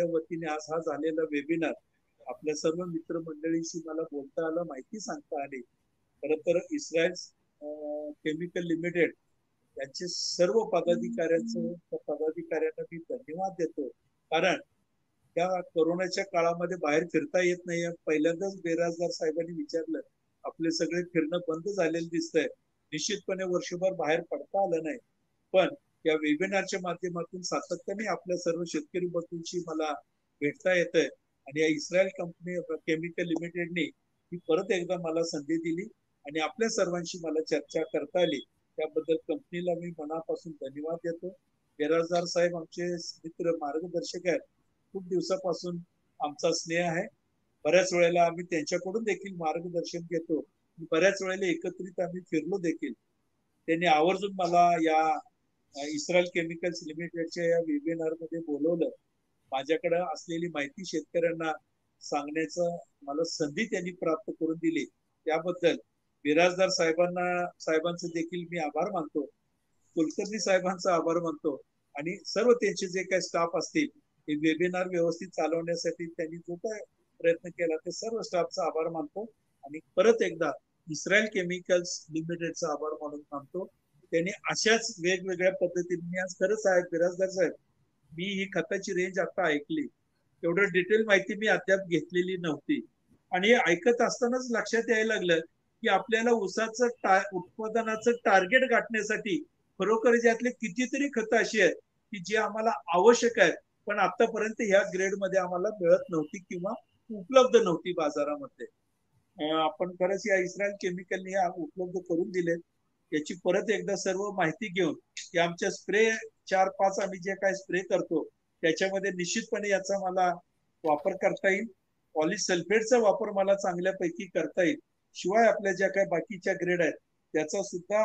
Speaker 3: वतीने आज हा झालेला वेबिनार आपल्या सर्व मित्रमंडळीशी मला बोलता आलं, माहिती सांगता आली. खरं तर इस्रायल केमिकल लिमिटेड यांचे सर्व पदाधिकाऱ्यांना मी धन्यवाद देतो. कारण त्या कोरोनाच्या काळामध्ये बाहेर फिरता येत नाही. पहिल्यांदाच बेराजदार साहेबांनी विचारलं, आपले सगळे फिरणं बंद झालेलं दिसतंय. निश्चितपणे वर्षभर बाहेर पडता आलं नाही. पण या वेबिनारच्या माध्यमातून सातत्याने आपल्या सर्व शेतकरी बंधूंशी मला भेटता येतंय. आणि या इस्रायल कंपनी केमिकल लिमिटेडने ही परत एकदा मला संधी दिली आणि आपल्या सर्वांशी मला चर्चा करता आली. त्याबद्दल कंपनीला मी मनापासून धन्यवाद देतो. बेराजदार साहेब आमचे मित्र मार्गदर्शक आहेत. खूप दिवसापासून आमचा स्नेह आहे. बऱ्याच वेळेला आम्ही त्यांच्याकडून देखील मार्गदर्शन घेतो. बऱ्याच वेळेला एकत्रित आम्ही फिरलो देखील. त्यांनी आवर्जून मला या इस्रायल केमिकल्स लिमिटेडच्या या वेबिनार मध्ये बोलवलं. माझ्याकडे असलेली माहिती शेतकऱ्यांना सांगण्याचं मला संधी त्यांनी प्राप्त करून दिली. त्याबद्दल बिराजदार साहेबांचे देखील मी आभार मानतो. कुलकर्णी साहेबांचा आभार मानतो आणि सर्व त्यांचे जे काही स्टाफ असतील हे वेबिनार व्यवस्थित चालवण्यासाठी त्यांनी जो काय प्रयत्न केला ते सर्व स्टाफचा आभार मानतो. आणि परत एकदा इस्रायल केमिकल्स लिमिटेडचा आभार मानून मानतो. त्यांनी अशाच वेगवेगळ्या पद्धतीने आज खरंच आहे बिराजदार साहेब, मी ही खताची रेंज आता ऐकली. एवढं डिटेल माहिती मी अद्याप घेतलेली नव्हती. आणि ऐकत असतानाच लक्षात यायला लागलं की आपल्याला ऊसाचं उत्पादनाचं टार्गेट गाठण्यासाठी खरोखर यातले कितीतरी खतं अशी आहेत की जी आम्हाला आवश्यक आहेत पण आतापर्यंत ह्या ग्रेडमध्ये आम्हाला मिळत नव्हती किंवा उपलब्ध नव्हती बाजारामध्ये. आपण खरंच या इस्रायल केमिकलने उपलब्ध करून दिले. याची परत एकदा सर्व माहिती घेऊन की आमच्या स्प्रे 4-5 आम्ही जे काय स्प्रे करतो त्याच्यामध्ये निश्चितपणे याचा मला वापर करता येईल. पॉलिसल्फेटचा वापर मला चांगल्यापैकी करता येईल. शिवाय आपल्या ज्या काही बाकीच्या ग्रेड आहेत त्याचा सुद्धा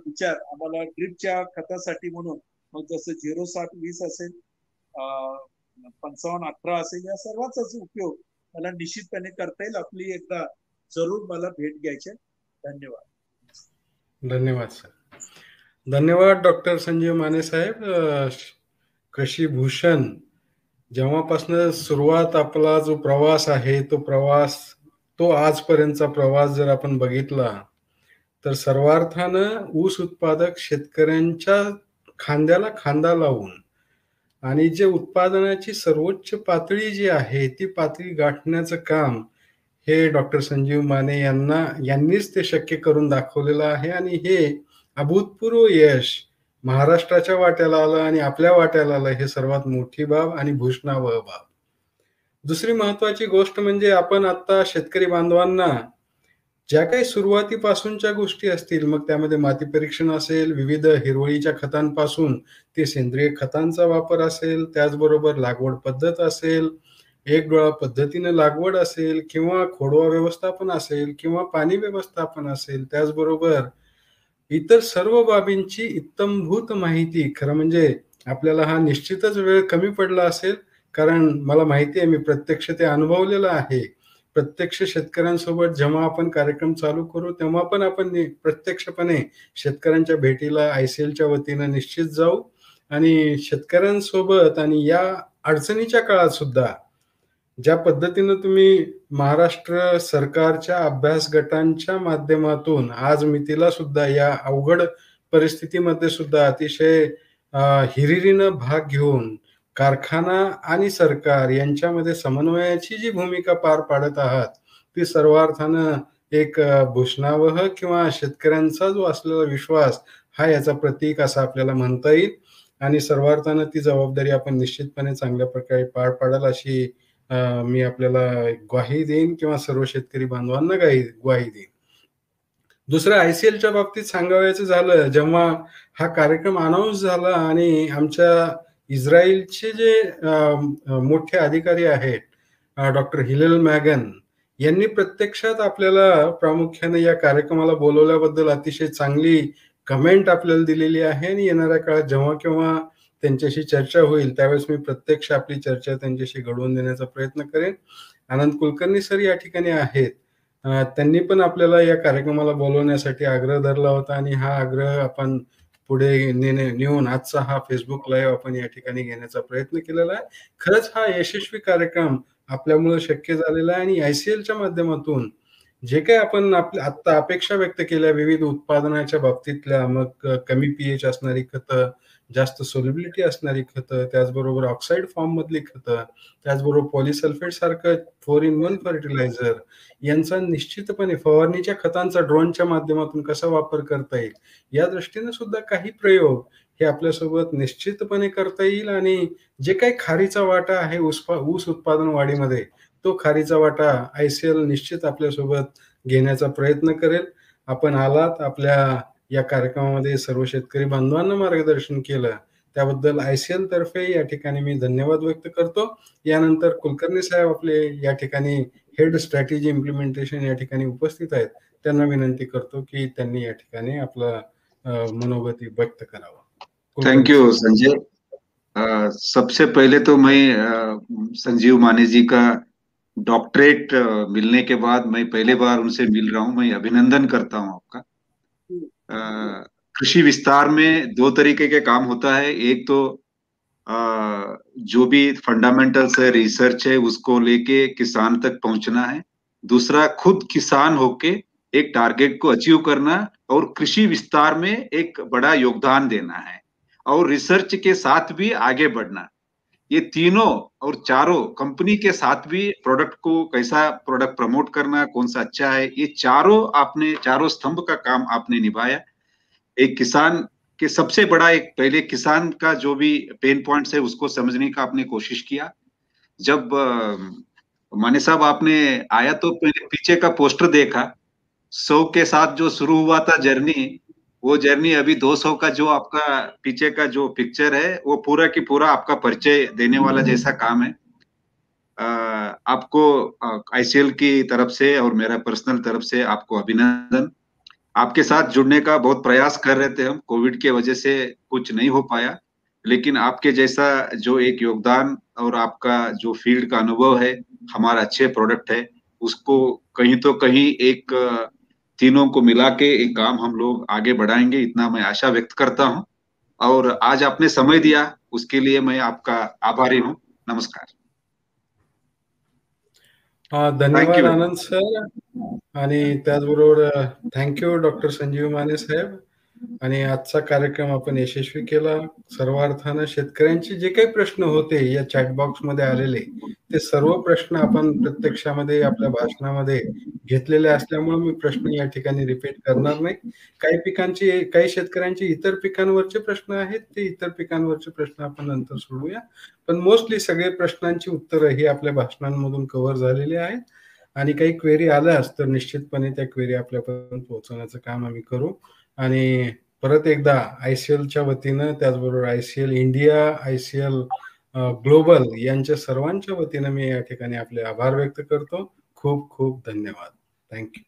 Speaker 3: विचार आम्हाला ड्रिपच्या खतासाठी म्हणून मग जसं 0-7-20 असेल, 55-18 असेल, या सर्वांचा उपयोग मला निश्चितपणे करता येईल. आपली एकदा जरूर मला भेट घ्यायची. धन्यवाद.
Speaker 2: धन्यवाद सर. धन्यवाद डॉक्टर संजीव माने साहेब. कृषी भूषण जेव्हापासून सुरुवात आपला जो प्रवास आहे तो आजपर्यंतचा प्रवास जर आपण बघितला तर सर्वार्थानं ऊस उत्पादक शेतकऱ्यांच्या खांद्याला खांदा लावून आणि जे उत्पादनाची सर्वोच्च पातळी जी आहे ती पातळी गाठण्याचं काम हे डॉक्टर संजीव माने यांनीच ते शक्य करून दाखवलेलं आहे. आणि हे अभूतपूर्व यश महाराष्ट्राच्या वाट्याला आलं आणि आपल्या वाट्याला आलं, हे सर्वात मोठी बाब आणि भूषणावह बाब. दुसरी महत्वाची गोष्ट म्हणजे आपण आता शेतकरी बांधवांना ज्या काही सुरुवातीपासूनच्या गोष्टी असतील, मग त्यामध्ये माती परीक्षण असेल, विविध हिरवळीच्या खतांपासून ते सेंद्रिय खतांचा वापर असेल, त्याचबरोबर लागवड पद्धत असेल, एक डोळा पद्धतीने लागवड असेल, किंवा खोडवा व्यवस्थापन असेल, किंवा पाणी व्यवस्थापन असेल, त्याचबरोबर इतर सर्व बाबींची इत्तमभूत माहिती. खरं म्हणजे आपल्याला हा निश्चितच वेळ कमी पडला असेल कारण मला माहिती आहे, मी प्रत्यक्ष ते अनुभवलेलं आहे. प्रत्यक्ष शेतकऱ्यांसोबत जेव्हा आपण कार्यक्रम चालू करू तेव्हा पण आपण प्रत्यक्षपणे शेतकऱ्यांच्या भेटीला ICLच्या वतीनं निश्चित जाऊ आणि शेतकऱ्यांसोबत आणि या अडचणीच्या काळात सुद्धा ज्या पद्धतीनं तुम्ही महाराष्ट्र सरकारच्या अभ्यास गटांच्या माध्यमातून आज मितीला सुद्धा या अवघड परिस्थितीमध्ये सुद्धा अतिशय हिरिरीनं भाग घेऊन कारखाना आणि सरकार यांच्यामध्ये समन्वयाची जी भूमिका पार पाडत आहात ती सर्वार्थानं एक भूषणावह किंवा शेतकऱ्यांचा जो असलेला विश्वास हा याचा प्रतीक असं आपल्याला म्हणता येईल आणि सर्वार्थानं ती जबाबदारी आपण निश्चितपणे चांगल्या प्रकारे पार पाडाल अशी मी आपल्याला ग्वाही देईन किंवा सर्व शेतकरी बांधवांना ग्वाही देईन. दुसरं ICLच्या बाबतीत सांगायचं झालं, जेव्हा हा कार्यक्रम अनाऊन्स झाला आणि आमच्या इस्रायलचे जे मोठे अधिकारी आहेत डॉक्टर हिलेल मॅगन यांनी प्रत्यक्षात आपल्याला प्रामुख्याने या कार्यक्रमाला बोलवल्याबद्दल अतिशय चांगली कमेंट आपल्याला दिलेली आहे आणि येणाऱ्या काळात जेव्हा केव्हा त्यांच्याशी चर्चा होईल त्यावेळेस मी प्रत्यक्ष आपली चर्चा त्यांच्याशी घडवून देण्याचा प्रयत्न करेन. आनंद कुलकर्णी सर या ठिकाणी आहेत. त्यांनी पण आपल्याला या कार्यक्रमाला बोलवण्यासाठी आग्रह धरला होता आणि हा आग्रह आपण पुढे नेऊन आजचा हा फेसबुक लाईव्ह आपण या ठिकाणी घेण्याचा प्रयत्न केलेला आहे. खरंच हा यशस्वी कार्यक्रम आपल्यामुळे शक्य झालेला आहे आणि ICLच्या माध्यमातून जे काही आपण आता अपेक्षा व्यक्त केल्या विविध उत्पादनाच्या बाबतीतल्या, मग कमी pH असणारी खतं, जास्त सोल्युबिलिटी असणारी खतं, त्याचबरोबर ऑक्साईड फॉर्म मधली खतं, त्याचबरोबर पॉलिसल्फेट सारखं 4-in-1 फर्टिलायझर यांचा निश्चितपणे फवारणीच्या खतांचा ड्रोनच्या माध्यमातून कसा वापर करता येईल या दृष्टीने सुद्धा काही प्रयोग हे आपल्यासोबत निश्चितपणे करता येईल आणि जे काही खारीचा वाटा आहे ऊस उत्पादन वाढीमध्ये तो खारीचा वाटा ICL निश्चित आपल्यासोबत घेण्याचा प्रयत्न करेल. आपण आलात, आपल्या या कार्यक्रमामध्ये सर्व शेतकरी बांधवांना मार्गदर्शन केलं त्याबद्दल ICL तर्फे या ठिकाणी मी धन्यवाद व्यक्त करतो. यानंतर कुलकर्णी साहेब आपले या ठिकाणी हेड स्ट्रॅटेजी इम्प्लिमेंटेशन या ठिकाणी उपस्थित आहेत, त्यांना विनंती करतो की त्यांनी या ठिकाणी आपलं मनोगत व्यक्त करावं.
Speaker 4: Thank you Sanjay. सबसे पहले तो मैं संजीव माने जी का डॉक्टरेट मिलने के बाद मैं पहले बार उनसे मिल रहा हूं, मैं अभिनंदन करता हूं आपका. कृषि विस्तार में दो तरीके के काम होता है. एक तो जो भी फंडामेंटल्स है, रिसर्च है, उसको लेके किसान तक पहुंचना है. दूसरा खुद किसान होके एक टारगेट को अचीव करना और कृषि विस्तार में एक बड़ा योगदान देना है और रिसर्च के साथ भी आगे बढ़ना. ये तीनों और चारों कंपनी के साथ भी प्रोडक्ट को कैसा प्रोडक्ट प्रमोट करना, कौन सा अच्छा है, ये चारों स्तंभ का काम आपने निभाया. एक किसान के सबसे बड़ा एक पहले किसान का जो भी पेन पॉइंट्स है उसको समझने का आपने कोशिश किया. जब माने साहब आपने आया तो पीछे का पोस्टर देखा, 100 के साथ जो शुरू हुआ था जर्नी, वो जर्नी अभी 200 का जो आपका पीछे का जो पिक्चर है वो पूरा की पूरा आपका परिचय देने वाला जैसा काम है. आपको ICL की तरफ से और मेरा पर्सनल तरफ से आपको अभिनंदन. आपके साथ जुड़ने का बहुत प्रयास कर रहे थे हम, कोविड के वजह से कुछ नहीं हो पाया, लेकिन आपके जैसा जो एक योगदान और आपका जो फील्ड का अनुभव है, हमारा अच्छे प्रोडक्ट है, उसको कहीं तो कहीं एक तीनों को मिला के एक काम हम लोग आगे बढ़ाएंगे, इतना मैं आशा व्यक्त करता हूं. और आज आपने समय दिया उसके लिए मैं आपका आभारी हूं. नमस्कार.
Speaker 2: धन्यवाद आनंद सर आणि त्याचबरोबर थँक्यू डॉक्टर संजीव माने साहेब. आणि आजचा कार्यक्रम आपण यशस्वी केला. सर्व अर्थानं शेतकऱ्यांचे जे काही प्रश्न होते या चॅटबॉक्स मध्ये आलेले ते सर्व प्रश्न आपण प्रत्यक्षामध्ये आपल्या भाषणामध्ये घेतलेले असल्यामुळे मी प्रश्न या ठिकाणी रिपीट करणार नाही. काही शेतकऱ्यांचे इतर पिकांवरचे प्रश्न आहेत, ते इतर पिकांवरचे प्रश्न आपण नंतर सोडूया. पण मोस्टली सगळे प्रश्नांची उत्तरं ही आपल्या भाषणांमधून कव्हर झालेली आहेत आणि काही क्वेरी आल्यास तर निश्चितपणे त्या क्वेरी आपल्यापर्यंत पोहोचवण्याचं काम आम्ही करू. आणि परत एकदा ICLच्या वतीनं, त्याचबरोबर ICL इंडिया, ICL ग्लोबल यांच्या सर्वांच्या वतीनं मी या ठिकाणी आपले आभार व्यक्त करतो. खूप खूप धन्यवाद. थँक्यू.